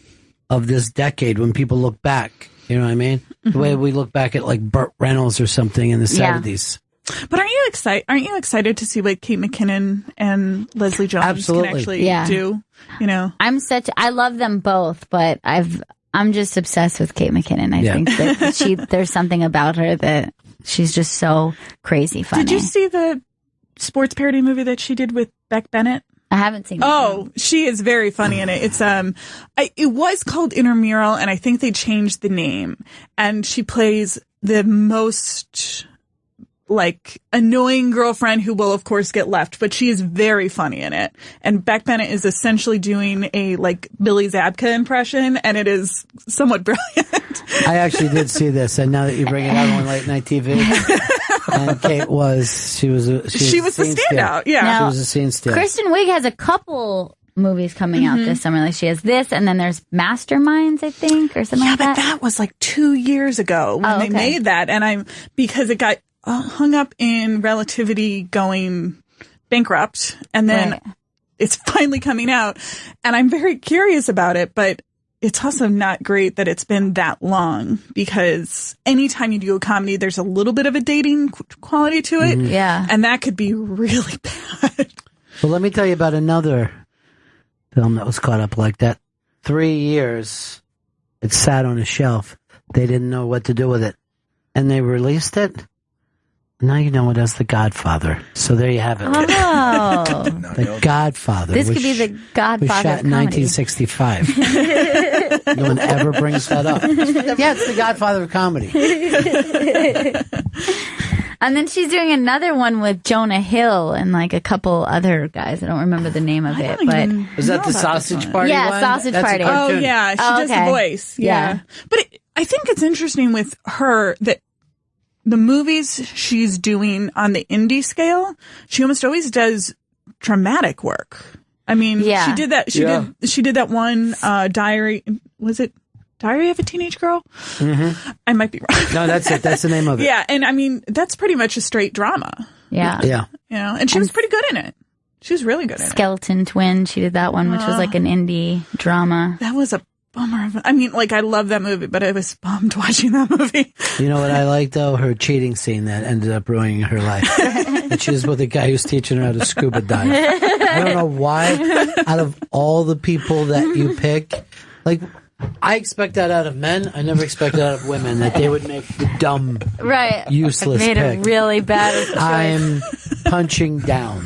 of this decade when people look back. You know what I mean? Mm-hmm. The way we look back at, like, Burt Reynolds or something in the 70s. But aren't you excited to see what Kate McKinnon and Leslie Jones can actually do? You know, I love them both, but I'm just obsessed with Kate McKinnon. I think that there's something about her that she's just so crazy funny. Did you see the sports parody movie that she did with Beck Bennett? I haven't seen it. Oh, she is very funny in it. It's it was called Intramural, and I think they changed the name. And she plays the most like annoying girlfriend who will of course get left, but she is very funny in it. And Beck Bennett is essentially doing a like Billy Zabka impression, and it is somewhat brilliant. I actually did see this, and now that you bring it up on late night TV, and Kate she was the standout. Yeah, Now, she was a scene steal. Kristen Wiig has a couple movies coming out this summer. Like she has this, and then there's Masterminds, I think, or something like that. But that was like 2 years ago when they made that, and because it got hung up in Relativity going bankrupt, and then it's finally coming out, and I'm very curious about it, but it's also not great that it's been that long, because anytime you do a comedy, there's a little bit of a dating quality to it. Yeah. And that could be really bad. Well, let me tell you about another film that was caught up like that. 3 years, it sat on a shelf. They didn't know what to do with it. And they released it. Now you know it as The Godfather. So there you have it. Oh. The Godfather. This could be The Godfather was shot in comedy. 1965. No one ever brings that up. Yeah, it's The Godfather of comedy. And then she's doing another one with Jonah Hill and like a couple other guys. I don't remember the name of it, but was that the Sausage Party? Yeah, one? Sausage That's a Party. cartoon. Oh, yeah. She does the voice. Yeah. But I think it's interesting with her that the movies she's doing on the indie scale, she almost always does dramatic work. I mean, she did that. She did that one Diary. Was it Diary of a Teenage Girl? Mm-hmm. I might be wrong. No, that's it. That's the name of it. Yeah, and I mean that's pretty much a straight drama. Yeah. Yeah. You know, and she was pretty good in it. She was really good in it. Skeleton Twin. She did that one, which was like an indie drama. That was a bummer. I mean, like I love that movie, but I was bummed watching that movie. You know what I like though? Her cheating scene that ended up ruining her life. And she was with a guy who's teaching her how to scuba dive. I don't know why. Out of all the people that you pick, like I expect that out of men. I never expect that out of women, that they would make the dumb, useless made pick. a really bad choice. I'm punching down.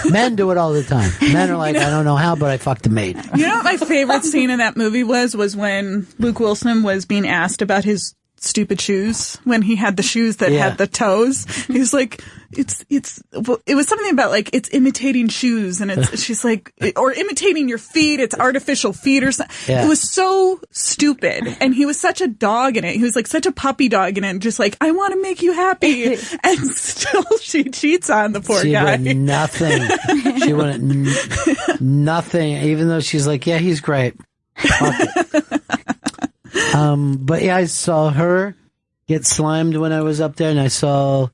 Men do it all the time. Men are like, I don't know how, but I fucked the maid. You know what my favorite scene in that movie was when Luke Wilson was being asked about his stupid shoes, when he had the shoes that had the toes. He was like, it was something about like, it's imitating shoes, and she's like, or imitating your feet, it's artificial feet or something. Yeah. It was so stupid. And he was such a dog in it. He was like such a puppy dog in it, just like, I want to make you happy. And still she cheats on the poor guy. She wanted nothing. She wanted nothing, even though she's like, yeah, he's great. Fuck it. But yeah, I saw her get slimed when I was up there, and I saw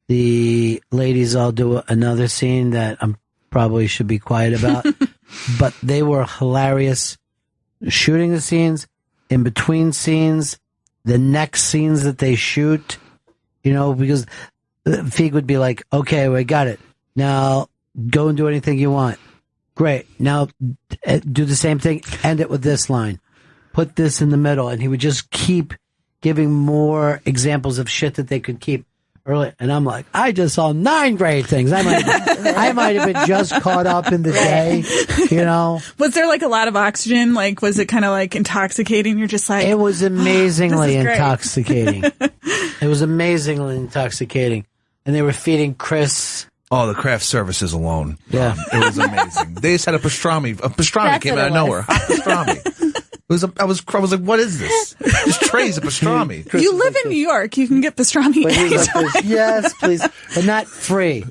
the ladies all do another scene that I'm probably should be quiet about. But they were hilarious shooting the scenes, in between scenes, the next scenes that they shoot, you know, because Feig would be like, okay, we got it. Now go and do anything you want. Great. Now do the same thing. End it with this line. Put this in the middle. And he would just keep giving more examples of shit that they could keep early. And I'm like, I just saw 9 great things. I might have been just caught up in the day, you know. Was there like a lot of oxygen? Like, was it kind of like intoxicating? You're just like, it was amazingly this is great. intoxicating. It was amazingly intoxicating. And they were feeding Chris. Oh, the craft services alone. Yeah. It was amazing. They just had a pastrami. A pastrami That's came what out it of nowhere. Hot pastrami. I was like, what is this? Just trays of pastrami. you live in New York. You can get pastrami But he's anytime. like, yes, please. But not free.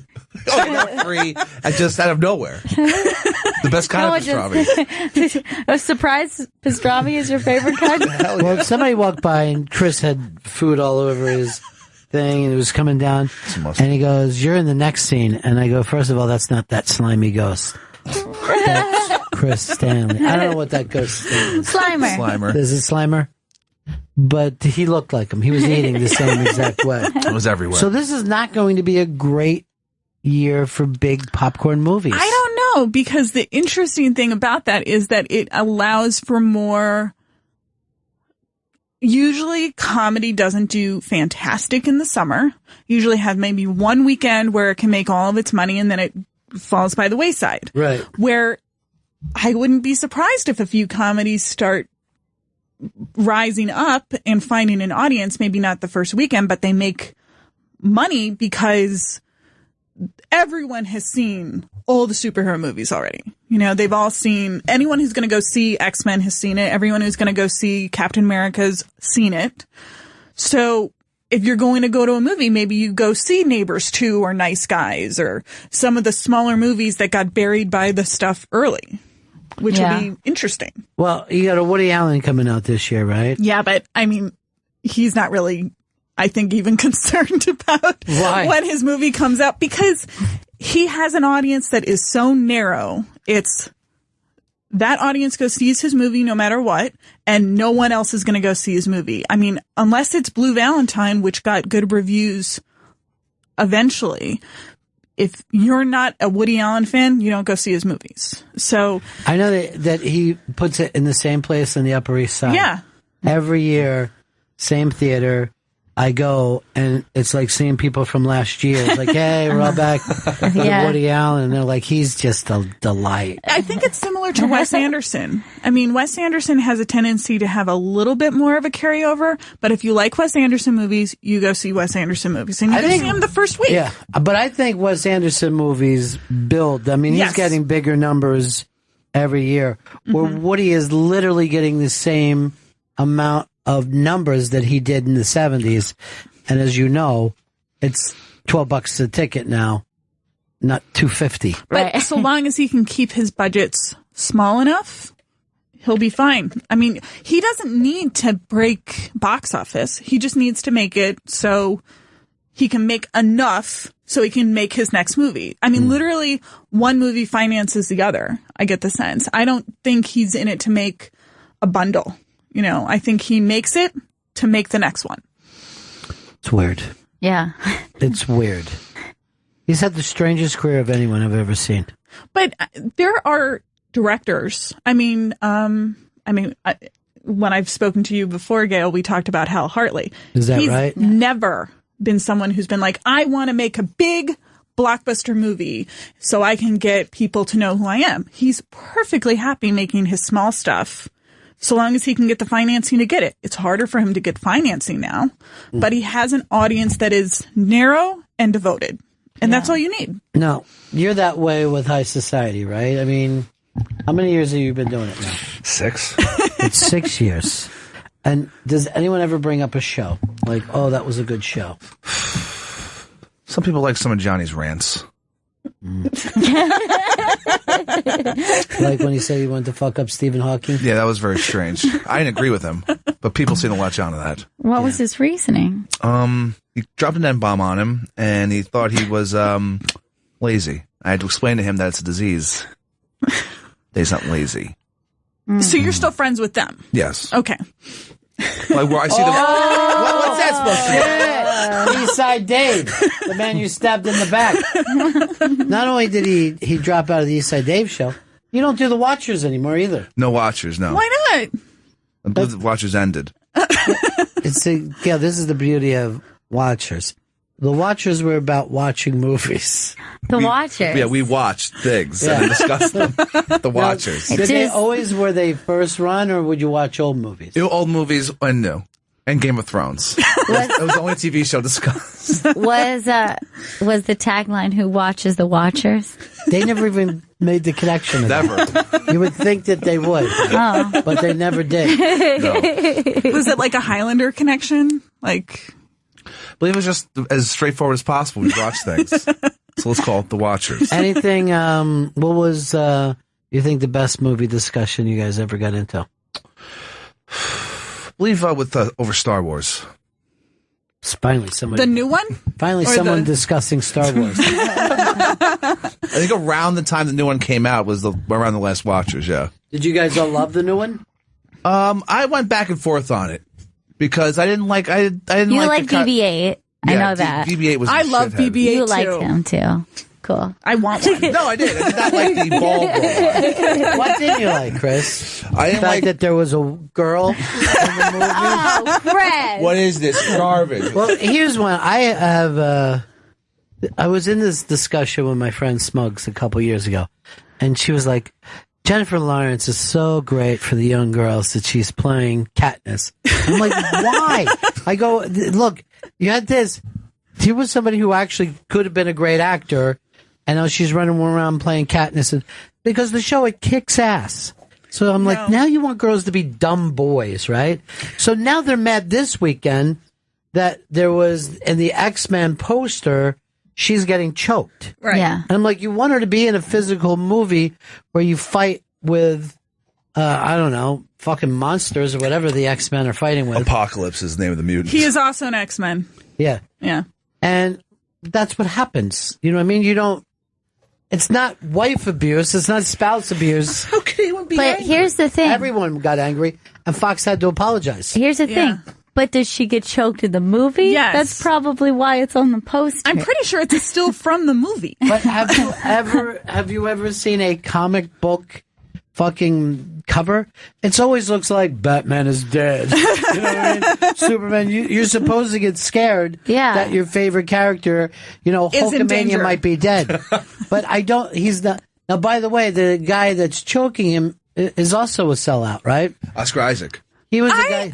Oh, not free. And just out of nowhere. The best kind of pastrami. A surprise pastrami is your favorite kind? Well, somebody walked by and Chris had food all over his thing, and it was coming down. And he goes, "You're in the next scene." And I go, "First of all, that's not that slimy ghost. That's Chris Stanley. I don't know what that ghost is. Slimer. Is it Slimer? But he looked like him. He was eating the same exact way. It was everywhere. So this is not going to be a great year for big popcorn movies. I don't know, because the interesting thing about that is that it allows for more. Usually comedy doesn't do fantastic in the summer. Usually have maybe one weekend where it can make all of its money and then it falls by the wayside. Right. Where I wouldn't be surprised if a few comedies start rising up and finding an audience, maybe not the first weekend, but they make money because everyone has seen all the superhero movies already. You know, they've all seen, anyone who's going to go see X-Men has seen it. Everyone who's going to go see Captain America's seen it. So if you're going to go to a movie, maybe you go see Neighbors 2 or Nice Guys or some of the smaller movies that got buried by the stuff early, which will be interesting. Well, you got a Woody Allen coming out this year, right? Yeah, but I mean, he's not really, I think, even concerned about when his movie comes out because he has an audience that is so narrow. It's that audience goes sees his movie no matter what, and no one else is going to go see his movie. I mean, unless it's Blue Valentine, which got good reviews eventually. If you're not a Woody Allen fan, you don't go see his movies. So I know that he puts it in the same place on the Upper East Side. Yeah. Every year, same theater. I go, and it's like seeing people from last year. It's like, hey, we're all back with Woody Allen. And they're like, he's just a delight. I think it's similar to Wes Anderson. I mean, Wes Anderson has a tendency to have a little bit more of a carryover, but if you like Wes Anderson movies, you go see Wes Anderson movies. And you go see him the first week. Yeah, but I think Wes Anderson movies build. I mean, he's getting bigger numbers every year, where Woody is literally getting the same amount of numbers that he did in the 70s. And as you know, it's $12 a ticket now, not $2.50. But so long as he can keep his budgets small enough, he'll be fine. I mean, he doesn't need to break box office. He just needs to make it so he can make enough so he can make his next movie. I mean, literally one movie finances the other. I get the sense. I don't think he's in it to make a bundle. You know, I think he makes it to make the next one. It's weird. Yeah. It's weird. He's had the strangest career of anyone I've ever seen. But there are directors. I mean, when I've spoken to you before, Gail, we talked about Hal Hartley. Is that He's right? Never been someone who's been like, I want to make a big blockbuster movie so I can get people to know who I am. He's perfectly happy making his small stuff so long as he can get the financing to get it. It's harder for him to get financing now, but he has an audience that is narrow and devoted, and that's all you need. No, you're that way with High Society, right? I mean, how many years have you been doing it now? 6. It's 6 years. And does anyone ever bring up a show? Like, oh, that was a good show. Some people like some of Johnny's rants. Like when he said he wanted to fuck up Stephen Hawking? Yeah, that was very strange. I didn't agree with him, but people seem to latch on to that. What was his reasoning? He dropped an N-bomb on him, and he thought he was lazy. I had to explain to him that it's a disease. He's not lazy. So you're still friends with them? Yes. Okay. Like where I see what's that supposed to be? Eastside Dave, the man you stabbed in the back. Not only did he drop out of the Eastside Dave show, you don't do the Watchers anymore either. No Watchers, no. Why not? The Watchers ended. This is the beauty of Watchers. The Watchers were about watching movies. Watchers. Yeah, we watched things and discussed them. The Watchers. Were they first run, or would you watch old movies? Old movies and new. And Game of Thrones. It was the only TV show discussed. Was the tagline "Who watches the Watchers"? They never even made the connection. Never. You would think that they would, but they never did. No. Was it like a Highlander connection? Like, I believe it was just as straightforward as possible. We watch things. So let's call it The Watchers. Anything, what was, you think the best movie discussion you guys ever got into? I believe over Star Wars. Finally, somebody. The new one? Finally, someone discussing Star Wars. I think around the time the new one came out was around The Last Watchers, yeah. Did you guys all love the new one? I went back and forth on it. Because I didn't like You like BB-8. I know that. BB-8 was I love BB-8 You too. liked him too. Cool. I want one. No, I did. I did not like the ball one. What did you like, Chris? I didn't like that there was a girl in the movie. Oh, Fred. What is this garbage? Well, here's one. I was in this discussion with my friend Smugs a couple years ago, and she was like, Jennifer Lawrence is so great for the young girls that she's playing Katniss. I'm like, why? I go, look, you had this. He was somebody who actually could have been a great actor, and now she's running around playing Katniss. Because the show, it kicks ass. So I'm like, now you want girls to be dumb boys, right? So now they're mad this weekend that there was, in the X-Men poster, she's getting choked. Right. Yeah. And I'm like, you want her to be in a physical movie where you fight with, I don't know, fucking monsters or whatever the X-Men are fighting with. Apocalypse is the name of the mutant. He is also an X-Men. Yeah. Yeah. And that's what happens. You know what I mean? You don't, it's not wife abuse. It's not spouse abuse. How could anyone be But angry? here's the thing. Everyone got angry, and Fox had to apologize. Here's the thing. But does she get choked in the movie? Yes. That's probably why it's on the poster. I'm pretty sure it's still from the movie. But have you ever seen a comic book fucking cover? It always looks like Batman is dead. You know what I mean? Superman, you're supposed to get scared that your favorite character, Hulkamania might be dead. But he's not. Now, by the way, the guy that's choking him is also a sellout, right? Oscar Isaac. He was the guy.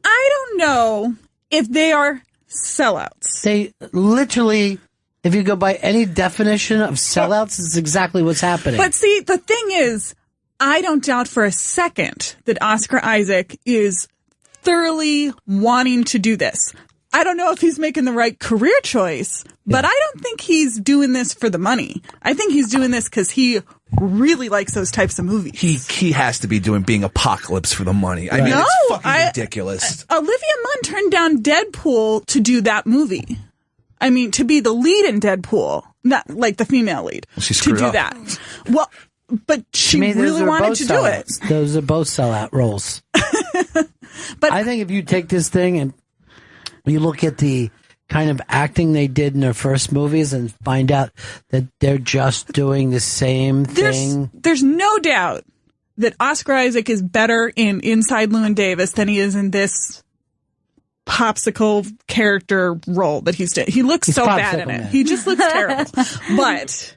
I don't know if they are sellouts. They literally, if you go by any definition of sellouts, it's exactly what's happening. But see, the thing is, I don't doubt for a second that Oscar Isaac is thoroughly wanting to do this. I don't know if he's making the right career choice, but I don't think he's doing this for the money. I think he's doing this because he really likes those types of movies. He has to be being Apocalypse for the money. I mean, it's fucking ridiculous. Olivia Munn turned down Deadpool to do that movie. I mean, to be the lead in Deadpool, not like the female lead. Well, she to screwed do up. that. Well, but she really wanted to do it. Those are both sellout roles. But I think if you take this thing and you look at the kind of acting they did in their first movies and find out that they're just doing the same thing. There's no doubt that Oscar Isaac is better in Inside Llewyn Davis than he is in this popsicle character role that he's doing. He looks so bad in it. He just looks terrible. But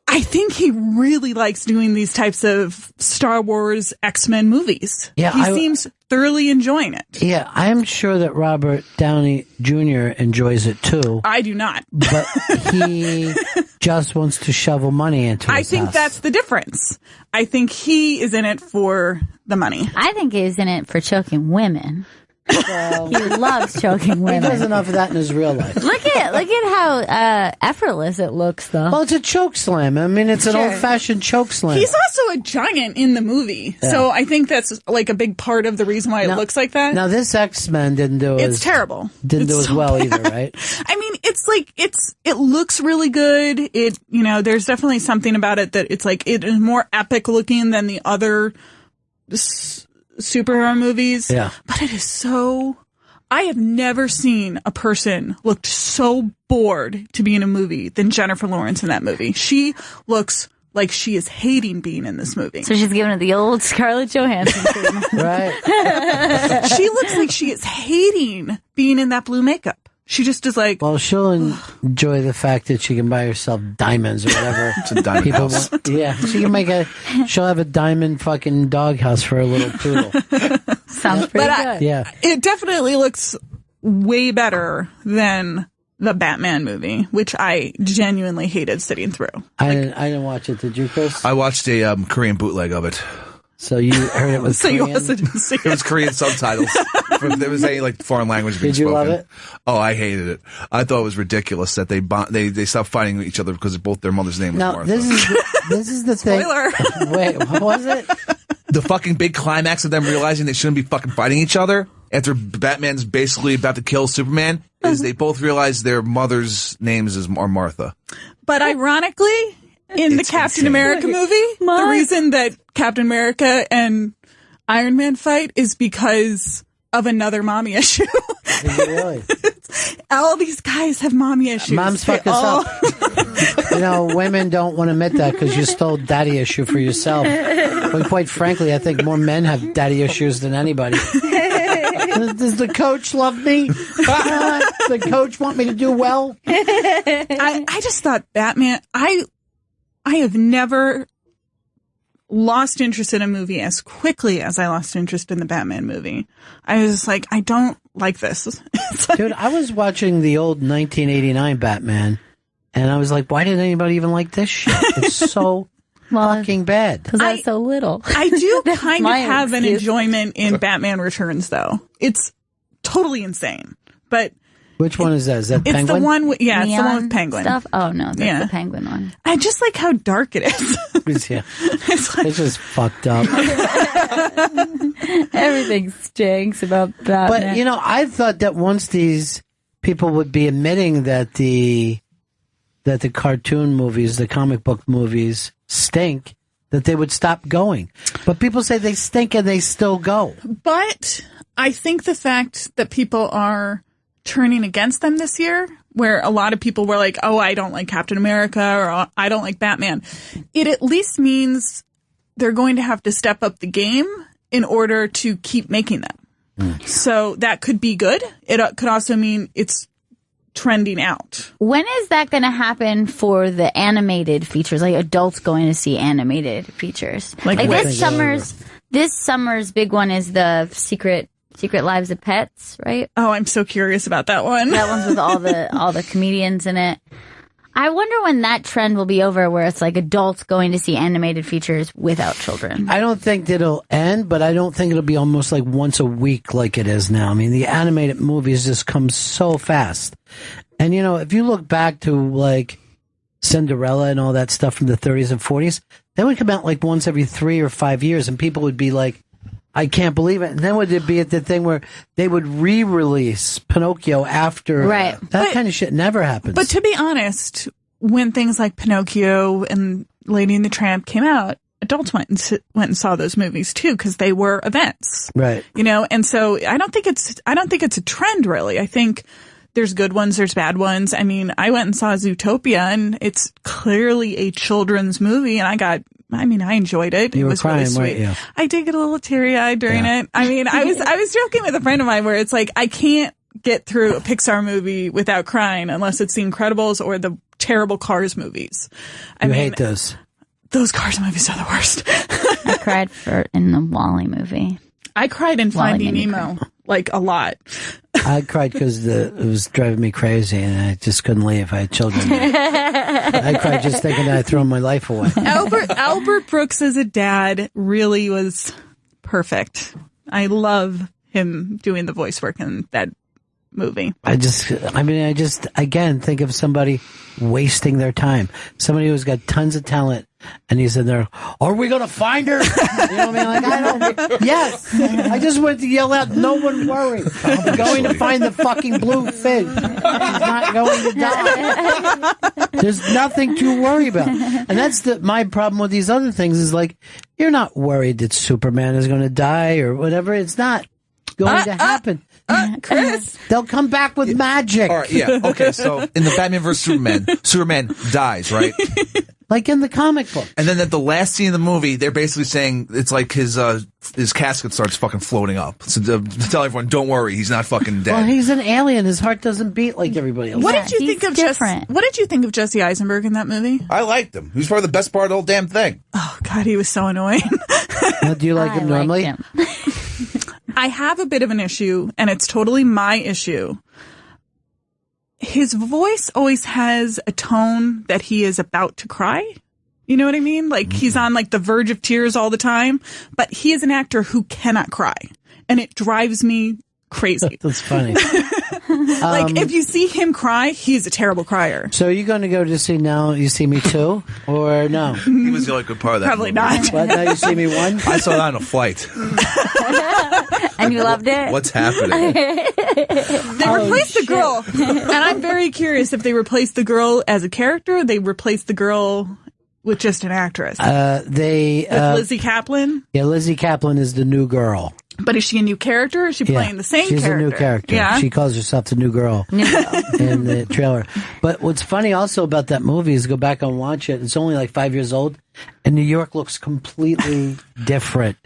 I think he really likes doing these types of Star Wars X-Men movies. Yeah, he seems thoroughly enjoying it. Yeah, I'm sure that Robert Downey Jr. enjoys it too. I do not. But he just wants to shovel money into his I think house. that's the difference. I think he is in it for the money. I think he's in it for choking women. He loves choking women. He does enough of that in his real life. Look at how effortless it looks, though. Well, it's a choke slam. I mean, it's an old-fashioned choke slam. He's also a giant in the movie, so I think that's like a big part of the reason why it looks like that. Now, this X-Men didn't do It's terrible. Didn't do as well either, right? I mean, it's like it looks really good. There's definitely something about it that it's like it is more epic looking than the other superhero movies. Yeah. But it is so. I have never seen a person looked so bored to be in a movie than Jennifer Lawrence in that movie. She looks like she is hating being in this movie. So she's giving it the old Scarlett Johansson treatment. Right. She looks like she is hating being in that blue makeup. She just is like. Well, she'll enjoy the fact that she can buy herself diamonds or whatever. It's a diamond house. Yeah, she'll have a diamond fucking doghouse for her little poodle. Sounds pretty good. Yeah. It definitely looks way better than the Batman movie, which I genuinely hated sitting through. I didn't watch it. Did you, Chris? I watched a Korean bootleg of it. So you heard it was So Korean? you also didn't see It was Korean subtitles. If there was any foreign language being Did you spoken. love it? Oh, I hated it. I thought it was ridiculous that they stopped fighting each other because both their mother's name was Now, Martha. this is the thing. Spoiler. Wait, what was it? The fucking big climax of them realizing they shouldn't be fucking fighting each other after Batman's basically about to kill Superman is they both realize their mother's names are Martha. But ironically, in the Captain insane. America movie, the reason that Captain America and Iron Man fight is because of another mommy issue. Is it really? All these guys have mommy issues. Moms fuck us up. Women don't want to admit that because you stole daddy issue for yourself. But quite frankly, I think more men have daddy issues than anybody. Does the coach love me? Does the coach want me to do well? I just thought Batman, I have never lost interest in a movie as quickly as I lost interest in the Batman movie. I was just like, I don't like this. Dude, I was watching the old 1989 Batman, and I was like, why didn't anybody even like this shit? It's so fucking bad. Because I was so little. I do That's kind of my have an excuse. enjoyment in Batman Returns, though. It's totally insane. But which one is that? Is that it's Penguin? the one with, it's the Neon one with Penguin. Stuff? Oh, no, that's Yeah. the Penguin one. I just like how dark it is. Yeah. It's just fucked up. Everything stinks about that. But, you know, I thought that once these people would be admitting that the cartoon movies, the comic book movies stink, that they would stop going. But people say they stink and they still go. But I think the fact that people are turning against them this year, where a lot of people were like, oh, I don't like Captain America or I don't like Batman, it at least means they're going to have to step up the game in order to keep making them. So that could be good. It could also mean it's trending out. When is that going to happen for the animated features? Like adults going to see animated features? Like this summer's big one is the Secret Lives of Pets, right? Oh, I'm so curious about that one. That one's with all the comedians in it. I wonder when that trend will be over, where it's like adults going to see animated features without children. I don't think it'll end, but I don't think it'll be almost like once a week like it is now. I mean, the animated movies just come so fast. And, you know, if you look back to like Cinderella and all that stuff from the 30s and 40s, they would come out like once every 3 or 5 years, and people would be like, I can't believe it. And then would it be at the thing where they would re-release Pinocchio after? Right. That kind of shit never happens. But to be honest, when things like Pinocchio and Lady and the Tramp came out, adults went and saw those movies too, because they were events. Right. You know, and so I don't think it's a trend really. I think there's good ones, there's bad ones. I mean, I went and saw Zootopia, and it's clearly a children's movie, and I enjoyed it. You it were was crying, really sweet. weren't you? I did get a little teary-eyed during it. I mean, I was joking with a friend of mine where it's like, I can't get through a Pixar movie without crying unless it's The Incredibles or the terrible Cars movies. I hate those. Those Cars movies are the worst. I cried in the WALL-E movie. I cried in WALL-E Finding made me Nemo, like a lot. I cried because it was driving me crazy, and I just couldn't leave. I had children. I cried just thinking I'd thrown my life away. Albert Brooks as a dad really was perfect. I love him doing the voice work in that movie. I just, again, think of somebody wasting their time. Somebody who's got tons of talent, and he's in there, are we going to find her? You know what I mean? Like, I don't, yes. I just went to yell out, no one worry. I'm going to find the fucking blue fish. He's not going to die. There's nothing to worry about. And that's my problem with these other things is like, you're not worried that Superman is going to die or whatever. It's not going to happen. Chris, they'll come back with magic. All right, yeah, okay. So in the Batman vs Superman, Superman dies, right? Like in the comic book. And then at the last scene of the movie, they're basically saying it's like his casket starts fucking floating up. So to tell everyone, don't worry, he's not fucking dead. Well, he's an alien. His heart doesn't beat like everybody else. What did you think of What did you think of Jesse Eisenberg in that movie? I liked him. He was probably the best part of the whole damn thing. Oh God, he was so annoying. Do you like him normally? I have a bit of an issue, and it's totally my issue. His voice always has a tone that he is about to cry. You know what I mean? Like he's on like the verge of tears all the time, but he is an actor who cannot cry, and it drives me crazy. That's funny. Like if you see him cry, he's a terrible crier. So are you going to go to see Now You See Me 2 or no? He was the only good part of that Probably movie. not. What, Now You See Me 1? I saw that on a flight. And you loved it? What's happening? They replaced the girl, and I'm very curious if they replaced the girl as a character, or they replaced the girl with just an actress. With Lizzie Kaplan? Yeah, Lizzie Kaplan is the new girl. But is she a new character, or is she playing the same she's character? She's a new character. Yeah. She calls herself the new girl in the trailer. But what's funny also about that movie is go back and watch it. It's only like 5 years old, and New York looks completely different.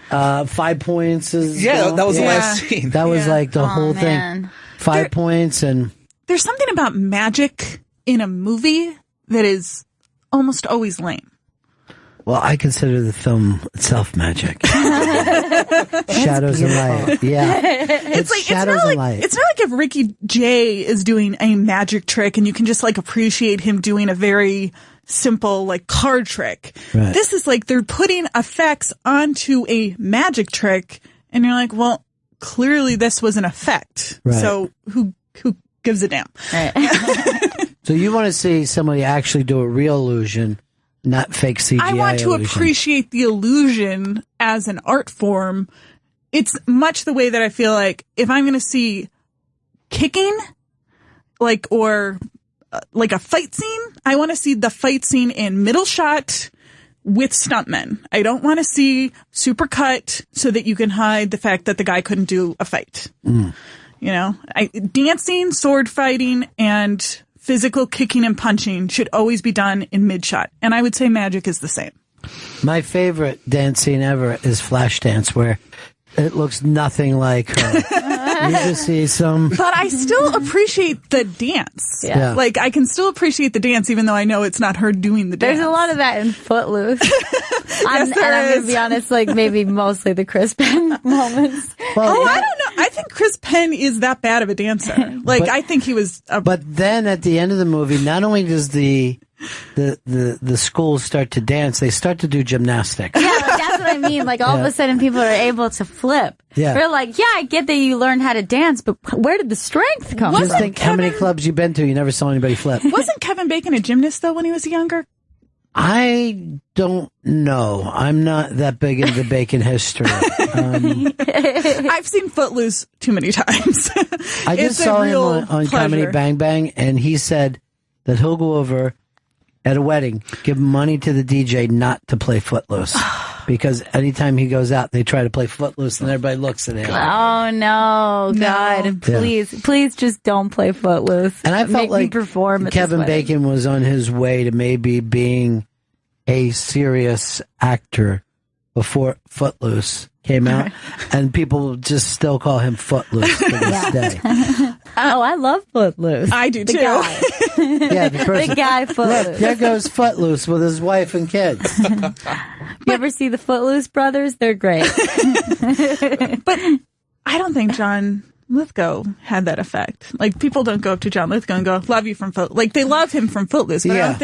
5 Points is... that was the last scene. That was like the whole thing. 5 Points and... There's something about magic in a movie that is almost always lame. Well, I consider the film itself magic. Shadows and light. Yeah. It's shadows not and light. It's not like if Ricky Jay is doing a magic trick and you can just like appreciate him doing a very simple like card trick. Right. This is like they're putting effects onto a magic trick and you're like, well, clearly this was an effect. Right. So who gives a damn? Right. So you want to see somebody actually do a real illusion, not fake CGI I want to illusion. appreciate the illusion as an art form. It's much the way that I feel like if I'm going to see kicking, like, or like a fight scene, I want to see the fight scene in middle shot with stuntmen. I don't want to see super cut so that you can hide the fact that the guy couldn't do a fight. Mm. You know, dancing, sword fighting, and physical kicking and punching should always be done in mid-shot. And I would say magic is the same. My favorite dance scene ever is Flashdance, where it looks nothing like her. You just see some... But I still appreciate the dance. Yeah. Like, I can still appreciate the dance, even though I know it's not her doing the dance. There's a lot of that in Footloose. Yes, there and I'm going is. to be honest, like maybe mostly the Chris Penn moments. Well, I don't know. I think Chris Penn is that bad of a dancer. Like, I think he was... But then at the end of the movie, not only does the schools start to dance, they start to do gymnastics. Yeah, like, that's what I mean. Like all of a sudden people are able to flip. Yeah. They're like, yeah, I get that you learned how to dance, but where did the strength come Just from? think how many clubs you've been to, you never saw anybody flip. Wasn't Kevin Bacon a gymnast, though, when he was younger? I don't know. I'm not that big into Bacon history. I've seen Footloose too many times. I just saw him on Comedy Bang Bang, and he said that he'll go over at a wedding, give money to the DJ not to play Footloose. Because anytime he goes out, they try to play Footloose, and everybody looks at him. Oh no, God! Please, just don't play Footloose. And I felt Make me like perform at Kevin this wedding. Bacon was on his way to maybe being a serious actor before Footloose came out, and people just still call him Footloose to this day. Oh, I love Footloose. I do the too. Guy. Yeah, the person. The guy Footloose. Look, there goes Footloose with his wife and kids. You ever see the Footloose brothers? They're great. But I don't think John Lithgow had that effect. Like, people don't go up to John Lithgow and go, love you from Footloose. Like, they love him from Footloose, but Yeah.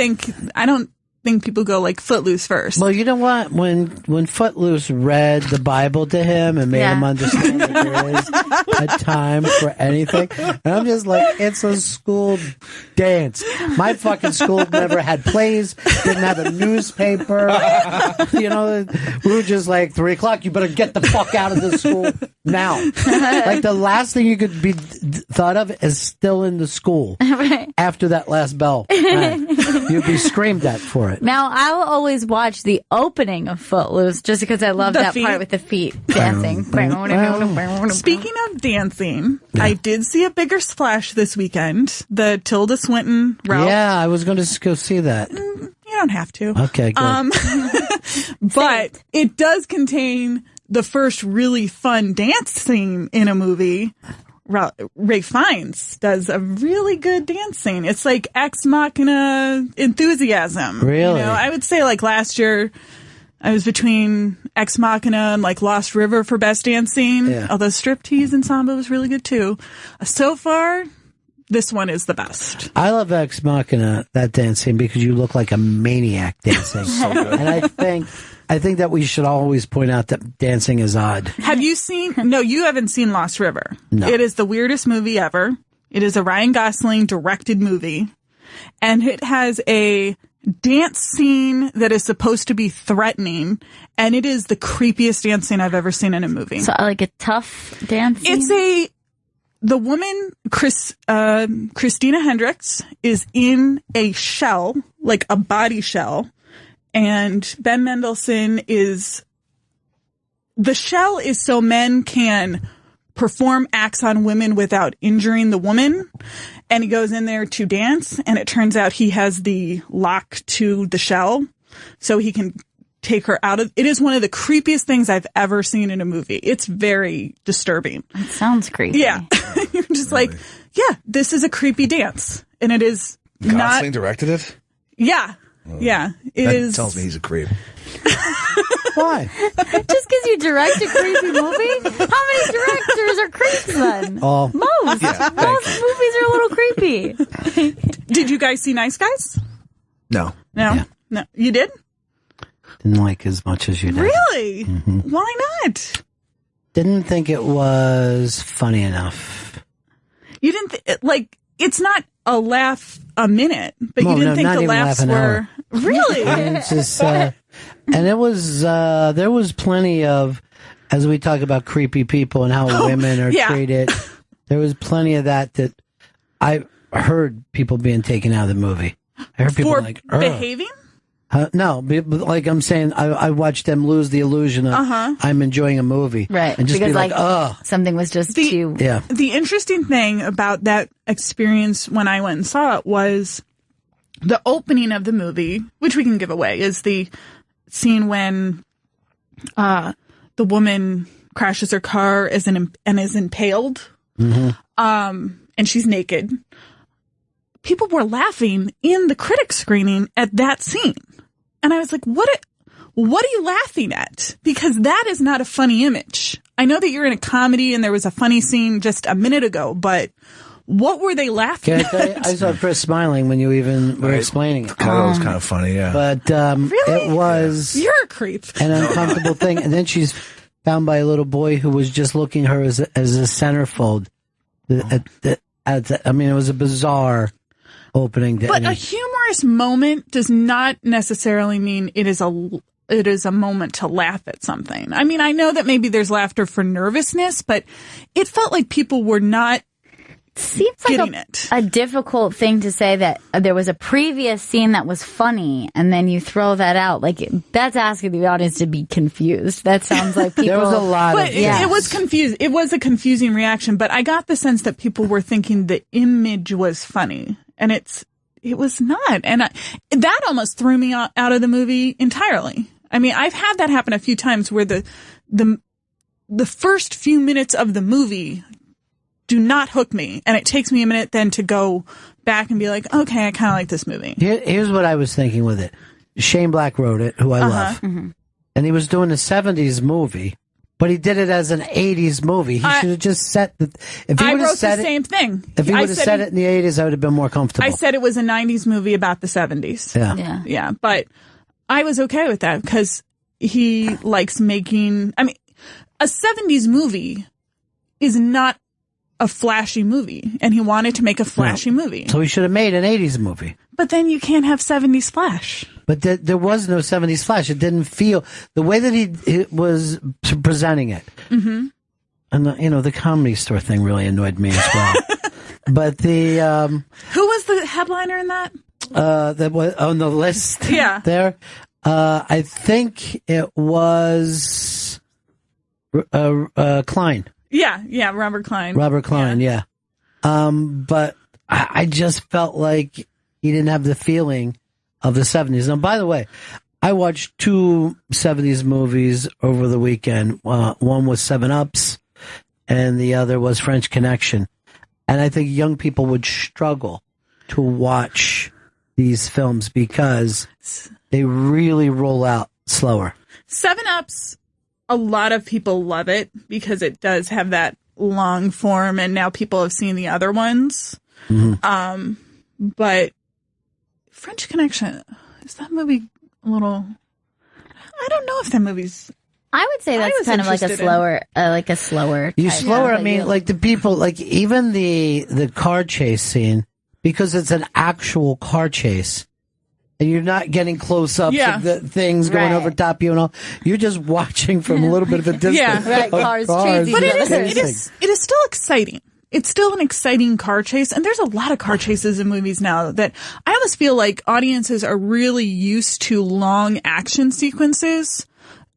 I don't think people go like Footloose first. Well, you know what? When Footloose read the Bible to him and made him understand that there is a time for anything, and I'm just like, it's a school dance. My fucking school never had plays, didn't have a newspaper. You know, we were just like 3:00. You better get the fuck out of the school now. Like the last thing you could be thought of is still in the school after that last bell. You'd be screamed at for it. Now, I will always watch the opening of Footloose just because I love The that feet. part with the feet dancing. Speaking of dancing, I did see a bigger splash this weekend. The Tilda Swinton Ralph. Yeah, I was going to go see that. You don't have to. Okay, good. But it does contain the first really fun dance scene in a movie. Ray Fiennes does a really good dance scene. It's like Ex Machina enthusiasm. Really? You know, I would say like last year I was between Ex Machina and like Lost River for best dance scene. Yeah. Although Striptease and Samba was really good too. So far, this one is the best. I love Ex Machina, that dancing, because you look like a maniac dancing. So good. And I think that we should always point out that dancing is odd. Have you seen? No, you haven't seen Lost River. No. It is the weirdest movie ever. It is a Ryan Gosling directed movie, and it has a dance scene that is supposed to be threatening, and it is the creepiest dance scene I've ever seen in a movie. So like a tough dance scene? The woman, Christina Hendricks, is in a shell, like a body shell, and Ben Mendelsohn the shell is so men can perform acts on women without injuring the woman, and he goes in there to dance, and it turns out he has the lock to the shell, so he can take her out of. It is one of the creepiest things I've ever seen in a movie. It's very disturbing. It sounds creepy. Yeah. You're just like, yeah, this is a creepy dance. And it is Gosling directed it? Yeah. Yeah, it that is. tells me he's a creep. Why? Just because you direct a creepy movie? How many directors are creeps then? Oh. Most. Yeah, Most movies are a little creepy. Did you guys see Nice Guys? No. No? Yeah. No. You did? Didn't like as much as you did. Really? Mm-hmm. Why not? Didn't think it was funny enough. You didn't, it's not a laugh a minute, but No, you didn't no, think not the even laughs laugh an were. hour. Really? It's just, and it was, there was plenty of, as we talk about creepy people and how women are yeah. treated, there was plenty of that I heard people being taken out of the movie. I heard people For like, behaving? no, but like I'm saying, I watched them lose the illusion of I'm enjoying a movie. Right. And just because be like, something was just too. Yeah. The interesting thing about that experience when I went and saw it was the opening of the movie, which we can give away, is the scene when the woman crashes her car and is impaled. Mm-hmm. And she's naked. People were laughing in the critic screening at that scene. And I was like, what are you laughing at? Because that is not a funny image. I know that you're in a comedy and there was a funny scene just a minute ago, but what were they laughing Can I tell you, I saw Chris smiling when you even were explaining it. That was kind of funny, yeah. But Really? it was You're a creep. an uncomfortable thing. And then she's found by a little boy who was just looking at her as a centerfold. I mean, it was a bizarre opening. But a humorous moment does not necessarily mean it is a moment to laugh at something. I mean, I know that maybe there's laughter for nervousness, but it felt like people were not Seems getting like it. a difficult thing to say that there was a previous scene that was funny and then you throw that out. Like, that's asking the audience to be confused. That sounds like people. There was a lot But of it was confused. It was a confusing reaction, but I got the sense that people were thinking the image was funny, and it was not. And that almost threw me out of the movie entirely. I mean, I've had that happen a few times where the first few minutes of the movie do not hook me, and it takes me a minute then to go back and be like, okay, I kind of like this movie. Here's what I was thinking with it. Shane Black wrote it, who I love. Mm-hmm. And he was doing a 70s movie, but he did it as an 80s movie. He should have just set if he I would have wrote said the it, same thing. If he would have said it in the 80s, I would have been more comfortable. I said it was a 90s movie about the 70s. Yeah. Yeah, but I was okay with that because he likes making, I mean, a 70s movie is not a flashy movie, and he wanted to make a flashy movie. So he should have made an 80s movie. But then you can't have 70s flash. But there was no 70s flash. It didn't feel the way that he was presenting it. Mm-hmm. And the Comedy Store thing really annoyed me as well. But who was the headliner in that? That was on the list. Yeah. There, I think it was Klein. Yeah, Robert Klein. Robert Klein, yeah. But I just felt like he didn't have the feeling of the 70s. Now, by the way, I watched 2 70s movies over the weekend. One was 7-Ups, and the other was French Connection. And I think young people would struggle to watch these films because they really roll out slower. 7-Ups, a lot of people love it because it does have that long form, and now people have seen the other ones. Mm-hmm. But French Connection, is that movie a little... I don't know if that movie's... I would say that's kind of like a slower. You type. slower. Yeah, I mean, like the people, like even the car chase scene, because it's an actual car chase, and you're not getting close ups of the things going over top you and all. You're just watching from a little bit of a distance. Yeah, right. Cars chasing. But it is still exciting. It's still an exciting car chase, and there's a lot of car chases in movies now that I almost feel like audiences are really used to long action sequences.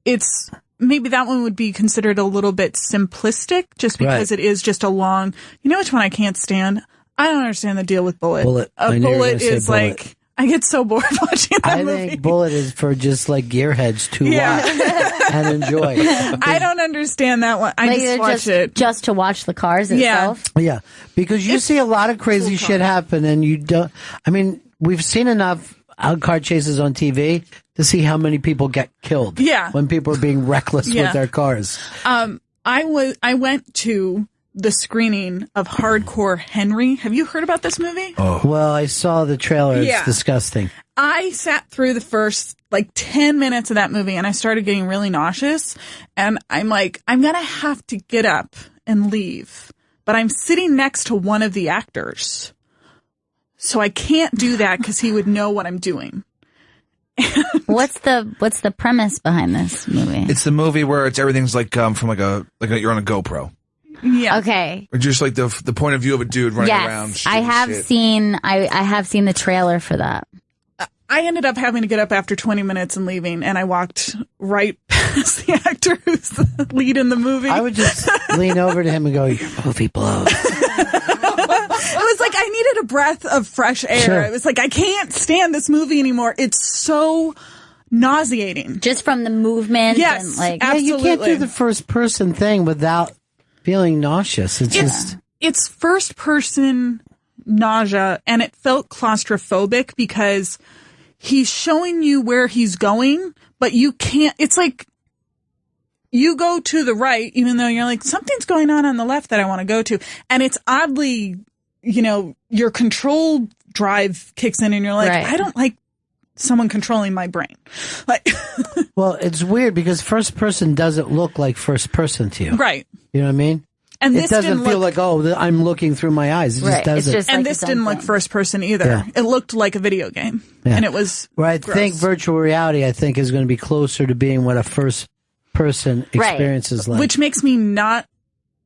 It's maybe that one would be considered a little bit simplistic just because it is just a long, you know which one I can't stand? I don't understand the deal with Bullet. I knew you were Bullet gonna say is Bullet. like, I get so bored watching that movie. I think Bullet is for just like gearheads to watch and enjoy. I don't understand that one. I just watch it. Just to watch the cars itself? Yeah, because you see a lot of crazy shit happen and you don't, I mean, we've seen enough car chases on TV to see how many people get killed. Yeah. When people are being reckless with their cars. I went to the screening of Hardcore Henry. Have you heard about this movie? Oh. Well, I saw the trailer. It's disgusting. I sat through the first 10 minutes of that movie and I started getting really nauseous. And I'm like, I'm going to have to get up and leave. But I'm sitting next to one of the actors. So I can't do that because he would know what I'm doing. What's the premise behind this movie? It's the movie where everything's like you're on a GoPro. Yeah. Okay. Or just like the point of view of a dude running around. Yes, I have seen the trailer for that. I ended up having to get up after 20 minutes and leaving, and I walked right past the actor who's the lead in the movie. I would just lean over to him and go, "Your movie blows." It was like I needed a breath of fresh air. Sure. It was like I can't stand this movie anymore. It's so nauseating. Just from the movement. Yes, and Yeah, you can't do the first person thing without feeling nauseous. It's first person nausea, and it felt claustrophobic because he's showing you where he's going, but you can't. It's like you go to the right, even though you're like, something's going on the left that I want to go to. And it's oddly, your control drive kicks in and you're like, I don't like someone controlling my brain. Well, it's weird because first person doesn't look like first person to you. Right. You know what I mean? And it this doesn't feel like, I'm looking through my eyes. It just doesn't. And this didn't look first person either. Yeah. It looked like a video game. Yeah. And it was I gross. think virtual reality, is going to be closer to being what a first person experience is like. Which makes me not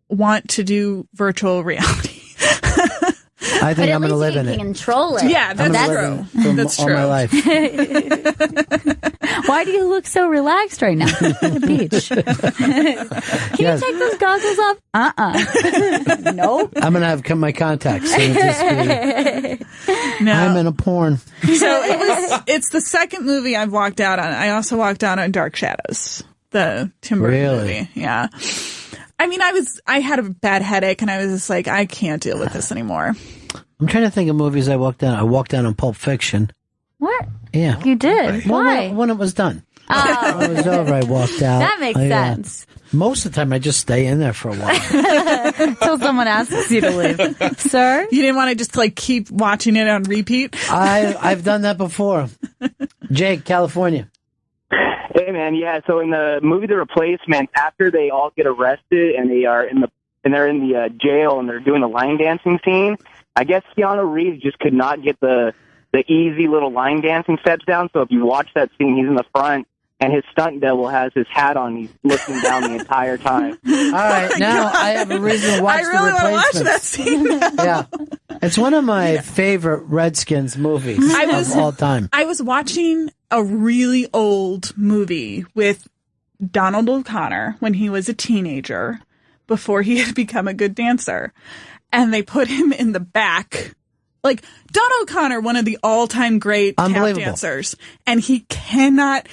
want to do virtual reality. I think I'm going to live in it. Control it. Yeah, that's true. That's all true. my life. Why do you look so relaxed right now? At the beach. Can you take those goggles off? Nope. I'm going to have my contacts. So I'm in a porn. So it's the second movie I've walked out on. I also walked out on Dark Shadows, the Tim Burton movie. Yeah. I mean, I had a bad headache and I was just like, I can't deal with this anymore. I'm trying to think of movies I walked down. I walked down on Pulp Fiction. What? Yeah. You did? Why? When it was done. Oh. When it was over, I walked out. That makes sense. Most of the time, I just stay in there for a while. Till someone asks you to leave. Sir? You didn't want to just keep watching it on repeat? I've done that before. Jake, California. Hey man, yeah. So in the movie The Replacement, after they all get arrested and they're in the jail and they're doing the line dancing scene, I guess Keanu Reeves just could not get the easy little line dancing steps down. So if you watch that scene, he's in the front and his stunt double has his hat on. He's looking down the entire time. All right, now I have a reason to watch The Replacement. I really want to watch that scene now. Yeah, it's one of my favorite Redskins movies of all time. I was watching a really old movie with Donald O'Connor when he was a teenager, before he had become a good dancer. And they put him in the back. Like, Don O'Connor, one of the all-time great tap dancers. And he cannot...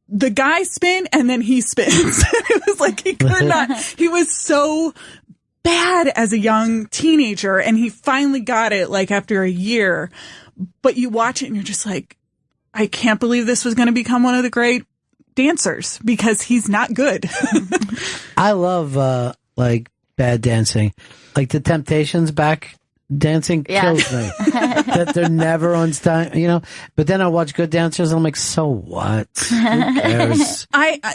The guy spin, and then he spins. It was like he could not... He was so bad as a young teenager, and he finally got it, after a year. But you watch it, and you're just like, I can't believe this was going to become one of the great dancers, because he's not good. I love, bad dancing. Like the Temptations back dancing kills me. That they're never on time, But then I watch good dancers and I'm like, so what? Who cares?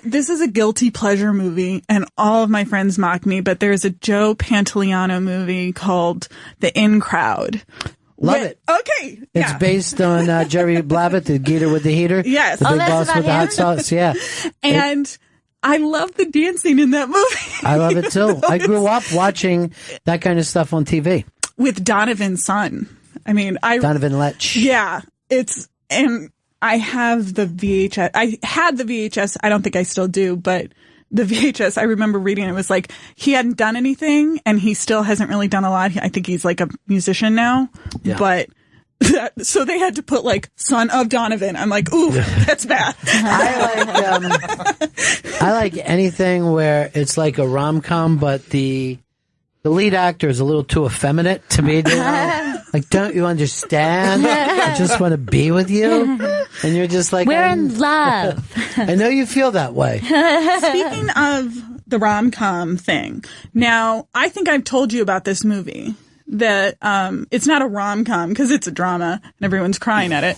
This is a guilty pleasure movie and all of my friends mock me, but there's a Joe Pantoliano movie called The In Crowd. Love it. Okay. It's based on Jerry Blavat, the Geeter with the heater. Yes. The big boss with the hot sauce. Yeah. And I love the dancing in that movie. I love it too. I grew up watching that kind of stuff on TV. With Donovan's son. I mean, Donovan Lech. Yeah. And I have the VHS. I had the VHS. I don't think I still do, but the VHS, I remember reading it was like he hadn't done anything and he still hasn't really done a lot. I think he's like a musician now, but so they had to put son of Donovan. I'm like, ooh, that's bad. I like anything where it's like a rom-com, but the lead actor is a little too effeminate to me. Like Like, don't you understand? I just want to be with you. And you're just like, we're in love. I know you feel that way. Speaking of the rom-com thing, now, I think I've told you about this movie. That it's not a rom-com because it's a drama and everyone's crying at it.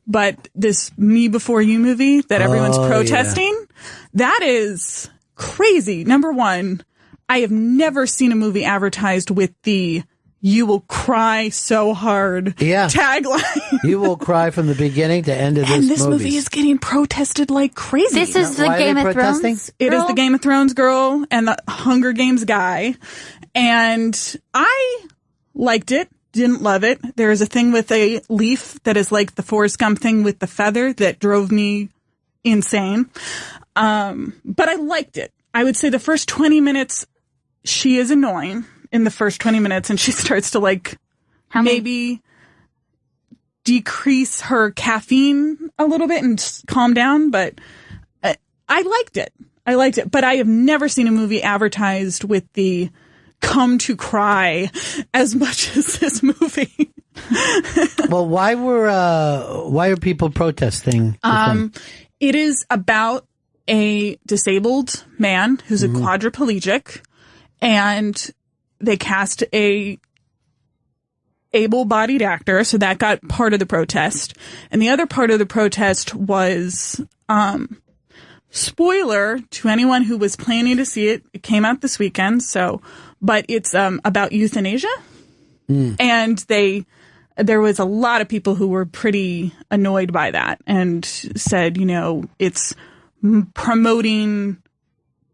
But this Me Before You movie that everyone's protesting, that is crazy. Number one, I have never seen a movie advertised with the "you will cry so hard" tagline. You will cry from the beginning to end of this And this movie is getting protested like crazy. This is the Game of Thrones. It is the Game of Thrones girl and the Hunger Games guy. And I liked it. Didn't love it. There is a thing with a leaf that is like the Forrest Gump thing with the feather that drove me insane. But I liked it. I would say the first 20 minutes, she is annoying in the first 20 minutes, and she starts to like maybe decrease her caffeine a little bit and calm down. But I liked it. But I have never seen a movie advertised with the come to cry as much as this movie. Well, why are people protesting? It is about a disabled man who's a quadriplegic, and they cast a able-bodied actor, so that got part of the protest. And the other part of the protest was spoiler to anyone who was planning to see it. It came out this weekend, but it's about euthanasia. And there was a lot of people who were pretty annoyed by that and said, it's promoting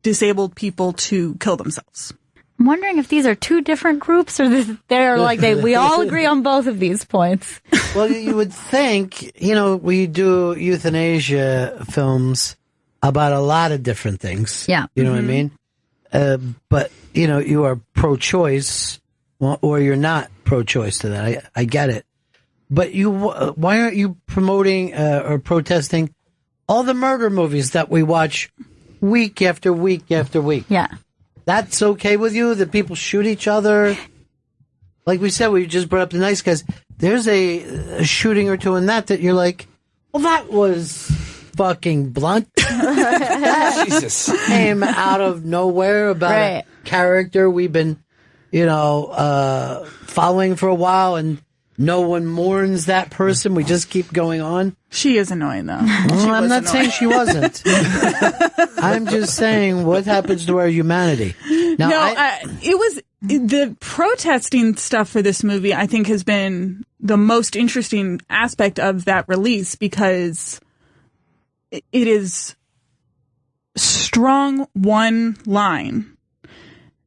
disabled people to kill themselves. I'm wondering if these are two different groups or they're like we all agree on both of these points. Well, you would think, we do euthanasia films about a lot of different things. Yeah. You know what I mean? But, you are pro-choice or you're not pro-choice to that. I get it. But why aren't you promoting or protesting all the murder movies that we watch week after week after week? Yeah. That's okay with you that people shoot each other? Like we said, we just brought up the Nice Guys. There's a shooting or two in that you're like, well, that was fucking blunt. That Jesus. Came out of nowhere about a character we've been, following for a while, and no one mourns that person. We just keep going on. She is annoying, though. I'm not saying she wasn't. I'm just saying what happens to our humanity. Now, it was the protesting stuff for this movie, I think, has been the most interesting aspect of that release because it is strong one line.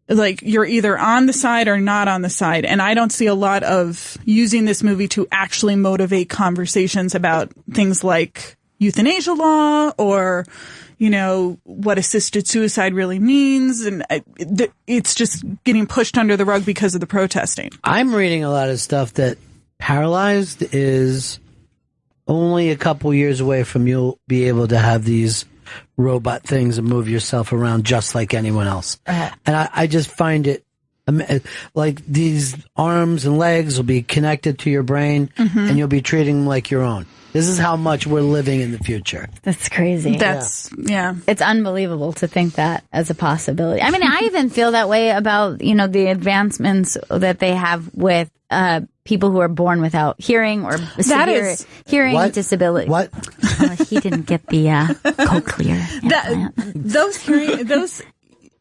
Like, you're either on the side or not on the side. And I don't see a lot of using this movie to actually motivate conversations about things like euthanasia law or, what assisted suicide really means. And it's just getting pushed under the rug because of the protesting. I'm reading a lot of stuff that Paralyzed is only a couple years away from you'll be able to have these robot things and move yourself around just like anyone else. And I just find it like these arms and legs will be connected to your brain and you'll be treating them like your own. This is how much we're living in the future. That's crazy. It's unbelievable to think that as a possibility. I mean, I even feel that way about, the advancements that they have with people who are born without hearing or severe hearing disability. What? He didn't get the cochlear implant. Those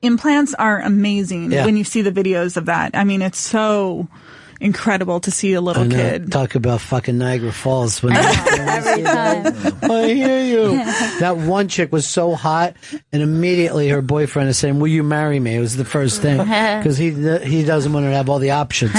implants are amazing when you see the videos of that. I mean, it's so incredible to see a little kid. Talk about fucking Niagara Falls. When every time. I hear you. That one chick was so hot, and immediately her boyfriend is saying, "Will you marry me?" It was the first thing because he doesn't want her to have all the options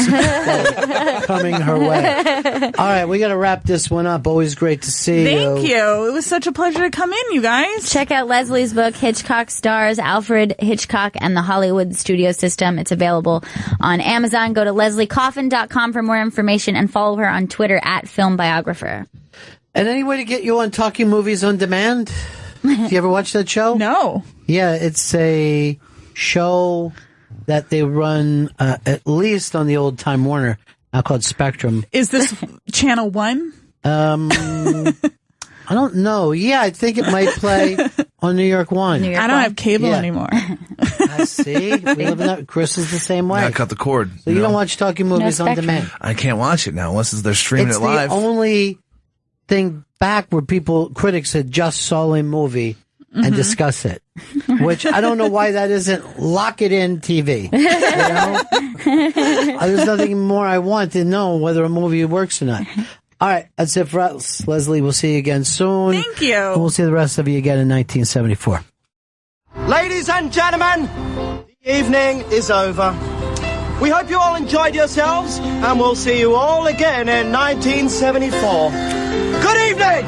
coming her way. All right, we got to wrap this one up. Always great to see you. Thank you. It was such a pleasure to come in, you guys. Check out Leslie's book, Hitchcock Stars, Alfred Hitchcock and the Hollywood Studio System. It's available on Amazon. Go to lesliecoffin.com for more information and follow her on Twitter @filmbiographer. And any way to get you on Talking Movies on Demand? Do you ever watch that show? No. Yeah, it's a show that they run at least on the old Time Warner. now called Spectrum. Is this Channel 1? I don't know. Yeah, I think it might play on New York 1. I don't have cable anymore. I see. We live in that. Chris is the same way. I cut the cord. So you don't watch talking movies on demand. I can't watch it now unless they're streaming It's it live. the only thing back where critics had just saw a movie and discuss it, which I don't know why that isn't lock it in TV. You know? There's nothing more I want to know whether a movie works or not. All right, that's it for us. Leslie, we'll see you again soon. Thank you. And we'll see the rest of you again in 1974. Ladies and gentlemen, the evening is over. We hope you all enjoyed yourselves, and we'll see you all again in 1974. Good evening!